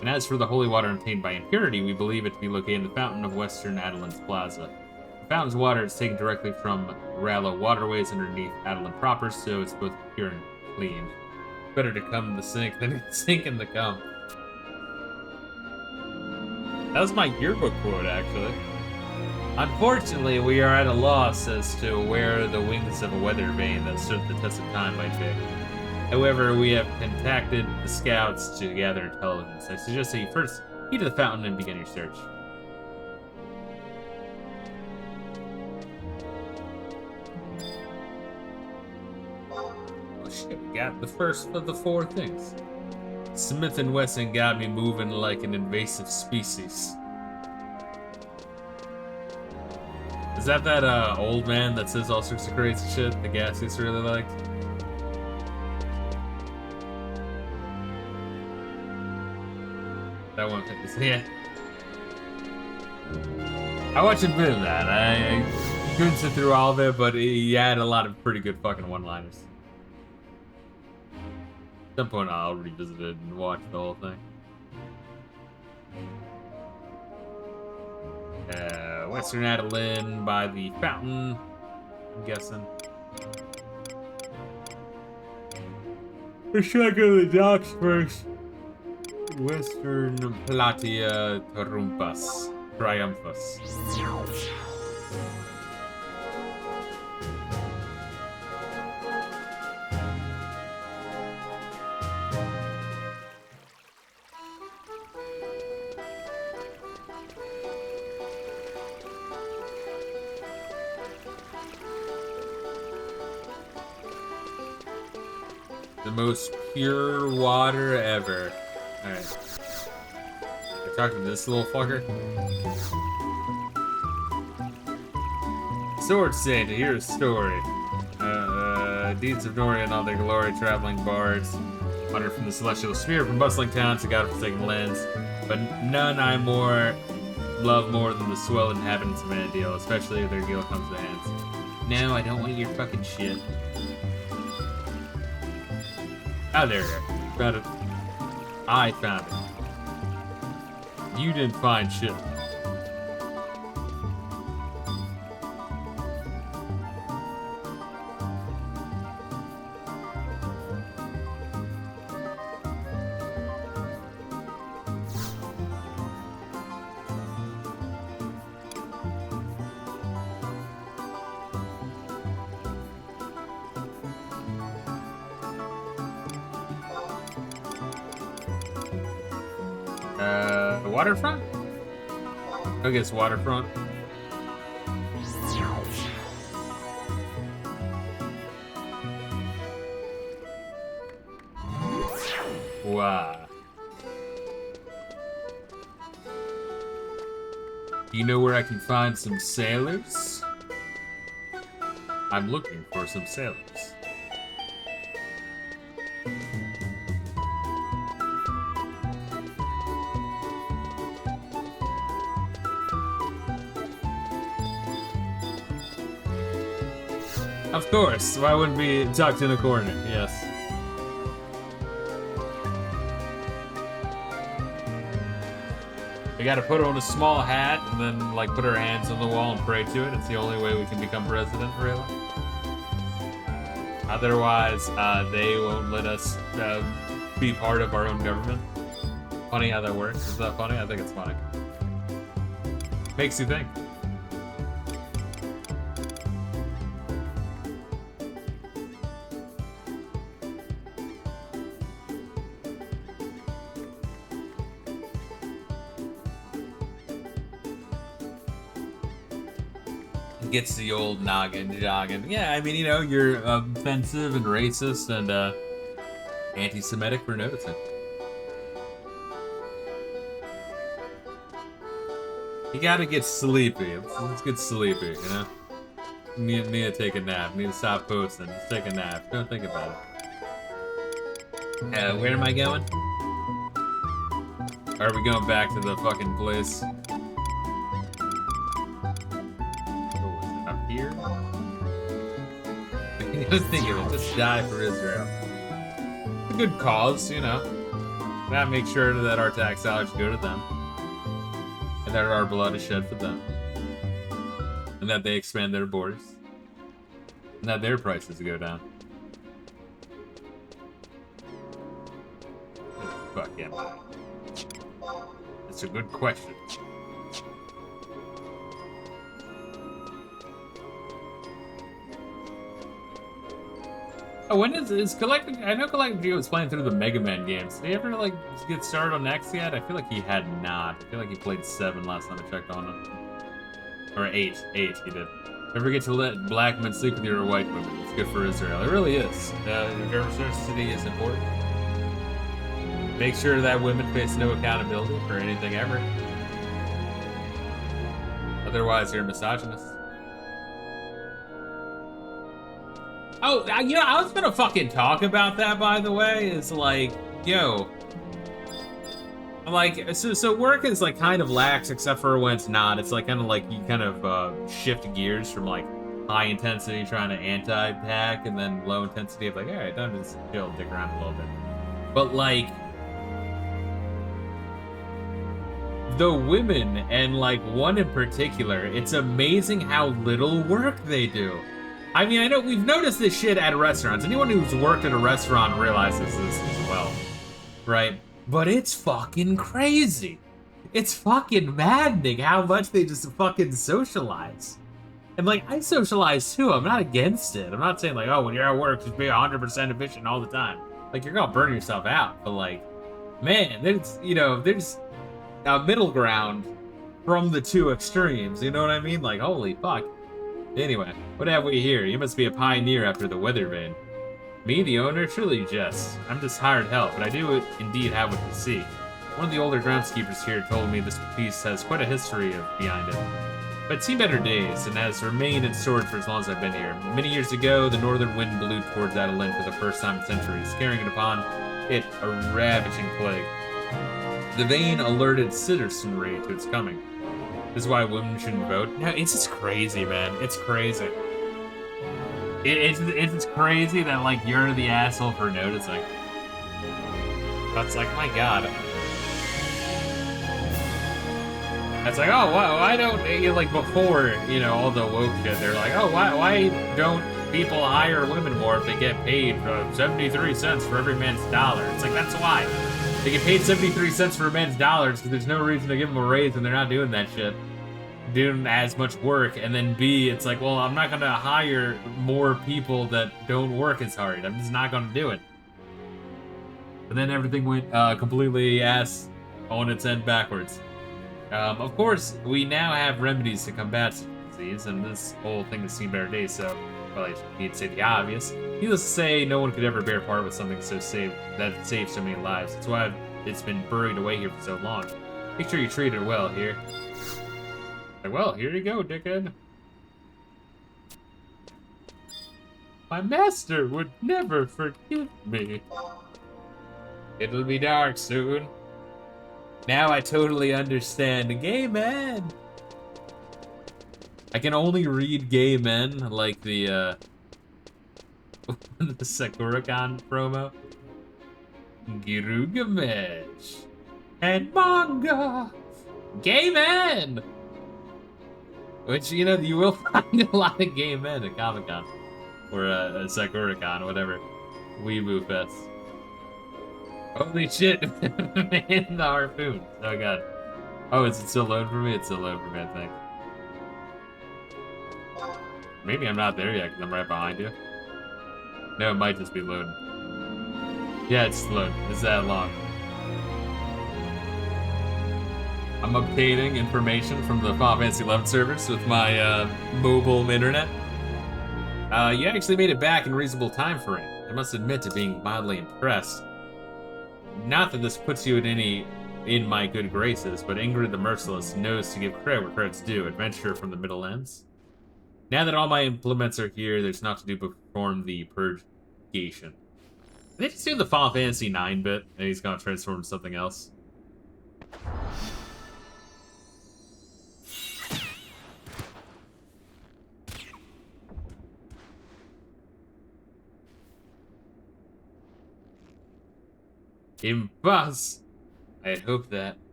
And as for the holy water obtained by impurity, we believe it to be located in the fountain of Western Adelin's Plaza. The fountain's water is taken directly from Reila waterways underneath Adelin proper, so it's both pure and clean. Better to come in the sink than sink in the cum. That was my yearbook quote, actually. Unfortunately, we are at a loss as to where the wings of a weather vane that stood the test of time might be. However, we have contacted the scouts to gather intelligence. I suggest that you first head to the fountain and begin your search. Oh shit, we got the first of the 4 things. Smith and Wesson got me moving like an invasive species. Is that old man that says all sorts of crazy shit the Gassies really liked? That one, yeah. I watched a bit of that. I couldn't sit through all of it, but he had a lot of pretty good fucking one-liners. At some point, I'll revisit it and watch the whole thing. Western Adelin by the fountain, I'm guessing. Or should I go to the docks first? Western Platia Triumphus. The most pure water ever. Alright. I talked to this little fucker. Sword Saint, to hear a story. Deeds of Nori and all their glory, traveling bards. Wandered from the celestial sphere, from bustling towns to god-forsaken lands. But none I love more than the swell inhabitants of Anadil, especially if their guild comes to hands. No, I don't want your fucking shit. Oh, there you go. Found it. I found it. You didn't find shit. Waterfront? I guess waterfront. Wow. Do you know where I can find some sailors? I'm looking for some sailors. Of course, why wouldn't be tucked in a corner? Yes. We gotta put on a small hat and then, like, put our hands on the wall and pray to it. It's the only way we can become president, really. Otherwise, they won't let us be part of our own government. Funny how that works. Is that funny? I think it's funny. Makes you think. Gets the old noggin jogging. Yeah, I mean, you know, you're offensive and racist and anti-Semitic for noticing. You gotta get sleepy. Let's get sleepy, you know? Need to take a nap. Need to stop posting. Just take a nap. Don't think about it. Where am I going? Are we going back to the fucking place? here. Just think of it, just die for Israel. A good cause, you know. Gotta make sure that our tax dollars go to them. And that our blood is shed for them. And that they expand their borders. And that their prices go down. Fuck yeah. It's a good question. Oh, when is Collected? I know CollectedG was playing through the Mega Man games. Did he ever like get started on X yet? I feel like he had not. I feel like he played 7 last time I checked on him. Or 8 he did. Never get to let black men sleep with your white women. It's good for Israel. It really is. Diversity is important. Make sure that women face no accountability for anything ever. Otherwise, you're a misogynist. Oh, you know, I was gonna fucking talk about that, by the way. It's like, yo. Like, so work is, like, kind of lax, except for when it's not. It's, like, kind of like you kind of shift gears from, like, high intensity trying to anti-hack, and then low intensity of, like, alright, time to just chill, dick around a little bit. But, like, the women, and, like, one in particular, it's amazing how little work they do. I mean, I know we've noticed this shit at restaurants. Anyone who's worked at a restaurant realizes this as well, right? But it's fucking crazy. It's fucking maddening how much they just fucking socialize. And, like, I socialize too. I'm not against it. I'm not saying, like, oh, when you're at work, just be 100% efficient all the time. Like, you're gonna burn yourself out. But, like, man, there's, you know, there's a middle ground from the two extremes. You know what I mean? Like, holy fuck. Anyway, what have we here? You must be a pioneer after the weather vane. Me, the owner? Surely you jest. I'm just hired help, but I do indeed have what you see. One of the older groundskeepers here told me this piece has quite a history behind it. But it's seen better days, and has remained in storage for as long as I've been here. Many years ago, the northern wind blew towards Adeline for the first time in centuries, carrying upon it a ravaging plague. The vane alerted citizenry to its coming. This is why women shouldn't vote. No, it's just crazy, man. It's crazy. It's crazy that, like, you're the asshole for noticing. That's like, my god. It's like, oh, why don't, you know, like, before, you know, all the woke shit, they're like, oh, why don't people hire women more if they get paid 73 cents for every man's dollar? It's like, that's why. They get paid 73 cents for a man's dollars because there's no reason to give them a raise when they're not doing that shit. Doing as much work, and then B, it's like, well, I'm not gonna hire more people that don't work as hard. I'm just not gonna do it. And then everything went completely ass on its end backwards. Of course, we now have remedies to combat disease, and this whole thing has seen better days, so, well, I need to say the obvious. Needless to say, no one could ever bear part with something so that saves so many lives. That's why it's been buried away here for so long. Make sure you treat it well here. Well, here you go, dickhead. My master would never forgive me. It'll be dark soon. Now I totally understand gay men. I can only read gay men like the the Sakura-kan promo. Girugamesh and manga. Gay men. Which, you know, you will find a lot of gay men at Comic-Con. Or a Sakura-Con, whatever. Weeboo Fest. Holy shit, man, the harpoon. Oh god. Oh, is it still loading for me? It's still loading for me, I think. Maybe I'm not there yet, because I'm right behind you. No, it might just be loading. Yeah, it's loading. It's that long. I'm obtaining information from the Final Fantasy 11 servers with my mobile internet. You actually made it back in reasonable time frame. I must admit to being mildly impressed. Not that this puts you in my good graces, but Ingrid the Merciless knows to give credit where credit's due. Adventure from the Middle Ends. Now that all my implements are here, there's not to do but perform the purgation. They just do the Final Fantasy 9 bit, and he's gonna transform to something else. Impossible. I had hoped that.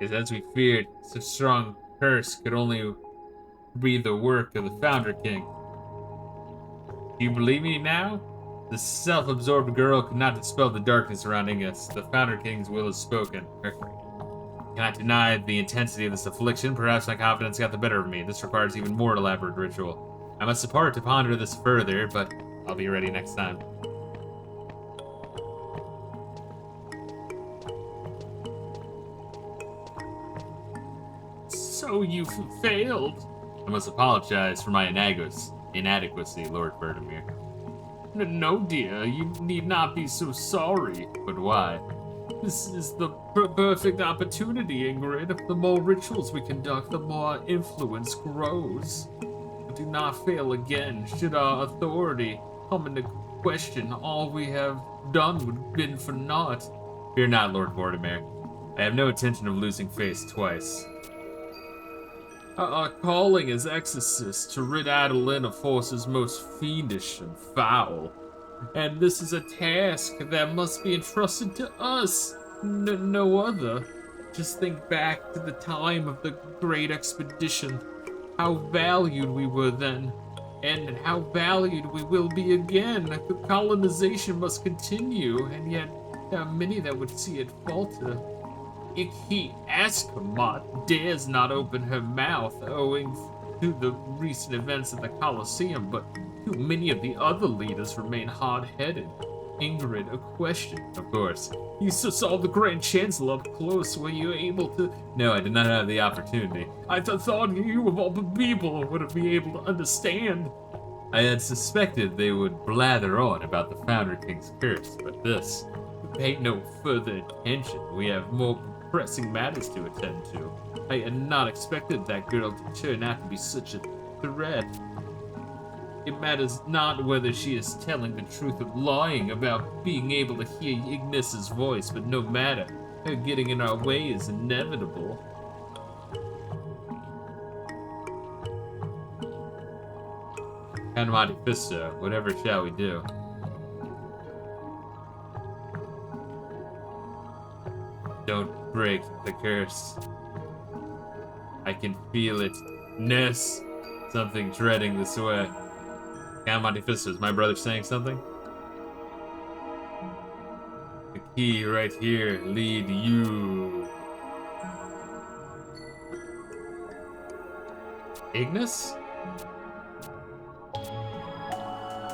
As we feared, such strong curse could only be the work of the Founder King. Do you believe me now? The self-absorbed girl could not dispel the darkness surrounding us. The Founder King's will is spoken. I cannot deny the intensity of this affliction. Perhaps my confidence got the better of me. This requires even more elaborate ritual. I must depart to ponder this further, but I'll be ready next time. So you've failed. I must apologize for my inadequacy, Lord Bertimir. No, dear, you need not be so sorry. But why? This is the perfect opportunity, Ingrid. The more rituals we conduct, the more our influence grows. But do not fail again. Should our authority come into question, all we have done would have been for naught. Fear not, Lord Vortimer. I have no intention of losing face twice. Our calling as exorcists to rid Adeline of forces most fiendish and foul. And this is a task that must be entrusted to us, no other. Just think back to the time of the Great Expedition. How valued we were then, and how valued we will be again. The colonization must continue, and yet there are many that would see it falter. Ikki Askamot dares not open her mouth owing to the recent events at the Colosseum, but too many of the other leaders remain hard-headed. Ingrid, a question. Of course. You saw the Grand Chancellor up close. Were you able to... No, I did not have the opportunity. I thought you, of all the people, would have been able to understand. I had suspected they would blather on about the Founder King's curse, but this... Pay no further attention. We have more pressing matters to attend to. I had not expected that girl to turn out to be such a threat. It matters not whether she is telling the truth or lying about being able to hear Ignis's voice, but no matter, her getting in our way is inevitable. Monte Fisto, whatever shall we do? Don't break the curse. I can feel it. Ness. Something treading this way. Monte Fisto, is my brother saying something? The key right here. Lead you. Ignis?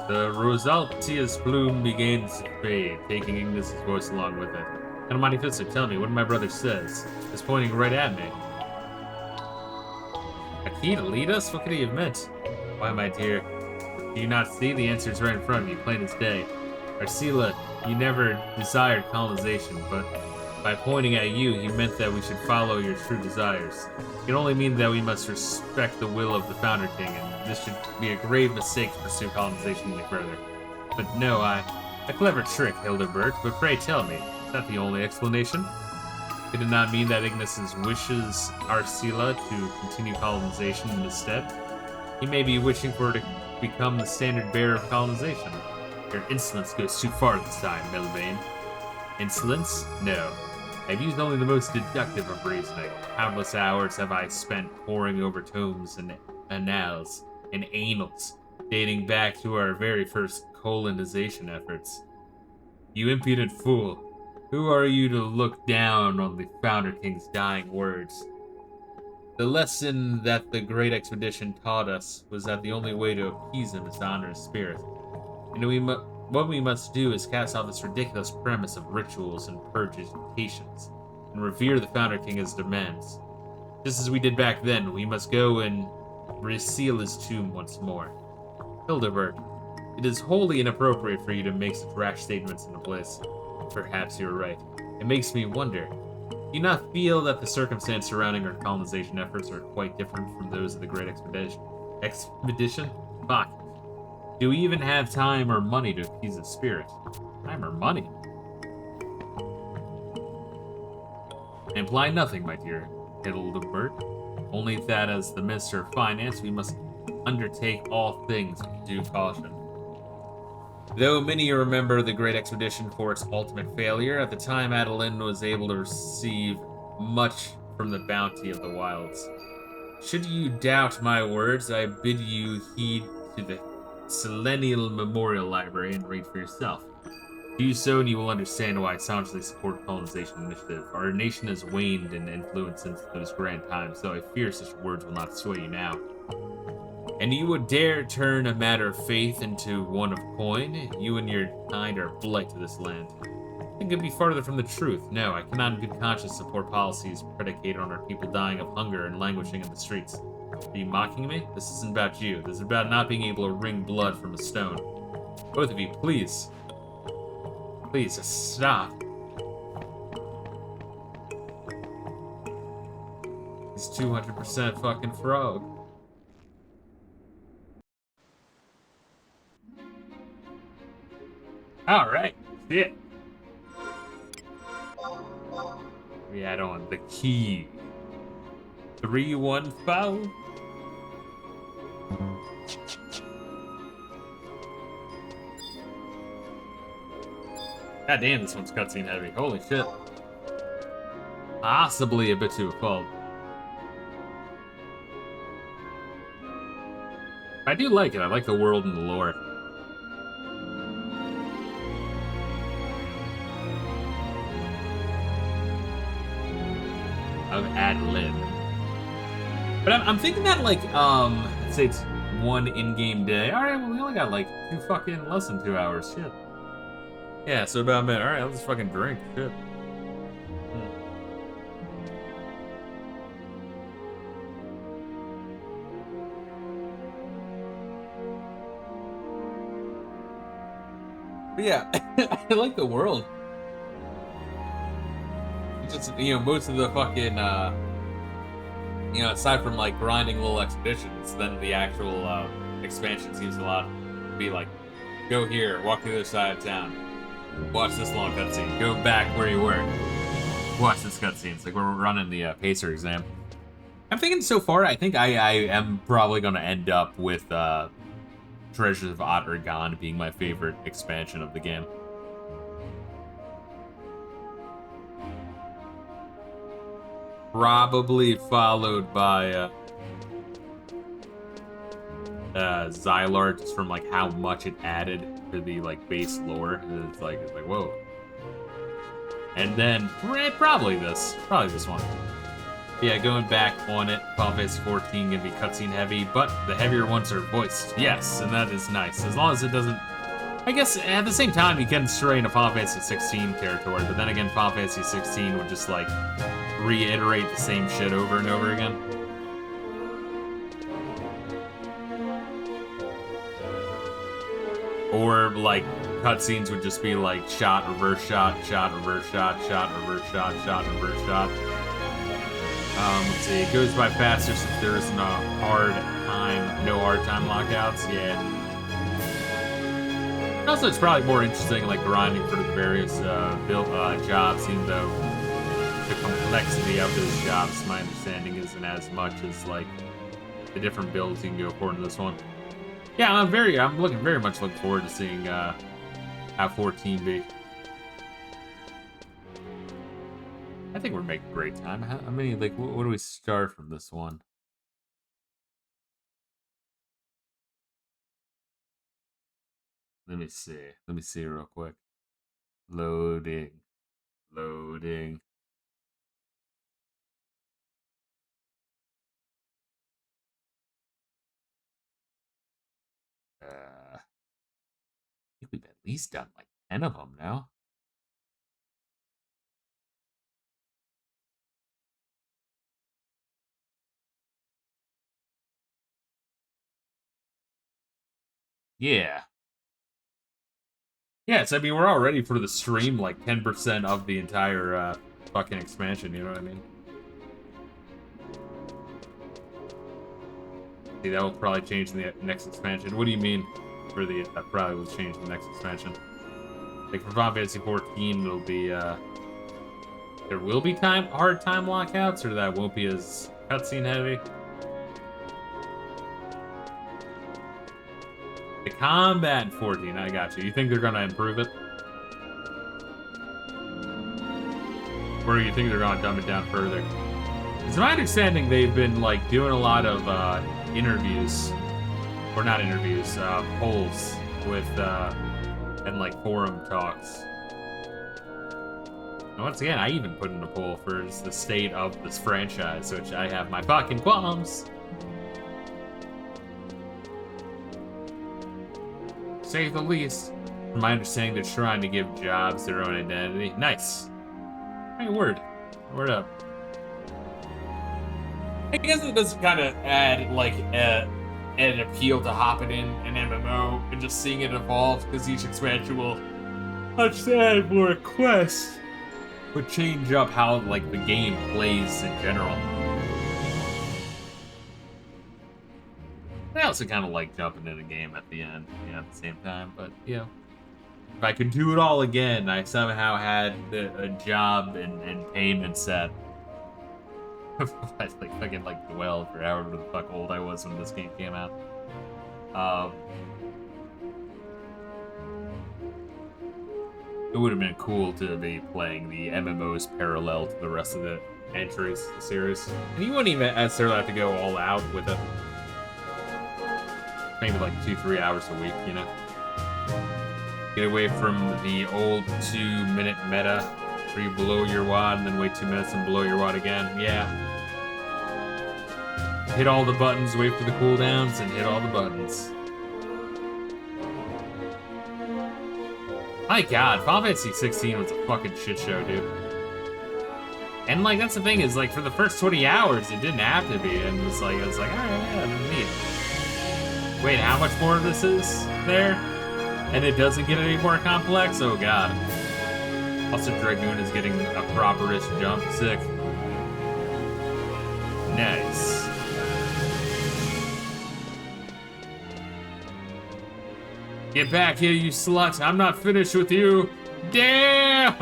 The Rosaltia's plume begins to fade, taking Ignis's voice along with it. Monte Fisto, tell me what my brother says. He's pointing right at me. A key to lead us? What could he have meant? Why, my dear, do you not see? The answer is right in front of you, plain as day. Arsila, you never desired colonization, but by pointing at you, he meant that we should follow your true desires. It can only mean that we must respect the will of the Founder King, and this should be a grave mistake to pursue colonization any further. But no, a clever trick, Hildebert, but pray tell me, is that the only explanation? Could it not mean that Ignis's wishes Arsila to continue colonization instead? He may be wishing for her to become the standard bearer of colonization. Your insolence goes too far this time, Melvane. Insolence? No. I've used only the most deductive of reasoning. Countless hours have I spent poring over tomes and annals and annals, dating back to our very first colonization efforts. You impudent fool. Who are you to look down on the Founder King's dying words? The lesson that the Great Expedition taught us was that the only way to appease him is to honor his spirit. And what we must do is cast off this ridiculous premise of rituals and purifications, and revere the Founder King as demands. Just as we did back then, we must go and reseal his tomb once more. Hildebert, it is wholly inappropriate for you to make such rash statements in a place. Perhaps you're right. It makes me wonder. Do you not feel that the circumstances surrounding our colonization efforts are quite different from those of the Great Expedition? Expedition? Fuck. Do we even have time or money to appease his spirit? Time or money? I imply nothing, my dear Hildebert. Only that as the Minister of Finance, we must undertake all things with due caution. Though many remember the Great Expedition for its ultimate failure, at the time Adeline was able to receive much from the bounty of the wilds. Should you doubt my words, I bid you heed to the Selenial Memorial Library and read for yourself. Do so and you will understand why I staunchly support colonization initiative. Our nation has waned in influence since those grand times, so I fear such words will not sway you now. And you would dare turn a matter of faith into one of coin? You and your kind are a blight to this land. It could be farther from the truth. No, I cannot in good conscience support policies predicated on our people dying of hunger and languishing in the streets. Are you mocking me? This isn't about you. This is about not being able to wring blood from a stone. Both of you, please. Please, just stop. He's 200% fucking frog. Alright, shit. We add on the key. 315. God damn, this one's cutscene heavy. Holy shit. Possibly a bit too full. I do like it. I like the world and the lore. Of Adeline. But I'm thinking that, like, let's say it's one in-game day. Alright, well, we only got, like, less than 2 hours. Shit. Yeah, so about a minute. Alright, let's fucking drink. Shit. But yeah, I like the world. Just, you know, most of the fucking, you know, aside from, like, grinding little expeditions, then the actual, expansion seems a lot to be like, go here, walk to the other side of town, watch this long cutscene, go back where you were, watch this cutscene. It's like we're running the, Pacer exam. I'm thinking so far, I think I am probably going to end up with, Treasures of Ottergon being my favorite expansion of the game. Probably followed by Xylar, just from like how much it added to the like base lore. It's like whoa. And then probably this one. Yeah, going back on it, Final Fantasy 14 gonna be cutscene heavy, but the heavier ones are voiced. Yes, and that is nice. As long as it doesn't. I guess at the same time you can stray into Final Fantasy 16 territory, but then again, Final Fantasy 16 would just like reiterate the same shit over and over again. Or like cutscenes would just be like shot, reverse shot, shot, reverse shot, shot, reverse shot, shot, reverse shot. Let's see, it goes by faster since there isn't a no hard time lockouts. Yeah. Also, it's probably more interesting, like grinding for the various jobs, even though the complexity of those jobs, my understanding, isn't as much as like the different builds you can go for in this one. Yeah, I'm very much looking forward to seeing how 14 be. I think we're making great time. How many, like, what do we start from this one? Let me see real quick. Loading. I think we've at least done like 10 of them now. Yeah. Yes, I mean, we're already for the stream like 10% of the entire fucking expansion, you know what I mean? See, that will probably change in the next expansion. What do you mean for the, that probably will change in the next expansion? Like for Final Fantasy 14, it'll be, there will be hard time lockouts, or that won't be as cutscene heavy. The combat in 14, I got you. You think they're gonna improve it? Or do you think they're gonna dumb it down further? It's my understanding they've been like doing a lot of interviews, or not interviews, polls with and like forum talks. And once again, I even put in a poll for the state of this franchise, which I have my fucking qualms. Say the least. From my understanding, they're trying to give jobs their own identity. Nice. Hey, word. Word up. I guess it does kind of add, like, an appeal to hopping in an MMO and just seeing it evolve, because each expansion will add more quests, but change up how, like, the game plays in general. I also kind of like jumping in a game at the end, at the same time, but, if I could do it all again, I somehow had a job and payment set. I fucking dwell for however the fuck old I was when this game came out. It would have been cool to be playing the MMOs parallel to the rest of the entries of the series. And you wouldn't even necessarily have to go all out with it. Maybe like 2-3 hours a week, Get away from the old 2-minute meta where you blow your wad and then wait 2 minutes and blow your wad again. Yeah. Hit all the buttons, wait for the cooldowns, and hit all the buttons. My god, Final Fantasy 16 was a fucking shit show, dude. And that's the thing is, for the first 20 hours, it didn't have to be, and I was like, alright, yeah, neat. Wait, how much more of this is there? And it doesn't get any more complex? Oh god. Also, Dragoon is getting a proper-ish jump. Sick. Nice. Get back here, you slut. I'm not finished with you. Damn!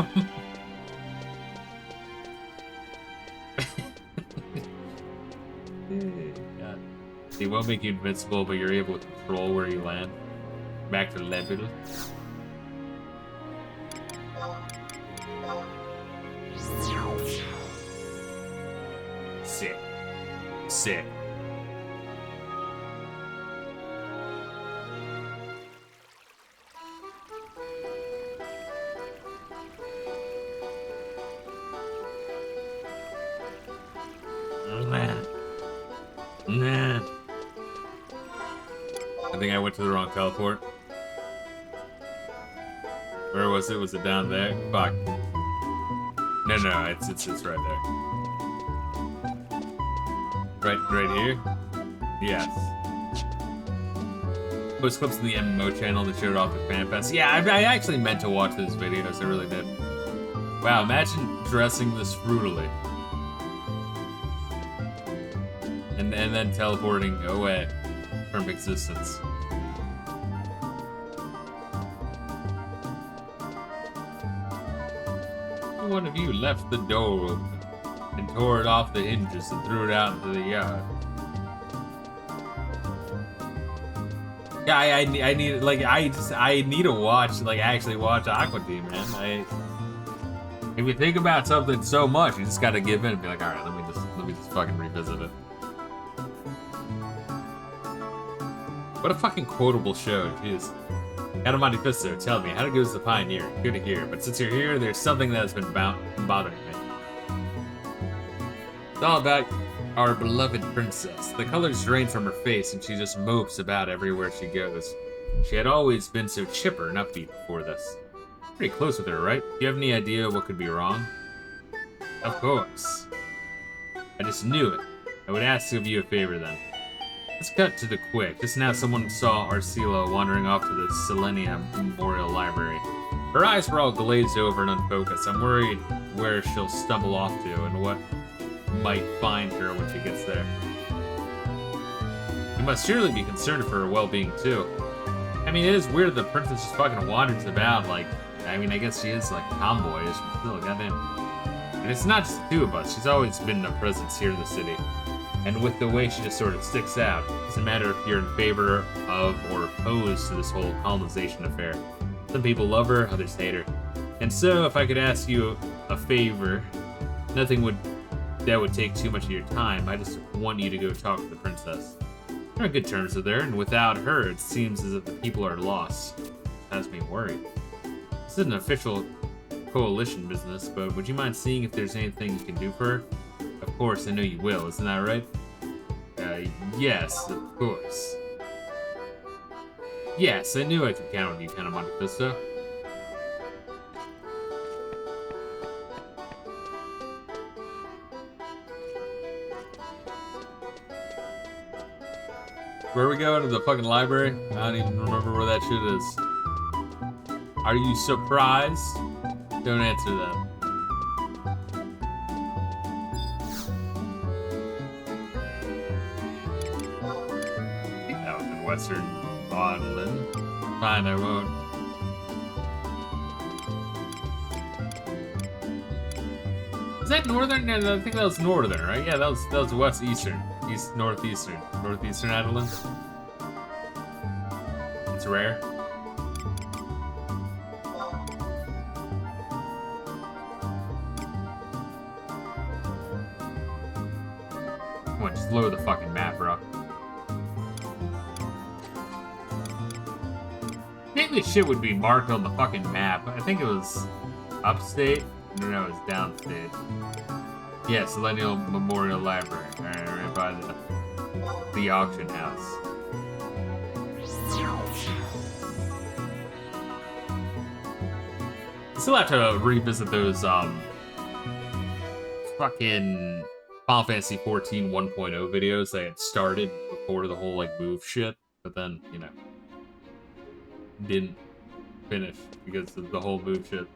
God. They won't make you invincible, but you're able to control where you land. Back to level. Sick. Sick. Nah. I think I went to the wrong teleport. Where was it? Was it down there? Fuck. No, it's right there. Right here? Yes. Post clips in the MMO channel that showed off the FanFest. Yeah, I actually meant to watch those videos. I really did. Wow, imagine dressing this frugally. And then teleporting away from existence. One of you left the door open and tore it off the hinges and threw it out into the yard. Yeah, I need I need to watch actually watch Aqua Teen, man. If you think about something so much, you just gotta give in and be like, all right, let me just fucking revisit it. What a fucking quotable show, jeez. Monte Fisto, tell me, how goes the Pioneer? Good to hear, but since you're here, there's something that has been bothering me. It's all about our beloved princess. The colors drain from her face, and she just mopes about everywhere she goes. She had always been so chipper and upbeat before this. Pretty close with her, right? Do you have any idea what could be wrong? Of course. I just knew it. I would ask of you a favor then. Let's cut to the quick. Just now someone saw Arcila wandering off to the Selenia Memorial Library. Her eyes were all glazed over and unfocused. I'm worried where she'll stumble off to and what might find her when she gets there. You must surely be concerned for her well-being too. I mean, it is weird that the princess just fucking wanders about I guess she is tomboyish, but still, goddamn. And it's not just the two of us. She's always been a presence here in the city. And with the way she just sort of sticks out, it doesn't matter if you're in favor of or opposed to this whole colonization affair. Some people love her, others hate her. And so, if I could ask you a favor, nothing that would take too much of your time. I just want you to go talk to the princess. They're on good terms with her, and without her, it seems as if the people are lost. It has me worried. This isn't an official coalition business, but would you mind seeing if there's anything you can do for her? Of course, I know you will, isn't that right? Yes, of course. Yes, I knew I could count on you, Count of Monte Fisto. Where are we going? To the fucking library? I don't even remember where that shit is. Are you surprised? Don't answer that. That was in Western Maudlin. Fine, I won't. Is that northern? No, I think that was northern, right? Yeah, that was west eastern. Northeastern Adeline. It's rare. Come on, just load the fucking map, bro. Maybe shit would be marked on the fucking map. I think it was upstate. No, it was downstate. Yeah, Selenial Memorial Library. Right by the auction house. Still have to revisit those fucking Final Fantasy 14 1.0 videos that had started before the whole like move shit, but then, you know, didn't finish because of the whole move shit.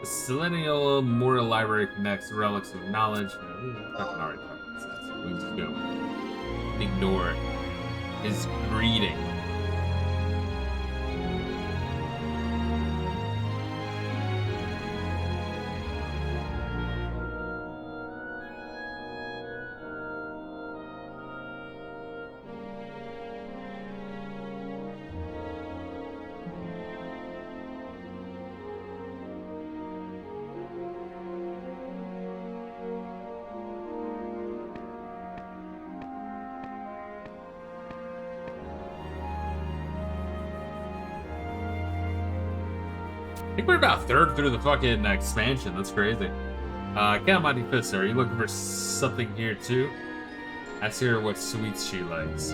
Selenial Memorial Library connects relics of knowledge. We fucking already talked about this, so we can just go. Ignore his greeting. I think we're about third through the fucking expansion. That's crazy. Count of Monte Fisto, are you looking for something here too? Ask her what sweets she likes.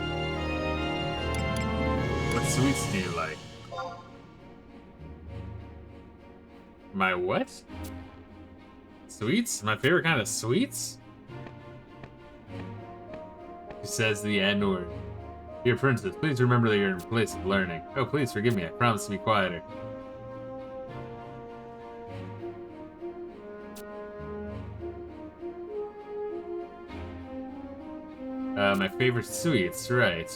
What sweets do you like? My what? Sweets? My favorite kind of sweets? She says the N-word. Dear princess, please remember that you're in a place of learning. Oh, please forgive me. I promise to be quieter. My favorite sweets, right.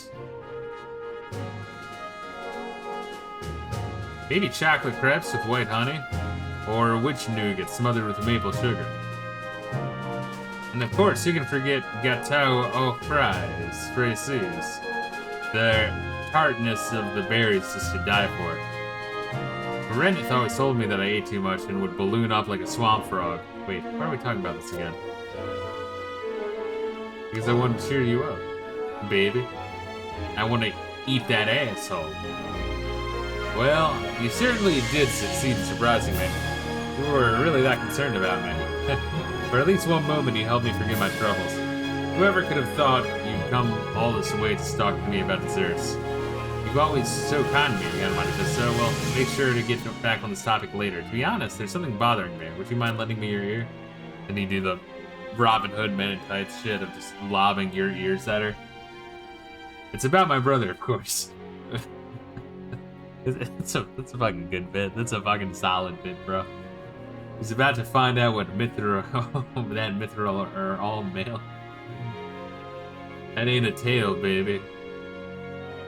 Maybe chocolate crepes with white honey, or witch nougat smothered with maple sugar. And of course, you can forget gâteau aux fraises. The tartness of the berries just to die for. Reneth always told me that I ate too much and would balloon up like a swamp frog. Wait, why are we talking about this again? Because I want to cheer you up, baby. I want to eat that asshole. Well, you certainly did succeed in surprising me. You were really that concerned about me. For at least one moment, you helped me forget my troubles. Whoever could have thought you'd come all this way to talk to me about desserts? You've always so kind to me, Count of Monte Fisto. Well, make sure to get back on this topic later. To be honest, there's something bothering me. Would you mind lending me your ear? And you do the Robin Hood Men in Tights shit of just lobbing your ears at her. It's about my brother, of course. It's a fucking good bit. That's a fucking solid bit, bro. He's about to find out what Mithril, that Mithril are all male. That ain't a tale, baby.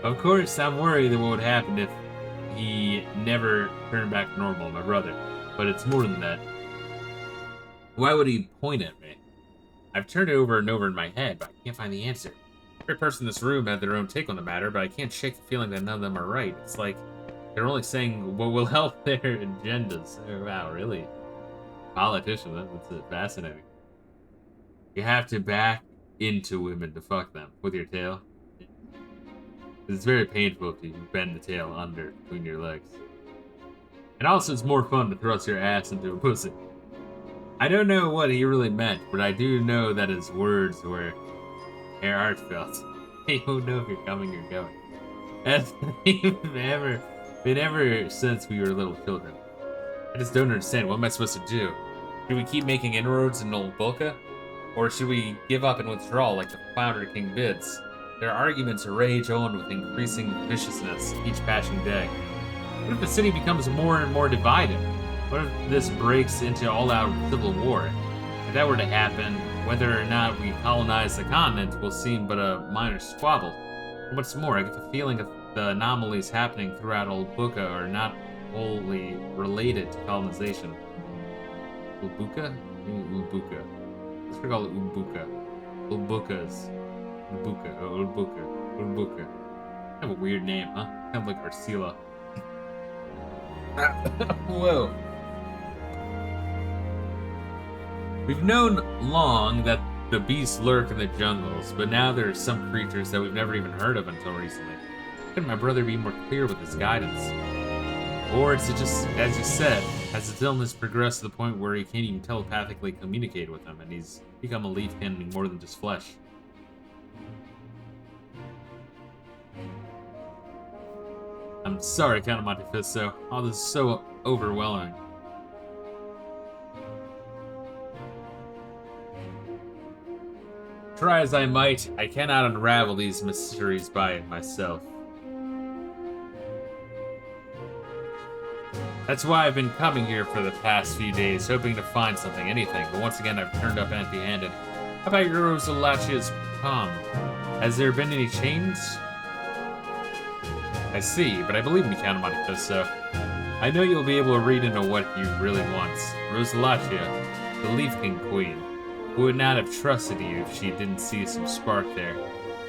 Of course, I'm worried that what would happen if he never turned back to normal, my brother. But it's more than that. Why would he point at me? I've turned it over and over in my head, but I can't find the answer. Every person in this room had their own take on the matter, but I can't shake the feeling that none of them are right. It's like they're only saying what will help their agendas. Oh, wow, really? Politician, that's fascinating. You have to back into women to fuck them with your tail. It's very painful if you bend the tail under between your legs. And also, it's more fun to thrust your ass into a pussy. I don't know what he really meant, but I do know that his words were heartfelt. I don't know if you're coming or going. That's been ever since we were little children. I just don't understand. What am I supposed to do? Should we keep making inroads in Old Bulka? Or should we give up and withdraw like the Founder King bids? Their arguments rage on with increasing viciousness each passing day. What if the city becomes more and more divided? What if this breaks into all-out civil war? If that were to happen, whether or not we colonize the continent will seem but a minor squabble. And what's more, I get the feeling that the anomalies happening throughout Old Bulka are not wholly related to colonization. Ulbuka? Ulbuka. Let's call it Ulbuka. Ulbukas. Ulbuka. Ulbuka. Ulbuka. Kind of a weird name, huh? Kind of like Ursula. Whoa. We've known long that the beasts lurk in the jungles, but now there are some creatures that we've never even heard of until recently. Couldn't my brother be more clear with his guidance? Or is it just, as you said, has his illness progressed to the point where he can't even telepathically communicate with him, and he's become a leaf-handling more than just flesh? I'm sorry, Count Monte Fisto. All this is so overwhelming. Try as I might, I cannot unravel these mysteries by myself. That's why I've been coming here for the past few days, hoping to find something, anything, but once again I've turned up empty-handed. How about your Rosalachia's palm? Has there been any change? I see, but I believe in you, Count Monte Fisto. I know you'll be able to read into what he really wants. Rosalachia, the Leaf King Queen, who would not have trusted you if she didn't see some spark there.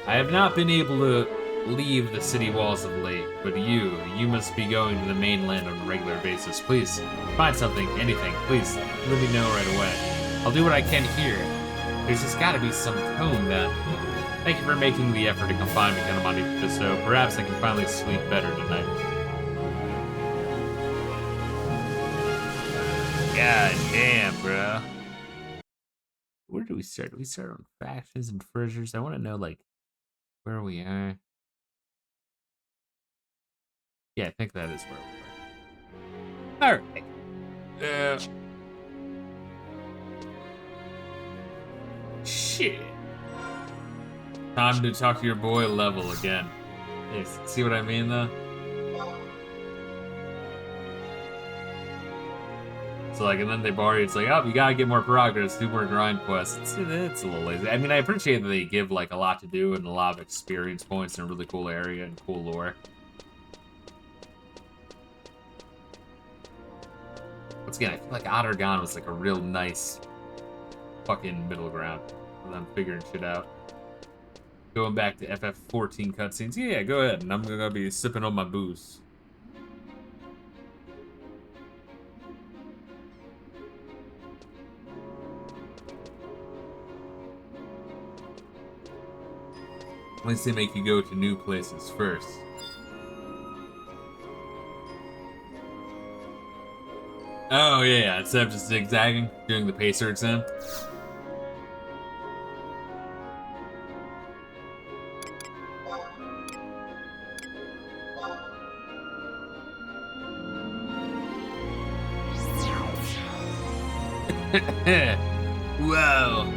I have not been able to leave the city walls of late, but you must be going to the mainland on a regular basis. Please, find something, anything, please, let me know right away. I'll do what I can here. There's just gotta be some tone that... Thank you for making the effort to come find me, Count Monte Fisto. Perhaps I can finally sleep better tonight. God damn, bro. Where do we start? Do we start on factions and treasures? I want to know, like, where we are. Yeah, I think that is where we are. Alright. Shit. Time to talk to your boy level again. Hey, see what I mean, though? So, like, and then they borrow you, it's like, oh, you gotta get more progress, do more grind quests. It's a little lazy. I mean, I appreciate that they give, like, a lot to do and a lot of experience points in a really cool area and cool lore. Once again, I feel like Ottergon was, like, a real nice fucking middle ground for them figuring shit out. Going back to FF14 cutscenes. Yeah, go ahead, and I'm gonna be sipping on my booze. At least they make you go to new places first. Oh yeah, instead of just zigzagging, doing the pacer exam. Whoa.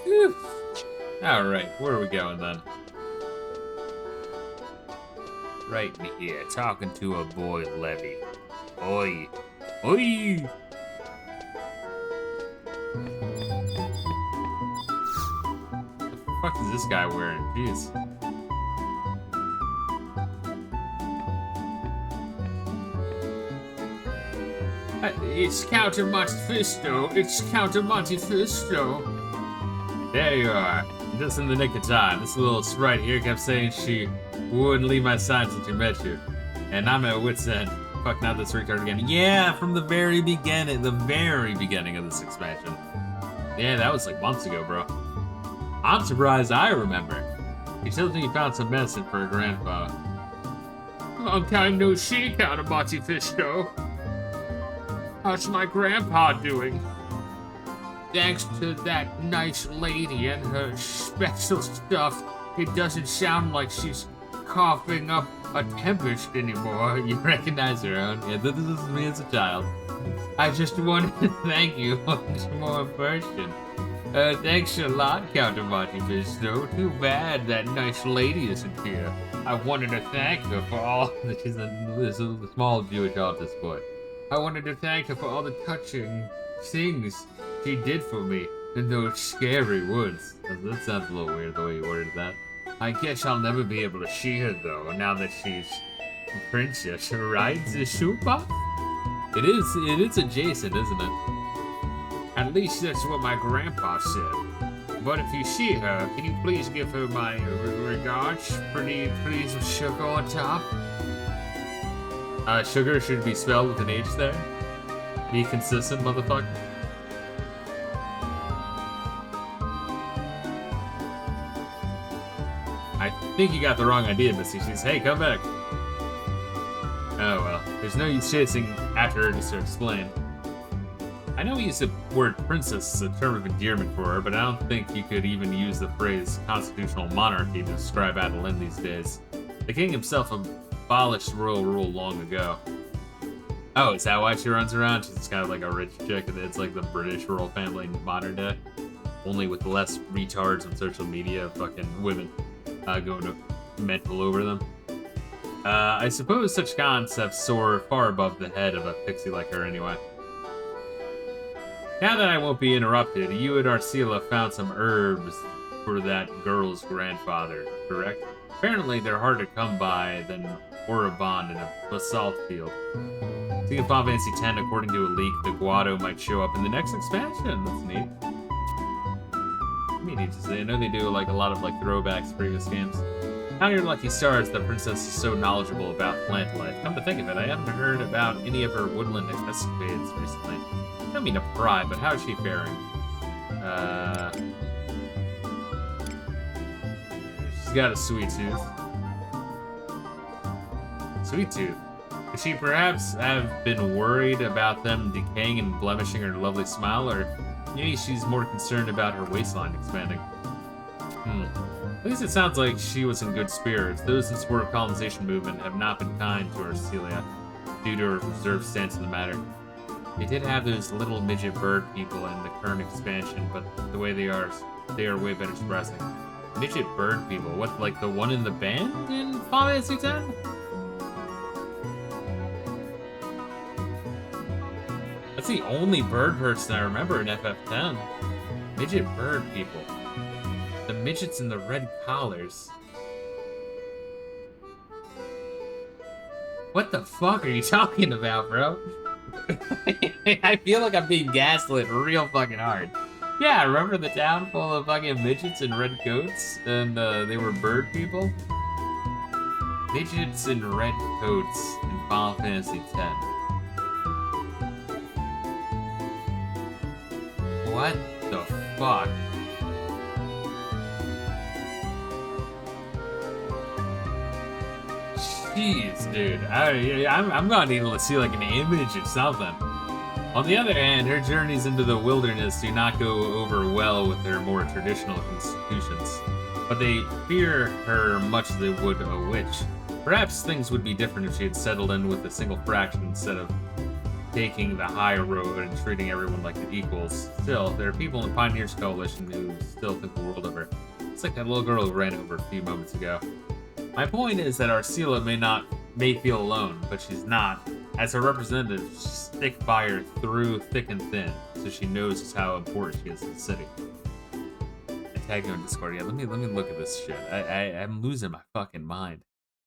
Whew. Alright, where are we going then? Right in here, talking to a boy, Levy. Oi. Oi! What the fuck is this guy wearing? Jeez. It's Counter Monte Fisto. It's Counter Monte Fisto. There you are. Just in the nick of time. This little sprite here kept saying she wouldn't leave my side since she met you. And I'm at wit's end. Fuck, not this retard again. Yeah, from the very beginning of this expansion. Yeah, that was like months ago, bro. I'm surprised I remember. He tells me he found some medicine for her grandpa. Long time no see, Counter Monte Fisto. How's my grandpa doing? Thanks to that nice lady and her special stuff, it doesn't sound like she's coughing up a tempest anymore. You recognize her own? Yeah, this is me as a child. I just wanted to thank you once more in person. Thanks a lot, Counter Monte Fisto. Too bad that nice lady isn't here. I wanted to thank her for all... She's a small Jewish autist boy. I wanted to thank her for all the touching things she did for me in those scary woods. That sounds a little weird the way you worded that. I guess I'll never be able to see her though, now that she's a princess, right, Zupa? It is adjacent, isn't it? At least that's what my grandpa said. But if you see her, can you please give her my regards? Pretty please with sugar on top? Sugar should be spelled with an H there. Be consistent, motherfucker. I think you got the wrong idea, Missy. She's, hey, come back. Oh, well. There's no use chasing after her just to explain. I know we use the word princess as a term of endearment for her, but I don't think you could even use the phrase constitutional monarchy to describe Adeline these days. The king himself abolished royal rule long ago. Oh, is that why she runs around? She's kind of like a rich chick, and it's like the British royal family in modern day. Only with less retards on social media, fucking women going to mental over them. I suppose such concepts soar far above the head of a pixie like her anyway. Now that I won't be interrupted, you and Arcila found some herbs for that girl's grandfather, correct? Apparently they're harder to come by than Orobon in a basalt field. Seeing Final Fantasy X, according to a leak, the Guado might show up in the next expansion. That's neat. I mean, I know they do like a lot of like throwbacks to previous games. Count your lucky stars, the princess is so knowledgeable about plant life. Come to think of it, I haven't heard about any of her woodland escapades recently. I don't mean to pry, but how is she faring? She's got a sweet tooth. Sweet tooth. Could she perhaps have been worried about them decaying and blemishing her lovely smile, or maybe she's more concerned about her waistline expanding? At least it sounds like she was in good spirits. Those in support of colonization movement have not been kind to her, Celia, due to her reserved stance in the matter. They did have those little midget bird people in the current expansion, but the way they are way better expressing. Midget bird people? What, like the one in the band in Final Fantasy X? That's the only bird person I remember in FF10. Midget bird people. The midgets in the red collars. What the fuck are you talking about, bro? I feel like I'm being gaslit real fucking hard. Yeah, remember the town full of fucking midgets in red coats? And they were bird people? Midgets in red coats in Final Fantasy X. What the fuck? Jeez, dude. I'm gonna need to see like an image or something. On the other hand, her journeys into the wilderness do not go over well with their more traditional institutions. But they fear her much as they would a witch. Perhaps things would be different if she had settled in with a single fraction instead of taking the high road and treating everyone like equals. Still, there are people in Pioneers Coalition who still think the world of her. It's like that little girl who ran over a few moments ago. My point is that Arcila may feel alone, but she's not. As a representative, she'll stick by her through thick and thin, so she knows just how important she is to the city. I tagged you on Discord. Yeah, let me look at this shit. I'm losing my fucking mind.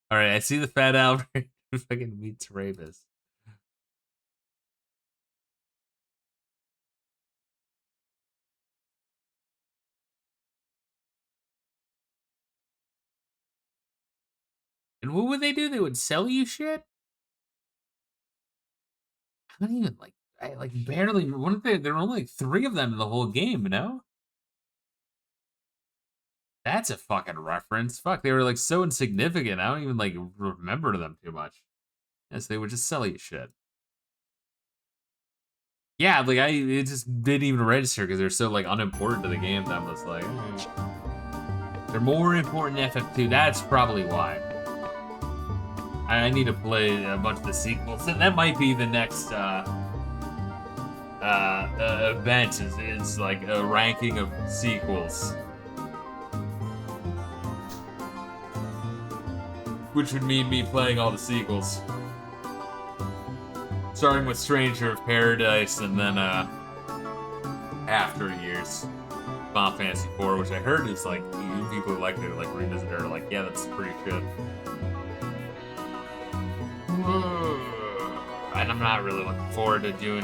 All right, I see the fat Albert fucking meets Ravis. And what would they do? They would sell you shit? I don't even I barely. One of there were only like 3 of them in the whole game, you know? That's a fucking reference. Fuck, they were like so insignificant. I don't even like remember them too much. Yes, they would just sell you shit. Yeah, like it just didn't even register because they're so like unimportant to the game that I was like, they're more important than FF2. That's probably why. I need to play a bunch of the sequels, and that might be the next event. Is like a ranking of sequels, which would mean me playing all the sequels, starting with Stranger of Paradise, and then after years, Final Fantasy IV, which I heard is like people who like to like revisit it are like, yeah, that's pretty good. And I'm not really looking forward to doing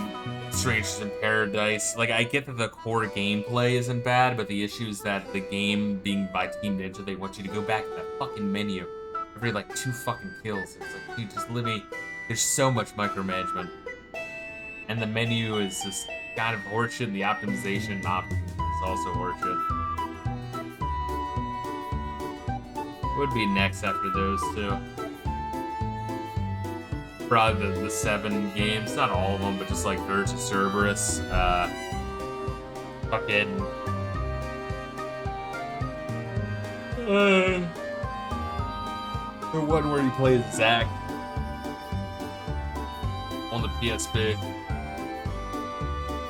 Strangers in Paradise. Like, I get that the core gameplay isn't bad, but the issue is that the game being by Team Ninja, they want you to go back to that fucking menu every like 2 fucking kills. It's like, dude, just let me. There's so much micromanagement, and the menu is just kind of horseshit. And the optimization options is also horseshit. Would be next after those two. Probably the 7 games, not all of them, but just like Dirge of Cerberus, fucking the one where you play as Zack on the PSP.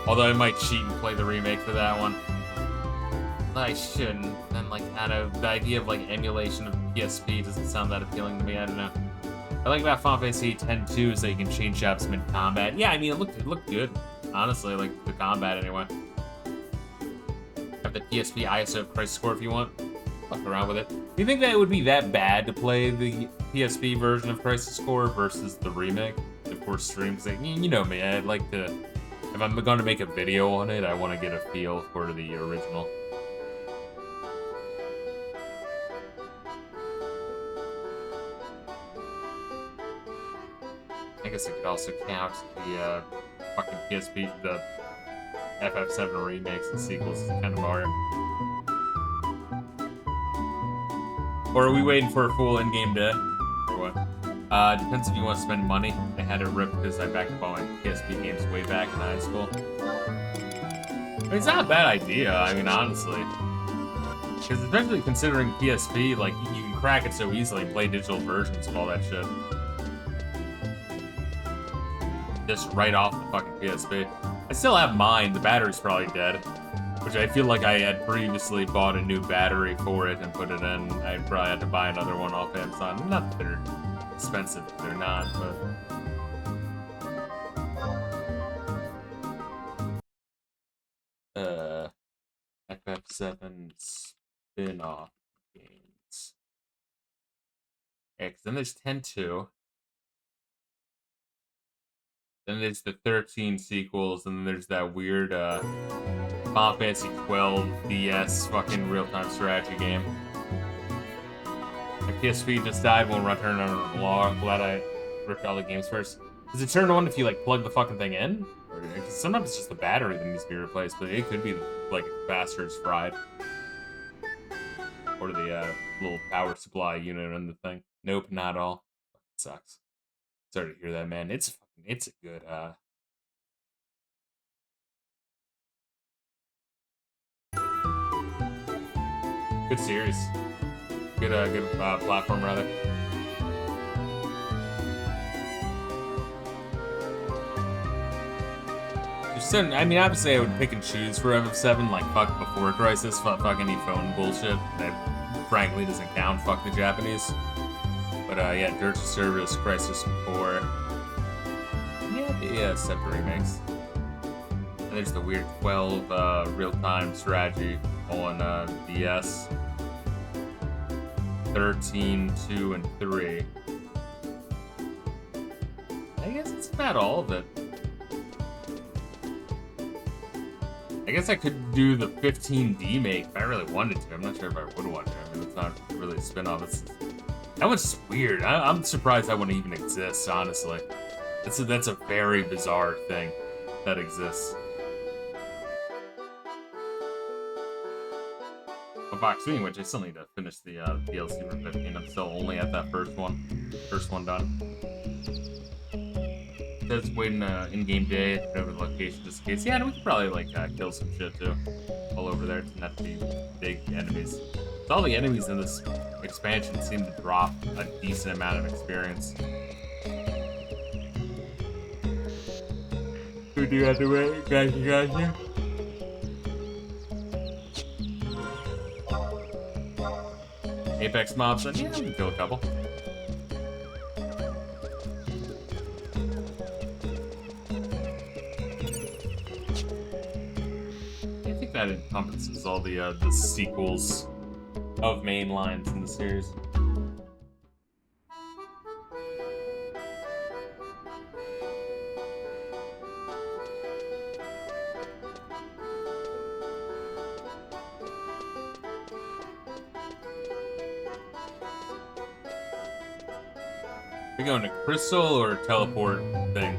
Although I might cheat and play the remake for that one. I shouldn't. Then like kind of the idea of like emulation of PSP doesn't sound that appealing to me. I don't know. I like about Final Fantasy X too is that you can change jobs mid-combat. Yeah, I mean, it looked good. Honestly, like the combat anyway. Have the PSP ISO Crisis Core if you want. Fuck around with it. Do you think that it would be that bad to play the PSP version of Crisis Core versus the remake? Of course, streams. You know me. I'd like to. If I'm going to make a video on it, I want to get a feel for the original. I guess it could also count the fucking PSP, the FF7 remakes and sequels kind of are. Or are we waiting for a full in-game day? Or what? Depends if you want to spend money. I had it ripped because I backed up all my PSP games way back in high school. I mean, it's not a bad idea, I mean, honestly. Because especially considering PSP, like, you can crack it so easily and play digital versions of all that shit. Just right off the fucking PSP. I still have mine. The battery's probably dead. Which I feel like I had previously bought a new battery for it and put it in. I probably had to buy another one off Amazon. Not that they're expensive, they're not, but... FF7 spin-off games. Yeah, 'cause then there's 10-2. Then there's the 13 sequels, and then there's that weird Final Fantasy 12 DS fucking real-time strategy game. My PSP just died when I turned on the law. I'm glad I ripped all the games first. Does it turn on if you like plug the fucking thing in? Or, sometimes it's just the battery that needs to be replaced, but it could be like capacitor's fried. Or the little power supply unit in the thing. Nope, not all. It sucks. Sorry to hear that, man. It's a good good series. Good platform rather. I mean, obviously I would pick and choose for FF7, like, fuck Before Crisis, fuck any phone bullshit that frankly doesn't count, fuck the Japanese. But, yeah, Dirge of Service, Crisis 4. Yeah, separate remakes. And there's the weird 12 real-time strategy on DS. 13, 2, and 3. I guess it's about all of it. I guess I could do the 15D make if I really wanted to. I'm not sure if I would want to. I mean, it's not really a spin-off. That one's weird. I'm surprised that one even exists, honestly. That's a very bizarre thing that exists. But Boxing, which I still need to finish the DLC for 15. I'm still only at that first one done. Just waiting in-game day, over the location just in case. Yeah, and we could probably like kill some shit too, all over there. It doesn't have to be big enemies. So all the enemies in this expansion seem to drop a decent amount of experience. Who do you have to wait? Gotcha. Apex mobs, then yeah, we can kill a couple. That encompasses all the sequels of main lines in the series. We going to Crystal or Teleport thing?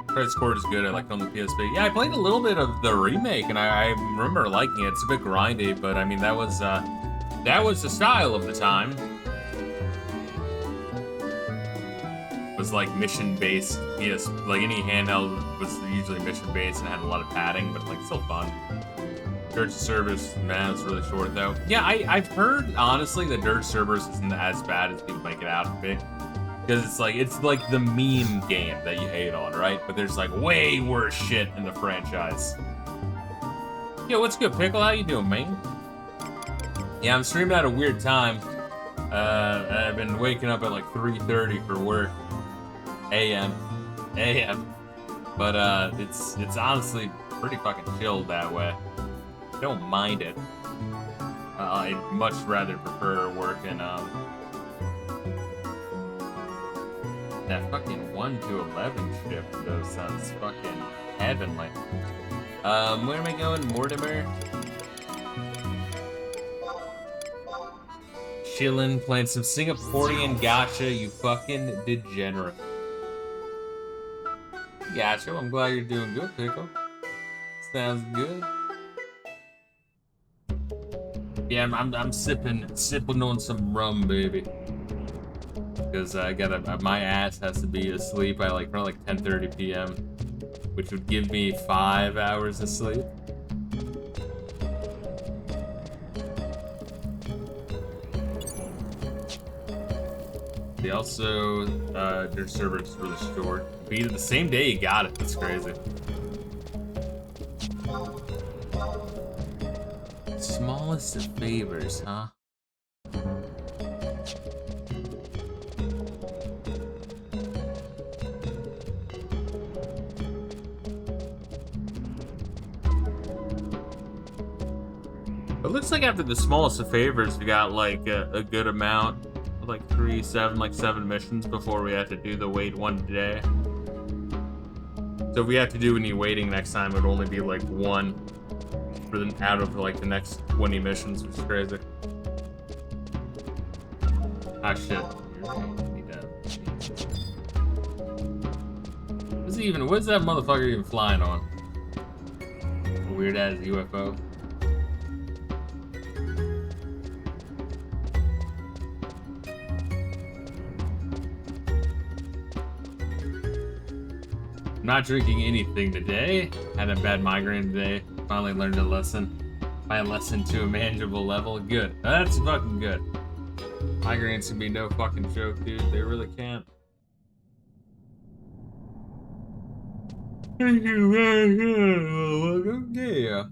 Crisis Core is good. I like it on the PSP. Yeah, I played a little bit of the remake, and I remember liking it. It's a bit grindy, but I mean that was the style of the time. It was like mission-based. Yes, like any handheld was usually mission-based and had a lot of padding, but like still fun. Dirge Service, man, it's really short though. Yeah, I've heard honestly that Dirge Service isn't as bad as people make it out to be. Because it's like the meme game that you hate on, right? But there's like way worse shit in the franchise. Yo, what's good, Pickle? How you doing, man? Yeah, I'm streaming at a weird time. I've been waking up at like 3:30 for work. AM. But it's honestly pretty fucking chilled that way. I don't mind it. I'd much rather prefer working that fucking 1 to 11 shift though sounds fucking heavenly. Where am I going? Mortimer? Chillin', playing some Singaporean gacha, you fucking degenerate. Gacha, I'm glad you're doing good, Pickle. Sounds good. Yeah, I'm sipping on some rum, baby. Because my ass has to be asleep by like around like 10:30 p.m., which would give me 5 hours of sleep. They also their server is really short. Beat it the same day you got it. That's crazy. Smallest of favors, huh? It looks like after the smallest of favors, we got like a good amount, like 7 missions before we have to do the wait one day. So if we have to do any waiting next time, it would only be like 1 for out of like the next 20 missions, which is crazy. Ah shit. What is that motherfucker even flying on? A weird ass UFO. I'm not drinking anything today. Had a bad migraine today. Finally learned a lesson. My lesson to a manageable level. Good. That's fucking good. Migraines can be no fucking joke, dude. They really can't. Thank you very much. Welcome. Yeah.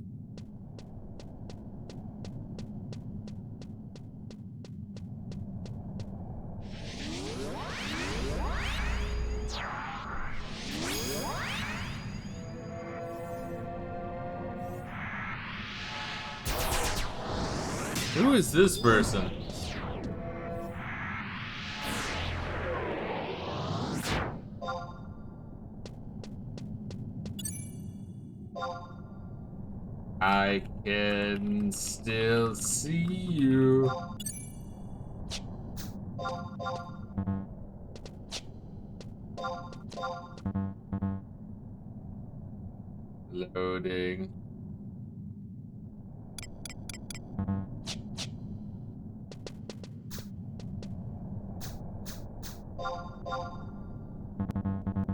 Who is this person? I can still see you. Loading.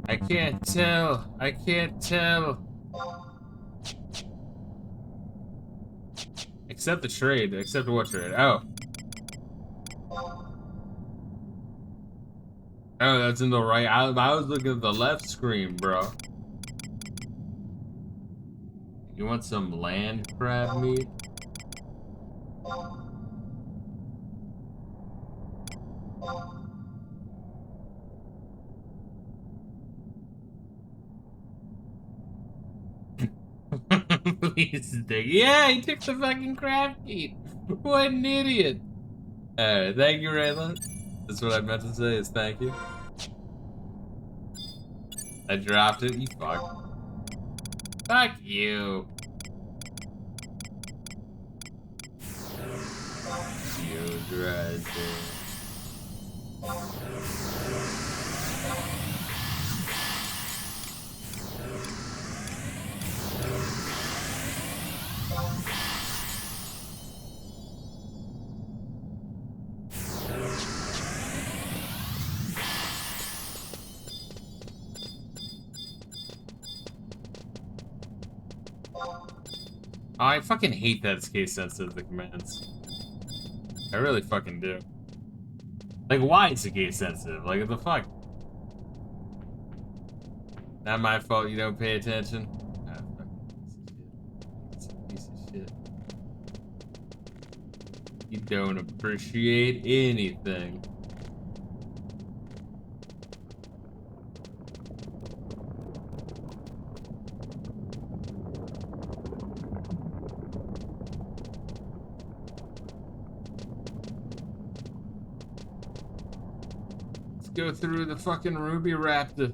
I can't tell. I can't tell. Accept the trade. Accept what trade? Oh. Oh, that's in the right. I was looking at the left screen, bro. You want some land crab meat? Please take. Yeah, he took the fucking crab meat. What an idiot. Alright, thank you, Reila. That's what I meant to say, is thank you. I dropped it, you fuck. Fuck you. You dread it. Oh, I fucking hate that it's case sensitive, the commands. I really fucking do. Like, why is it case sensitive? Like, what the fuck? Not my fault you don't pay attention. Ah, fuck. It's a piece of shit. You don't appreciate anything. Go through the fucking Ruby Raptor.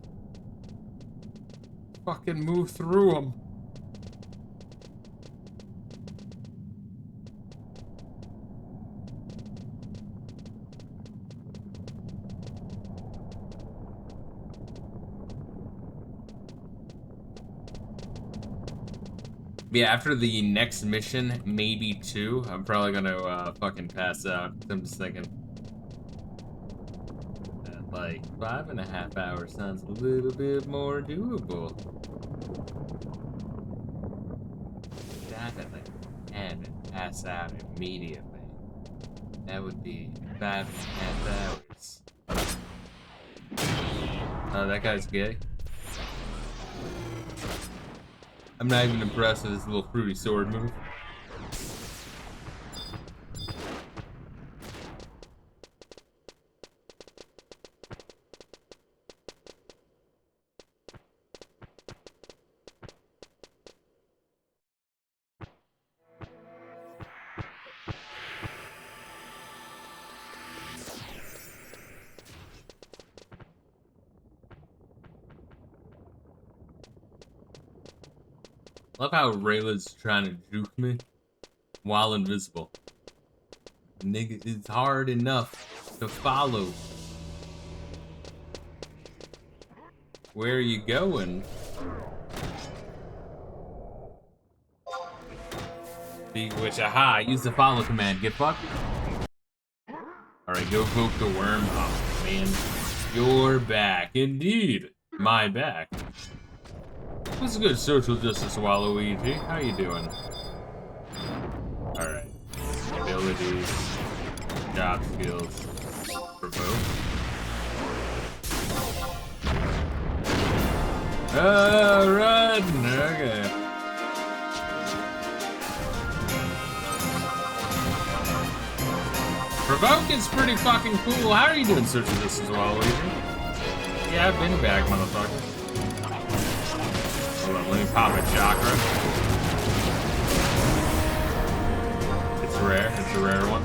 Fucking move through them. Yeah, after the next mission, maybe 2, I'm probably gonna fucking pass out. I'm just thinking. Like 5.5 hours sounds a little bit more doable. Definitely. And pass out immediately. That would be 5.5 hours. Oh, that guy's gay. I'm not even impressed with this little fruity sword move. Love how Rayla's trying to juke me while invisible. Nigga, it's hard enough to follow. Where are you going? Speak which, aha, use the follow command. Get fucked. Alright, go poke the worm. Oh, man. You're back. Indeed. My back. What's a good social justice, Waluigi? How you doing? Alright. Abilities. Job skills. Provoke. Run! Okay. Provoke is pretty fucking cool. How are you doing search of this as well, Luigi? Yeah, I've been back, motherfucker. Hold on, let me pop a chakra. It's rare. It's a rare one.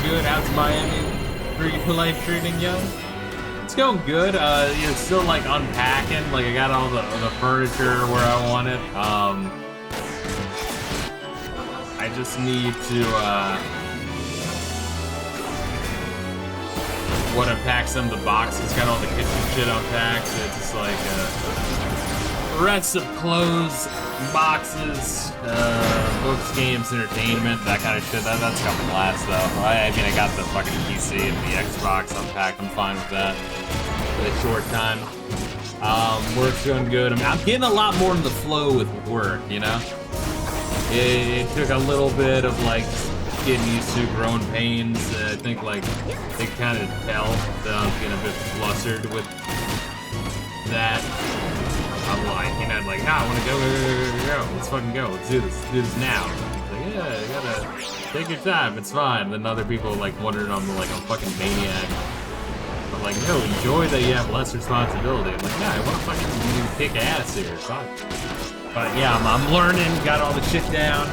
Good. How's Miami? Life treating you? It's going good. It's still like unpacking. Like I got all the furniture where I want it. I just need to want to pack some of the boxes. Got all the kitchen shit unpacked. So it's just like rest of clothes, boxes, books, games, entertainment, that kind of shit. That's coming last though. I mean, I got the fucking PC and the Xbox unpacked. I'm fine with that for a short time. Work's going good. I mean, I'm getting a lot more in the flow with work, you know? It took a little bit of like getting used to growing pains. I think like they kind of tell that I'm getting a bit flustered with that. I'm like, you know, like, nah, I want to go. Let's fucking go. Let's do this. Let's do this now. Like, yeah, you gotta take your time. It's fine. And then other people like wondering I'm like a fucking maniac. I'm like, no, enjoy that you have less responsibility. I'm like, nah, I want to fucking kick ass here. It's fine. But yeah, I'm learning. Got all the shit down.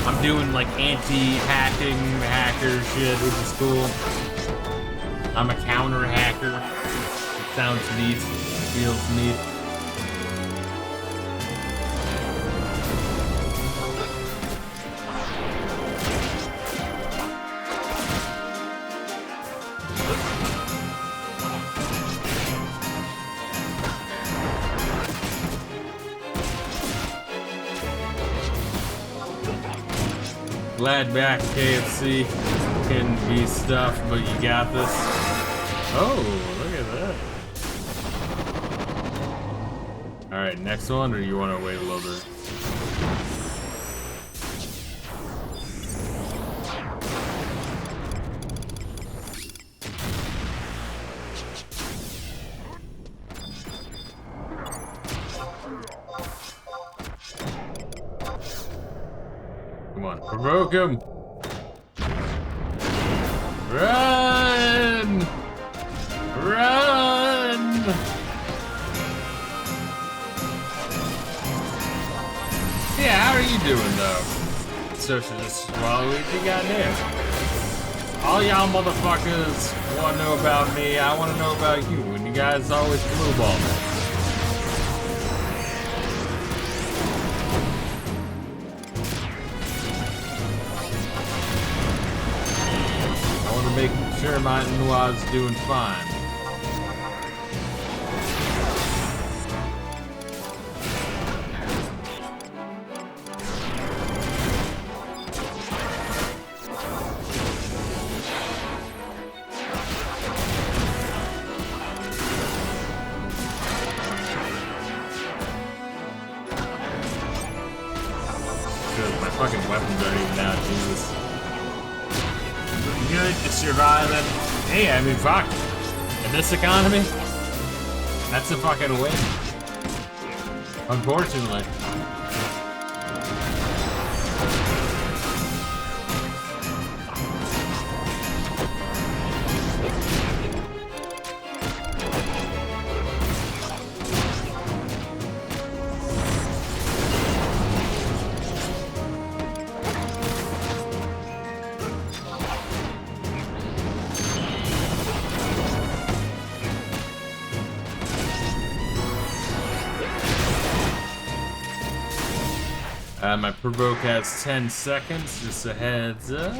I'm doing like anti-hacking, hacker shit, which is cool. I'm a counter hacker. It sounds neat. It feels neat. Glad back KFC can be stuff, but you got this. Oh, look at that. All right, next one, or you want to wait a little bit? Come on, provoke him! Run! Run! Yeah, how are you doing though? Socialist Waluigi, goddamn. All y'all motherfuckers wanna know about me, I wanna know about you, and you guys always blue ball me. Making sure my Nuggs doing fine. Good, my fucking weapons aren't even out, Jesus. Good to surviving. Hey, I mean, fuck. In this economy, that's a fucking win. Unfortunately. My provoke has 10 seconds, just a heads up.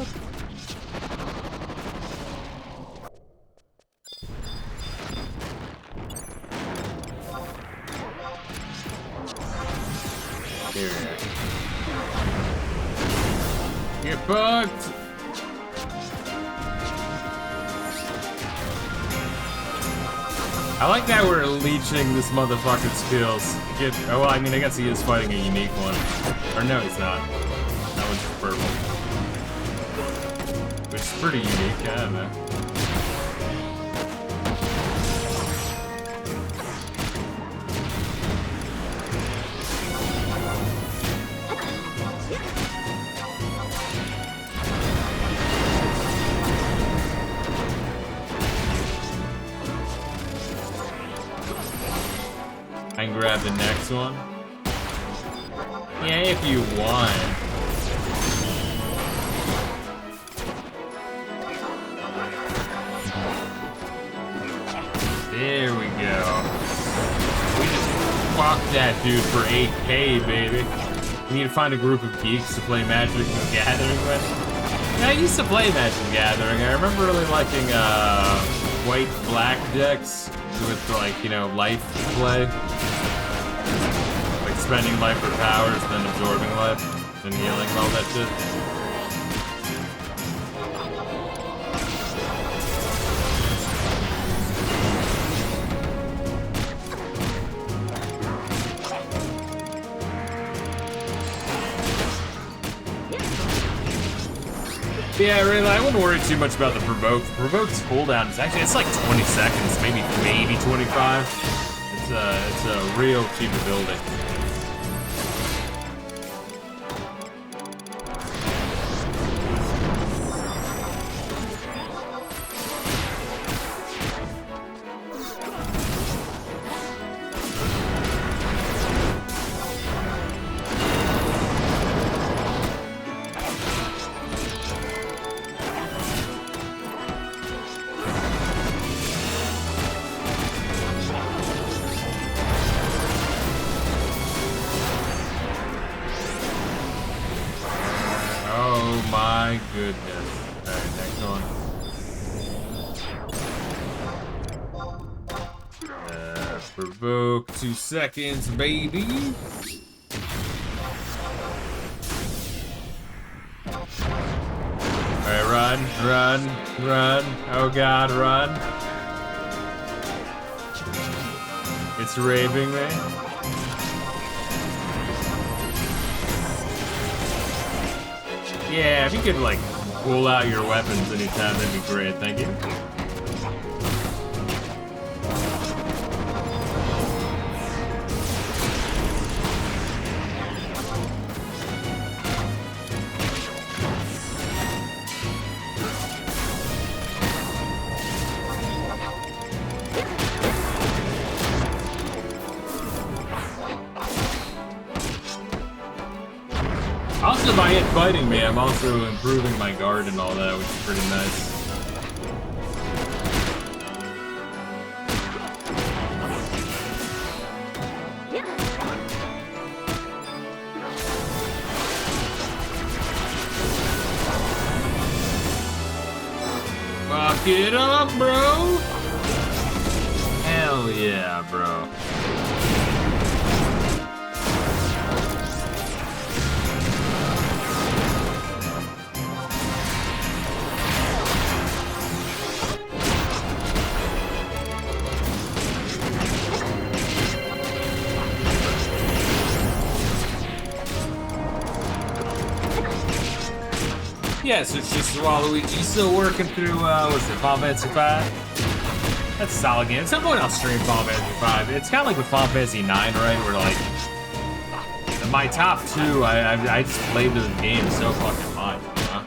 Here. Get fucked! I like that we're leeching this motherfucker's skills. Oh, well, I mean, I guess he is fighting a unique one. Or no, he's not. That one's just purple. Which is pretty unique, I don't know. I can grab the next one. Yeah, if you want. There we go. We just fucked that dude for 8K, baby. We need to find a group of geeks to play Magic the Gathering with. Yeah, I used to play Magic the Gathering. I remember really liking white-black decks with, like, you know, life play. Like spending life for powers, then absorbing life, and healing and all that shit. Yeah, really, I wouldn't worry too much about the provoke. Provoke's cooldown is actually, it's like 20 seconds, maybe 25. It's a real cheap ability. My goodness. Alright, next one. Provoke 2 seconds, baby. Alright, run. Oh god, run. It's raping me. Yeah, if you could, like, pull out your weapons anytime, that'd be great. Thank you. Also, by it fighting me, I'm also improving my guard and all that, which is pretty nice. Fuck it up, bro! Hell yeah, bro. Yes, it's just Waluigi still working through, what's it, Final Fantasy V? That's a solid game. At some point I'll stream Final Fantasy V. It's kind of like with Final Fantasy IX, right? Where, like, my top two, I just played the game so fucking much, huh?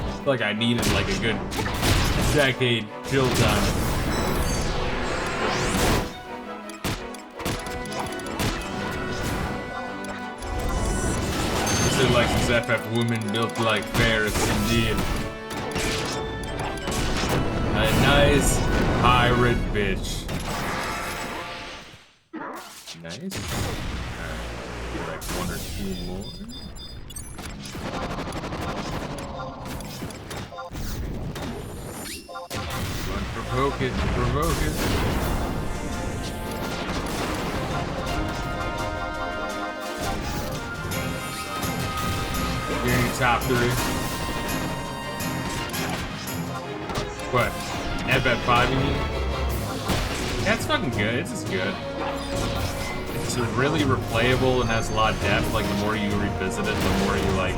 I feel like I needed, like, a good decade chill time. Like this FF woman built like Paris, indeed. A nice pirate bitch. Nice. Alright, get like 1 or 2 more. Provoke it, provoke it. Top 3. What? FF5 you mean? Yeah, it's fucking good. It's just good. It's really replayable and has a lot of depth. Like, the more you revisit it, the more you, like,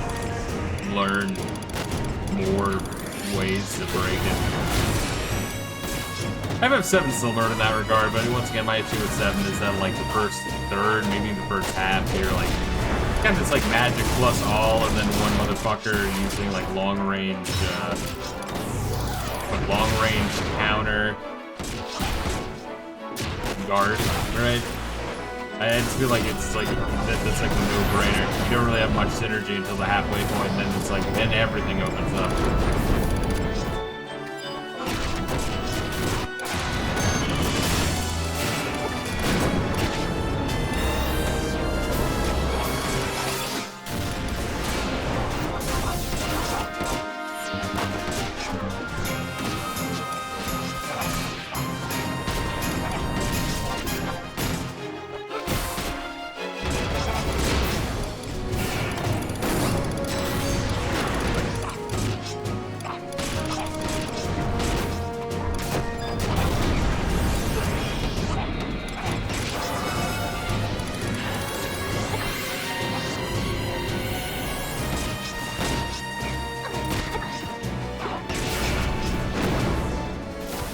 learn more ways to break it. I have 7 still learned in that regard, but once again, my issue with 7 is that, like, the first third, maybe the first half, you're, like, kind of just, like, magic plus all, and then one motherfucker using, like, long-range counter guard, right? I just feel like it's like that's like a no-brainer. You don't really have much synergy until the halfway point, and then it's like then everything opens up.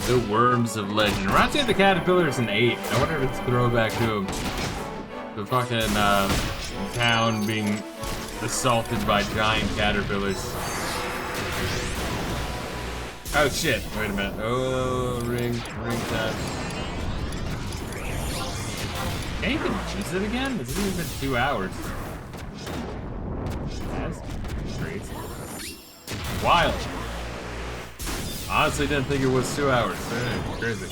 The Worms of Legend. Rante the Caterpillar's an 8. I wonder if it's a throwback to the fucking town being assaulted by giant caterpillars. Oh shit, wait a minute. Oh, ring tap. Can't even use it again? It's even been 2 hours. That's crazy. Wild. Honestly, didn't think it was 2 hours. Crazy.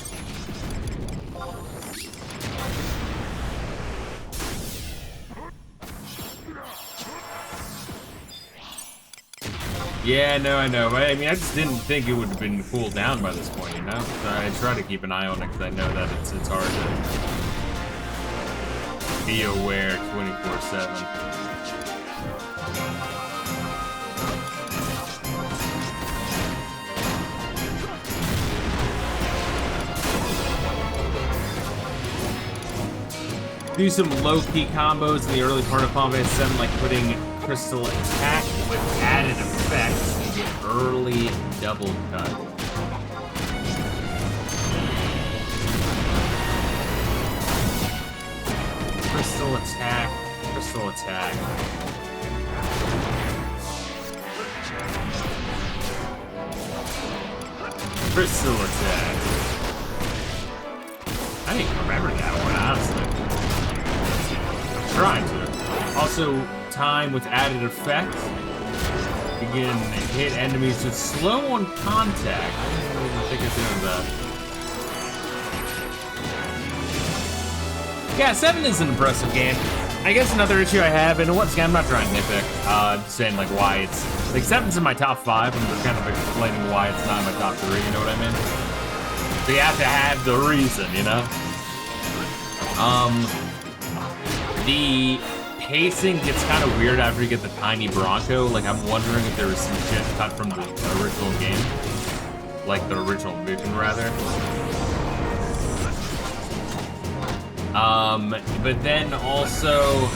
Yeah, no, I know. But I mean, I just didn't think it would have been cooled down by this point, you know? So I try to keep an eye on it because I know that it's hard to be aware 24/7. Do some low-key combos in the early part of Final Fantasy 7, like putting Crystal Attack with added effects and get early double cut. Crystal Attack, Crystal Attack. Crystal Attack. I didn't remember that one, honestly. Trying to. Also, time with added effect. Begin hit enemies with slow on contact. I don't even think it's doing that. Yeah, 7 is an impressive game. I guess another issue I have, and once again, I'm not trying to nitpick, just saying like why it's like 7's in my top 5, and we're kind of explaining why it's not in my top 3. You know what I mean? So you have to have the reason, you know. The pacing gets kind of weird after you get the tiny Bronco. Like, I'm wondering if there was some shit cut from the original game. Like, the original vision, rather. But then also...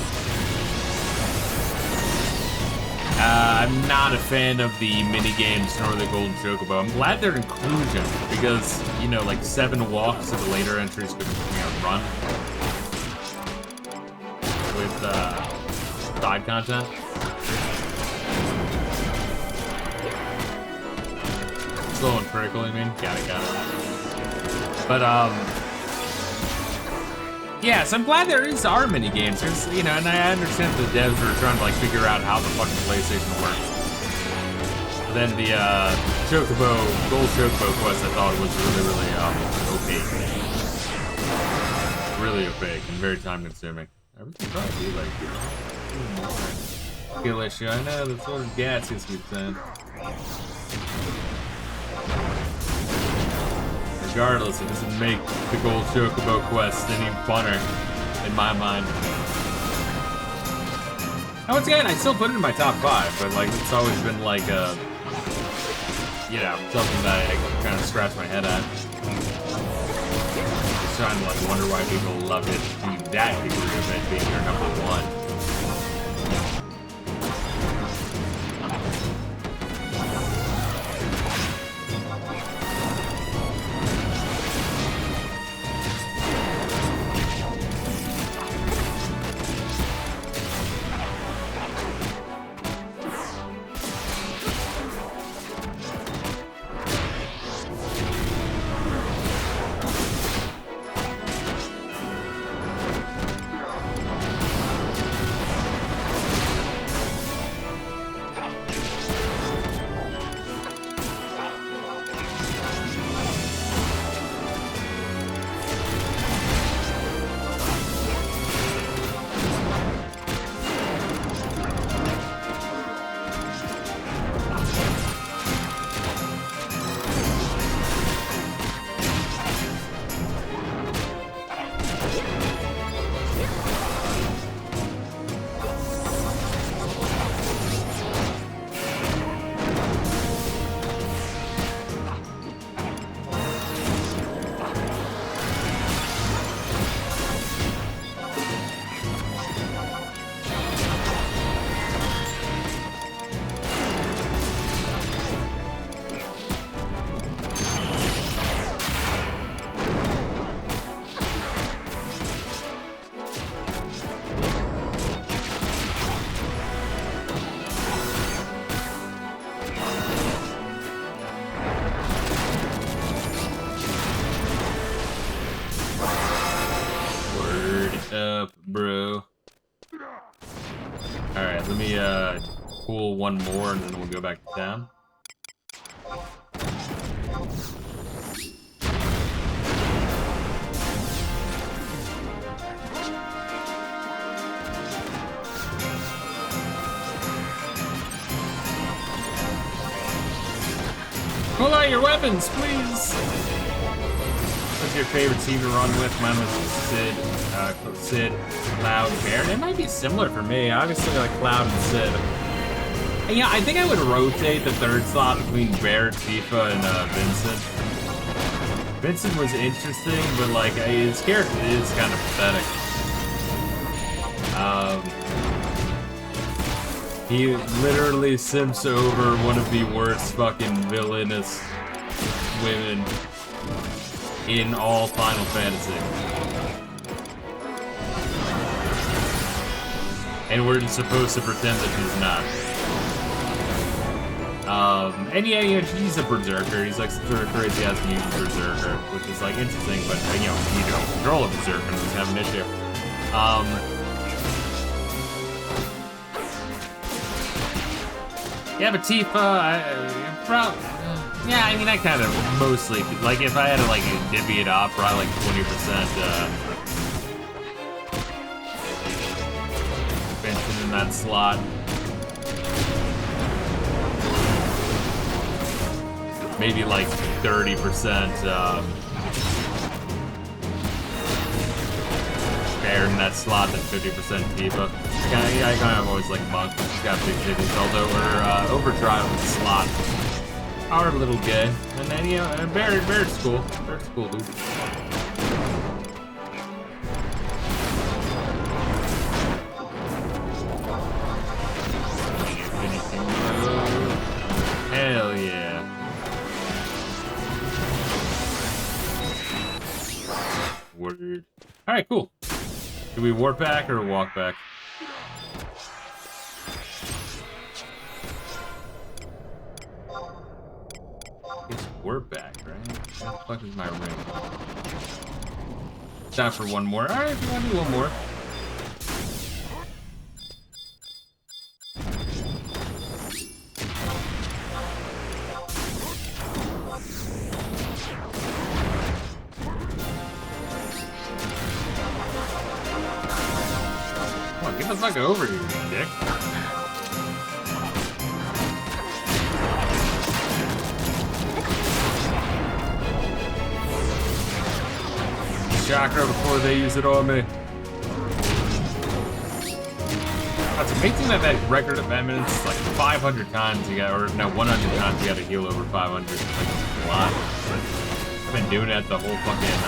I'm not a fan of the mini-games nor the Golden Chocobo. I'm glad they're inclusion, because, you know, like, 7 walks so the later entries could, you know, run. With side content. Slow and critical, you mean? Got it. But yeah, so I'm glad there are mini games. There's, you know, and I understand the devs are trying to like figure out how the fucking PlayStation works. But then the Gold Chocobo quest I thought was really opaque. Really opaque and very time consuming. Everything probably be like skill issue. I know that's what Gatsby's keep saying. Regardless, it doesn't make the Gold Chocobo quest any funner in my mind. And once again, I still put it in my top 5, but like it's always been like a, you know, something that I kind of scratch my head at. trying to like wonder why people love it to that degree of it being their #1. Bro. Alright, let me pull one more and then we'll go back to town. Pull out your weapons, please! What's your favorite team to run with? Mine was Sid, Cloud, Bear. They might be similar for me. Obviously, like Cloud and Sid. And yeah, I think I would rotate the third slot between Bear, Tifa, and Vincent. Vincent was interesting, but like his character is kind of pathetic. He literally simps over one of the worst fucking villainous women in all Final Fantasy. And we're just supposed to pretend that he's not. And yeah, you know, he's a berserker. He's like some sort of crazy ass mutant berserker, which is like interesting, but you know, you don't control a berserker and doesn't have an issue. Yeah, but Tifa, yeah, I mean, I kind of mostly, like, if I had to, like, divvy it up, probably, like, 20%, Vincent in that slot. Maybe, like, 30%, Bear in that slot, then 50% Tifa. I kind of always like Monk, he's got big titties, although Overdrive in the slot. Our little gay. And then, you know, Bear's cool. Bear's cool, dude. Hell yeah. Word. Alright, cool. Do we warp back or walk back? We're back, right? Where the fuck is my ring? Time for one more. Alright, if you want to do one more. Come on, get the fuck over here, you dick. Chakra before they use it on me. That's amazing that record of eminence, like 500 times you got, or no, 100 times you got to heal over 500. Like, a lot. I've been doing that the whole fucking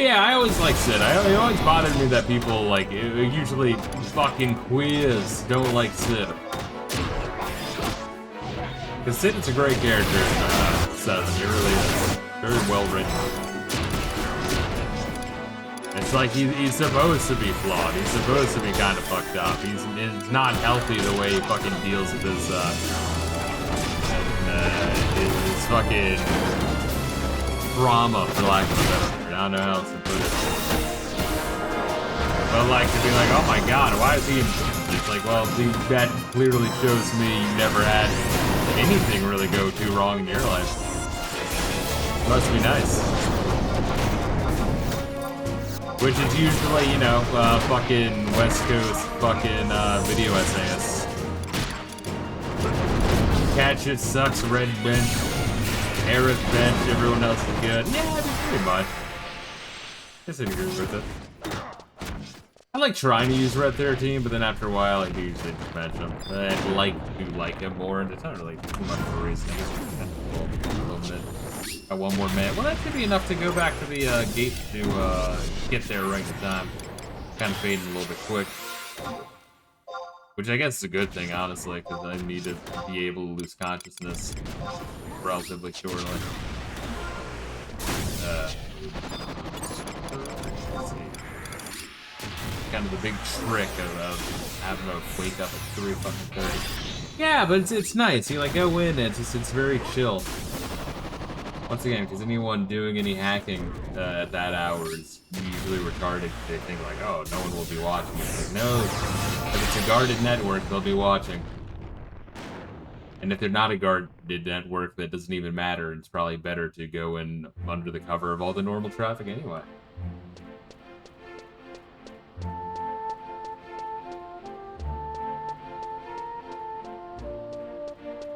Yeah, I always like Sid. It always bothered me that people, like, usually fucking queers don't like Sid. Because Sid is a great character in 7. He really is. Very well written. It's like he's supposed to be flawed. He's supposed to be kind of fucked up. It's not healthy the way he fucking deals with his fucking trauma, for lack of a better word. I don't know how else to put it. But like to be like, oh my god, why is he in prison? It's like, well, that clearly shows me you never had anything really go too wrong in your life. Must be nice. Which is usually, you know, fucking West Coast fucking video essayists. Catch it sucks, red bench, Aerith bench, everyone else is good. Yeah, I mean, pretty much. Guess I agree with it. I like trying to use Red 13, but then after a while I do usually just match him. I'd like to like him more, and it's not really too much of a reason. I guess we can a little bit. Got one more minute. Well, that should be enough to go back to the gate to get there right in time. Kind of fading a little bit quick. Which I guess is a good thing, honestly, because I need to be able to lose consciousness relatively shortly. Let's see. Kind of the big trick of having to wake up at 3:30. Yeah, but it's nice. You like go in, it's very chill. Once again, because anyone doing any hacking at that hour is usually retarded. They think like, oh, no one will be watching. It's like, no, if it's a guarded network, they'll be watching. And if they're not a guarded network, that doesn't even matter. It's probably better to go in under the cover of all the normal traffic anyway.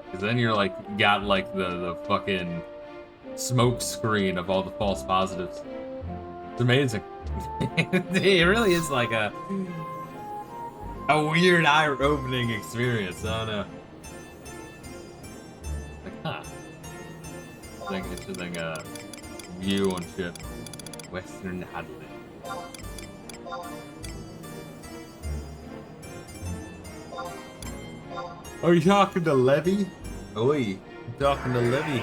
Because then you're like, got like the fucking smoke screen of all the false positives. It's amazing. It really is like a weird eye-opening experience. I don't know. Like, huh. Interesting view on shit. Western Hadley. Are you talking to Levy? Oi, you talking to Levy?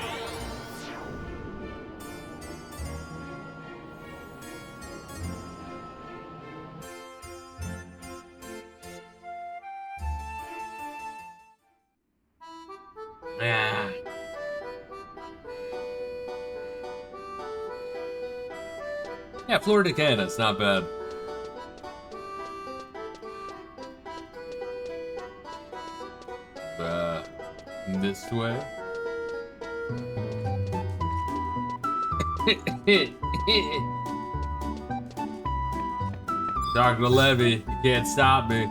Yeah, Florida, Canada, it's not bad. This way. Dr. Levy, you can't stop me.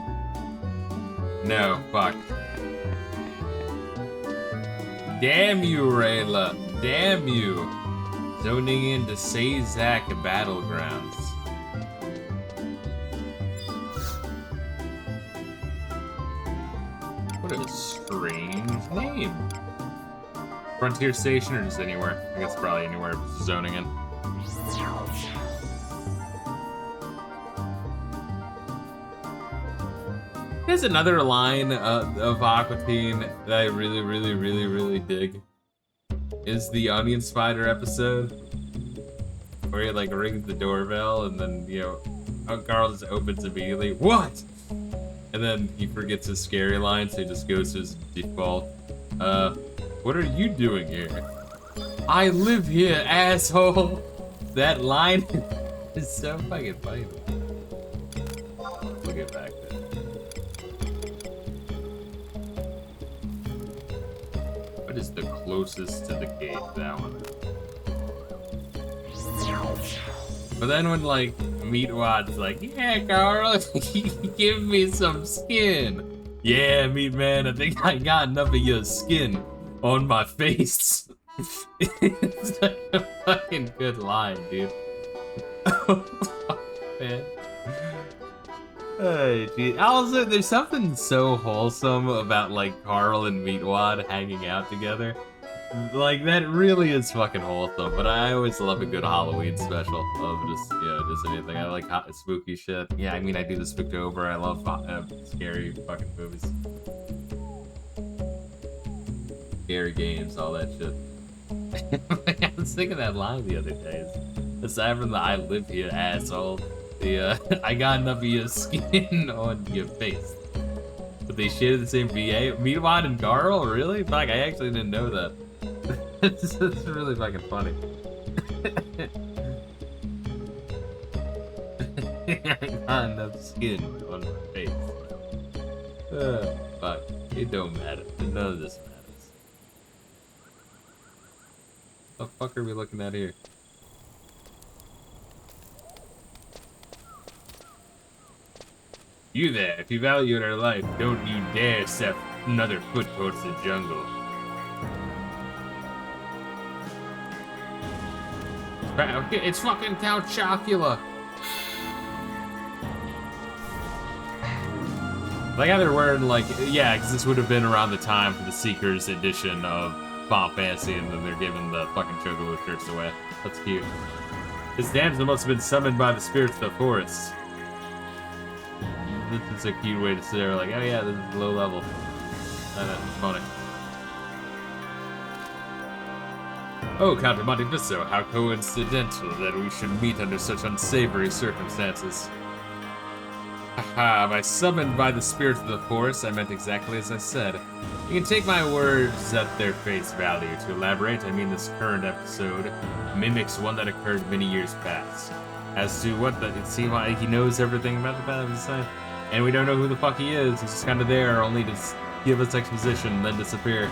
No, fuck. Damn you, Reila. Damn you. Zoning into Sayzak Battlegrounds. What a strange name. Frontier Station or just anywhere? I guess probably anywhere zoning in. There's another line of Aqua Teen that I really dig. Is the Onion Spider episode where he like rings the doorbell and then, you know, Carl just opens immediately. What? And then he forgets his scary line, so he just goes to his default. What are you doing here? I live here, asshole. That line is so fucking funny. We'll get back to it. What is the closest to the gate? That one. But then when like Meatwad's like, yeah, Carl, give me some skin. Yeah, Meat Man, I think I got enough of your skin on my face. It's like a fucking good line, dude. Oh, man. Hey, geez. Also, there's something so wholesome about like Carl and Meatwad hanging out together. Like, that really is fucking wholesome, but I always love a good Halloween special of just, you know, just anything. I like hot, spooky shit. Yeah, I mean, I do the Spooktober. I love scary fucking movies. Scary games, all that shit. I was thinking that line the other day. Aside from the I live here, asshole, the, I got enough of your skin on your face. But they share the same VA? Meatwad and Garl? Really? Fuck, I actually didn't know that. It's really fucking funny. Not enough skin on my face. Fuck. It don't matter. None of this matters. What the fuck are we looking at here? You there, if you value our life, don't you dare step another foot towards the jungle. It's fucking Count Chocula. Like how they're wearing, like, yeah, because this would have been around the time for the Seekers edition of Final Fantasy, and then they're giving the fucking Chocula shirts away. That's cute. This damsel must have been summoned by the spirits of the forest. This is a cute way to say, like, oh yeah, this is low level. It's funny. Oh, Count Monte Fisto, how coincidental that we should meet under such unsavory circumstances. Haha, by summoned by the spirits of the forest, I meant exactly as I said. You can take my words at their face value. To elaborate, I mean this current episode mimics one that occurred many years past. As to what the, see why he knows everything about the past, and we don't know who the fuck he is. He's just kind of there, only to give us exposition and then disappear.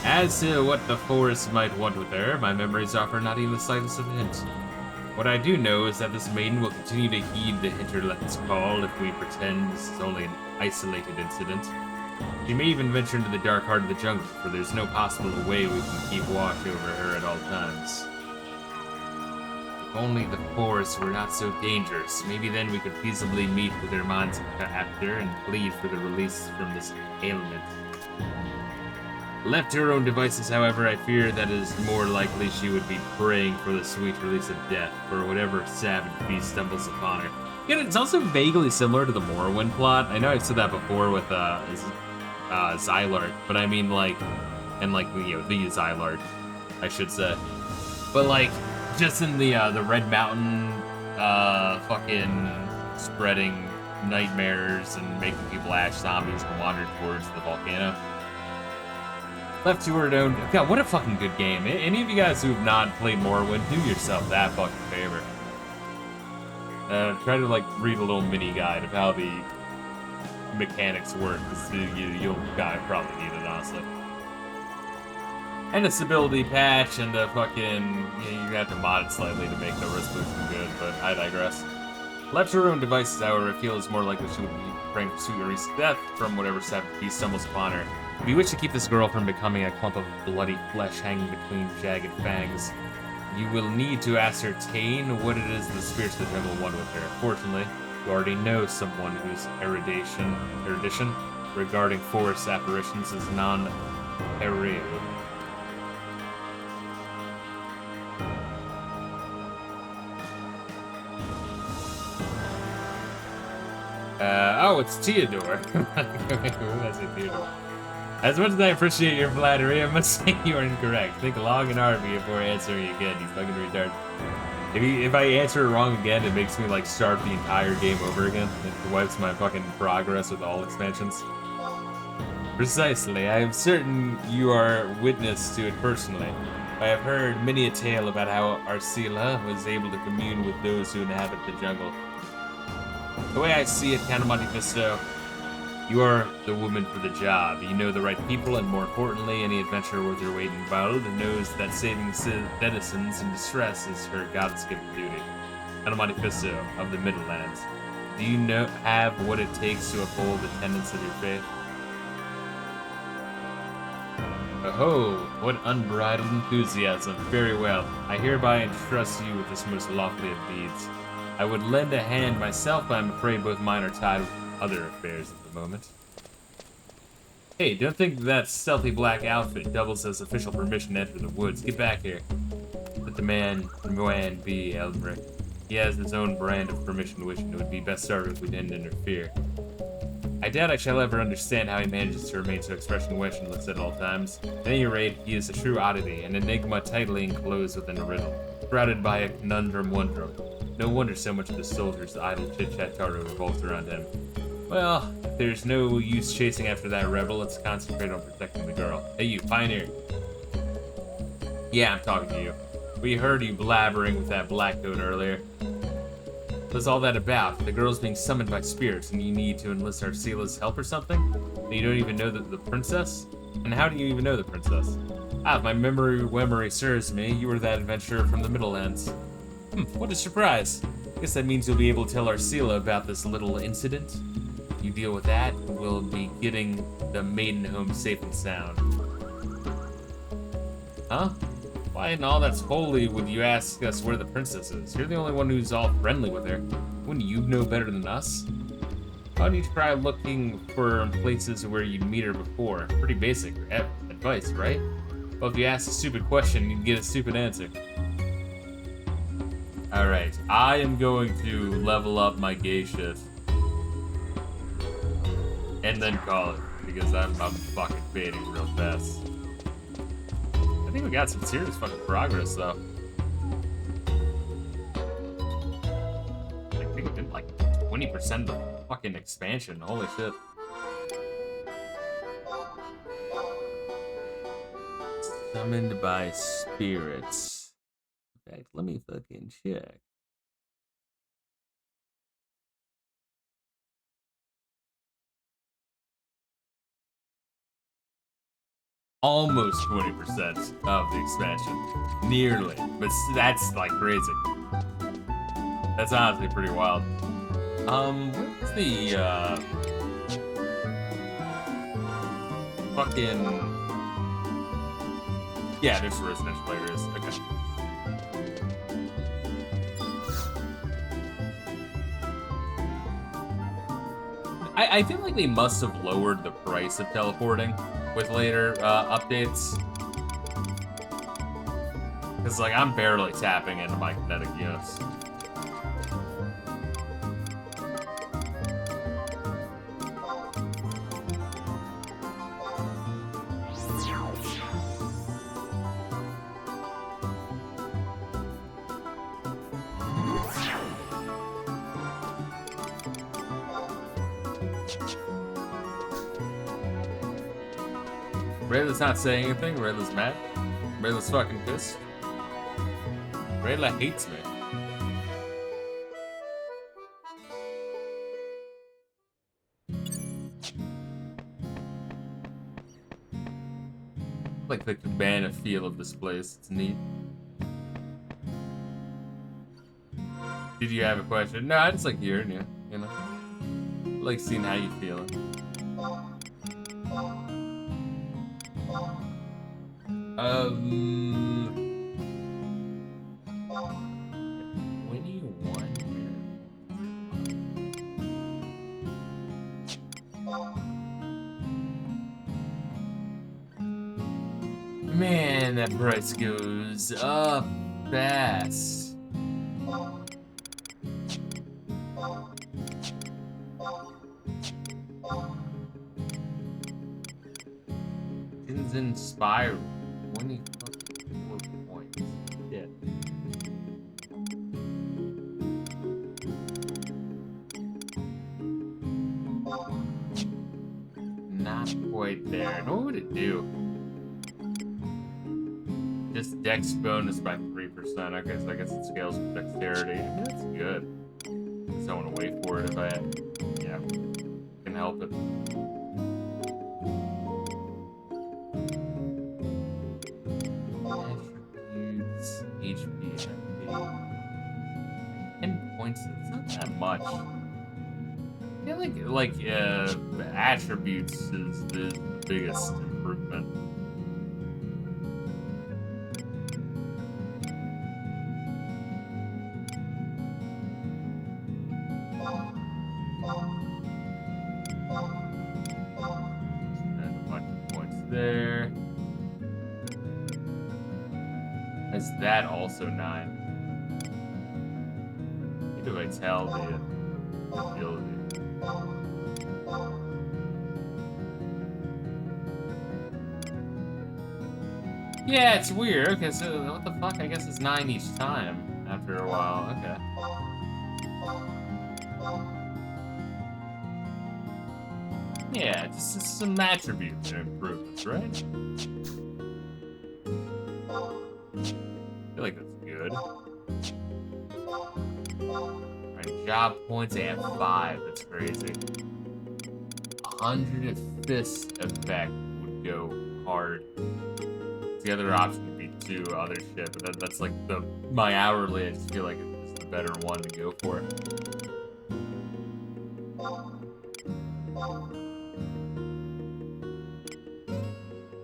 As to what the forest might want with her, my memories offer not even the slightest of a hint. What I do know is that this maiden will continue to heed the hinterland's call if we pretend this is only an isolated incident. She may even venture into the dark heart of the jungle, for there's no possible way we can keep watch over her at all times. If only the forests were not so dangerous, maybe then we could feasibly meet with her minds after and plead for the release from this ailment. Left to her own devices, however, I fear that it is more likely she would be praying for the sweet release of death, for whatever savage beast stumbles upon her. Yeah, it's also vaguely similar to the Morrowind plot. I know I've said that before with Xylart, but I mean, like, and like, you know, the Xylart, I should say. But like, just in the Red Mountain, fucking spreading nightmares and making people ash zombies and wander towards the volcano. Left to her own. God, what a fucking good game. Any of you guys who have not played Morrowind, do yourself that fucking favor. Try to, like, read a little mini guide of how the mechanics work, because you'll probably need it, honestly. And the stability patch and the fucking, you have to mod it slightly to make the wrist boost good, but I digress. Left to her own devices, however, I feel it's more likely she would be praying for sweet release of death from whatever savage beast stumbles upon her. If you wish to keep this girl from becoming a clump of bloody flesh hanging between jagged fangs, you will need to ascertain what it is the spirits of the jungle want with her. Fortunately, you already know someone whose erudition regarding forest apparitions is non-perio. Oh, it's Theodore. Who was it, Theodore? As much as I appreciate your flattery, I must say you are incorrect. Think long and hard before answering again, you fucking retard. If I answer it wrong again, it makes me, like, start the entire game over again. It wipes my fucking progress with all expansions. Precisely. I am certain you are witness to it personally. I have heard many a tale about how Arsila was able to commune with those who inhabit the jungle. The way I see it, Count Monte Fisto, you are the woman for the job. You know the right people, and more importantly, any adventurer worth your weight in gold knows that saving denizens in distress is her goddess-given duty. Count Monte Fisto of the Middlelands, do you have what it takes to uphold the tenets of your faith? Oh, what unbridled enthusiasm. Very well. I hereby entrust you with this most lofty of deeds. I would lend a hand myself, but I'm afraid both mine are tied with other affairs at the moment. Hey, don't think that stealthy black outfit doubles as official permission to enter the woods. Get back here. Let the man be, Elmric. He has his own brand of permission wish, and it would be best served if we didn't interfere. I doubt I shall ever understand how he manages to remain so expressionless at all times. At any rate, he is a true oddity, an enigma tightly enclosed within a riddle, shrouded by a conundrum wondrum. No wonder so much of the soldiers' idle chit-chat tardo revolves around him. Well, if there's no use chasing after that rebel, let's concentrate on protecting the girl. Hey you, Pioneer. Yeah, I'm talking to you. We heard you blabbering with that black goat earlier. What's all that about? The girl's being summoned by spirits and you need to enlist Arcela's help or something? And you don't even know the princess? And how do you even know the princess? Ah, if my memory serves me, you were that adventurer from the Middlelands. What a surprise. Guess that means you'll be able to tell Arcela about this little incident. You deal with that, and we'll be getting the maiden home safe and sound. Huh? Why in all that's holy would you ask us where the princess is? You're the only one who's all friendly with her. Wouldn't you know better than us? Why don't you try looking for places where you'd meet her before? Pretty basic advice, right? Well, if you ask a stupid question, you'd get a stupid answer. Alright, I am going to level up my gay shit. And then call it, because I'm fucking fading real fast. I think we got some serious fucking progress, though. I think we did like 20% of the fucking expansion. Holy shit. Summoned by spirits. In fact, let me fucking check. Almost 20% of the expansion. Nearly. But that's like crazy. That's honestly pretty wild. What's the, fucking... Yeah, there's a residential areas. Okay. I feel like they must have lowered the price of teleporting with later updates. Because, like, I'm barely tapping into my kinetic units. Rayla's not saying anything. Rayla's mad. Rayla's fucking pissed. Rayla hates me. I like the cabana feel of this place. It's neat. Did you have a question? No, I just like hearing you. You know, I like seeing how you feeling. When do you want here? Man, that price goes up fast. It's inspired. 24 points. Yeah. Not quite there. And what would it do? Just dex bonus by 3%. Okay, so I guess it scales with dexterity. I mean, that's good. I just don't want to wait for it if I, yeah, can help it. Attributes, HP, MP. 10 points, it's not that much. I feel like attributes is the biggest improvement. there. Is that also 9? How do I tell the ability? Yeah, it's weird. Okay, so what the fuck? I guess it's 9 each time after a while. Okay. Yeah, just some attributes and improvements, right? I feel like that's good. Alright, job points at 5. That's crazy. 100 of fist effect would go hard. The other option would be 2 other shit, but that's like my hourly. I just feel like it's the better one to go for.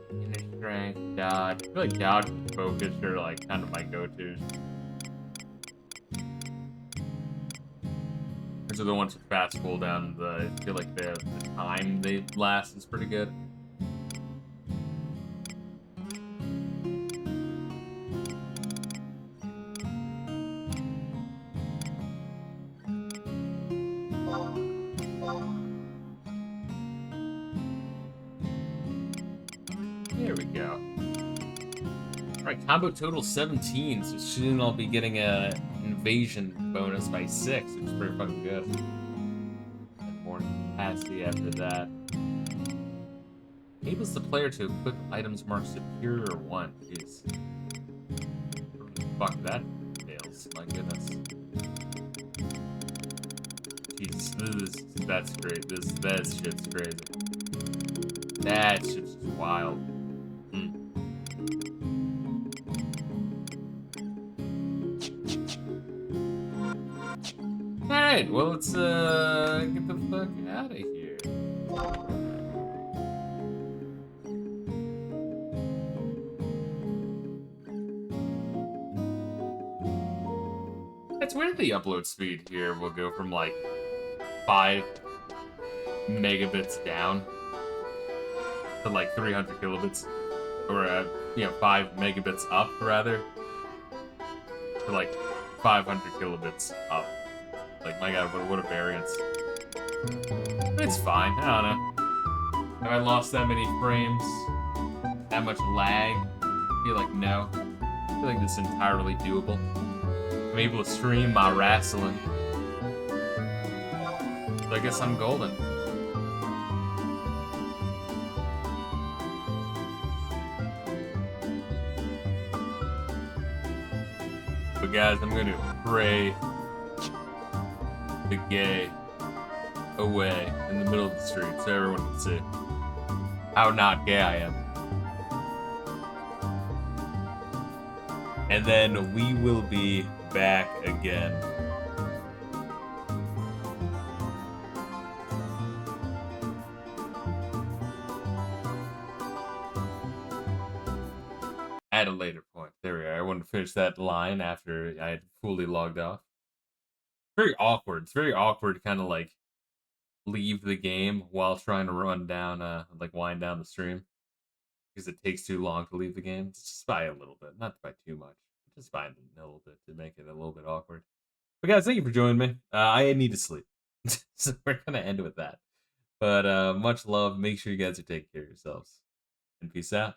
Inner strength, dodge. I feel like dodge and focus are like kind of my go-tos. These are the ones with fast cooldown. I feel like the time they last is pretty good. There we go. Alright, combo total 17, so soon I'll be getting a invasion bonus by 6, which is pretty fucking good. And more capacity after that. Enables the player to equip items marked superior 1. Jeez. Fuck that fails, my goodness. Jesus, that's great. That shit's crazy. That shit's just wild. Alright, well, let's get the fuck out of here. It's weird the upload speed here will go from like 5 megabits down to like 300 kilobits, or 5 megabits up rather, to like 500 kilobits up. Like, my god, what a variance. It's fine, I don't know. Have I lost that many frames? That much lag? I feel like no. I feel like this is entirely doable. I'm able to stream my wrestling. So I guess I'm golden. But guys, I'm going to pray the gay away in the middle of the street so everyone can see how not gay I am. And then we will be back again. At a later point. There we are. I wanted to finish that line after I had fully logged off. Very awkward. It's very awkward to kind of like leave the game while trying to run down, wind down the stream. Because it takes too long to leave the game. It's just by a little bit. Not by too much. Just by a little bit to make it a little bit awkward. But guys, thank you for joining me. I need to sleep. So we're going to end with that. But much love. Make sure you guys are taking care of yourselves. And peace out.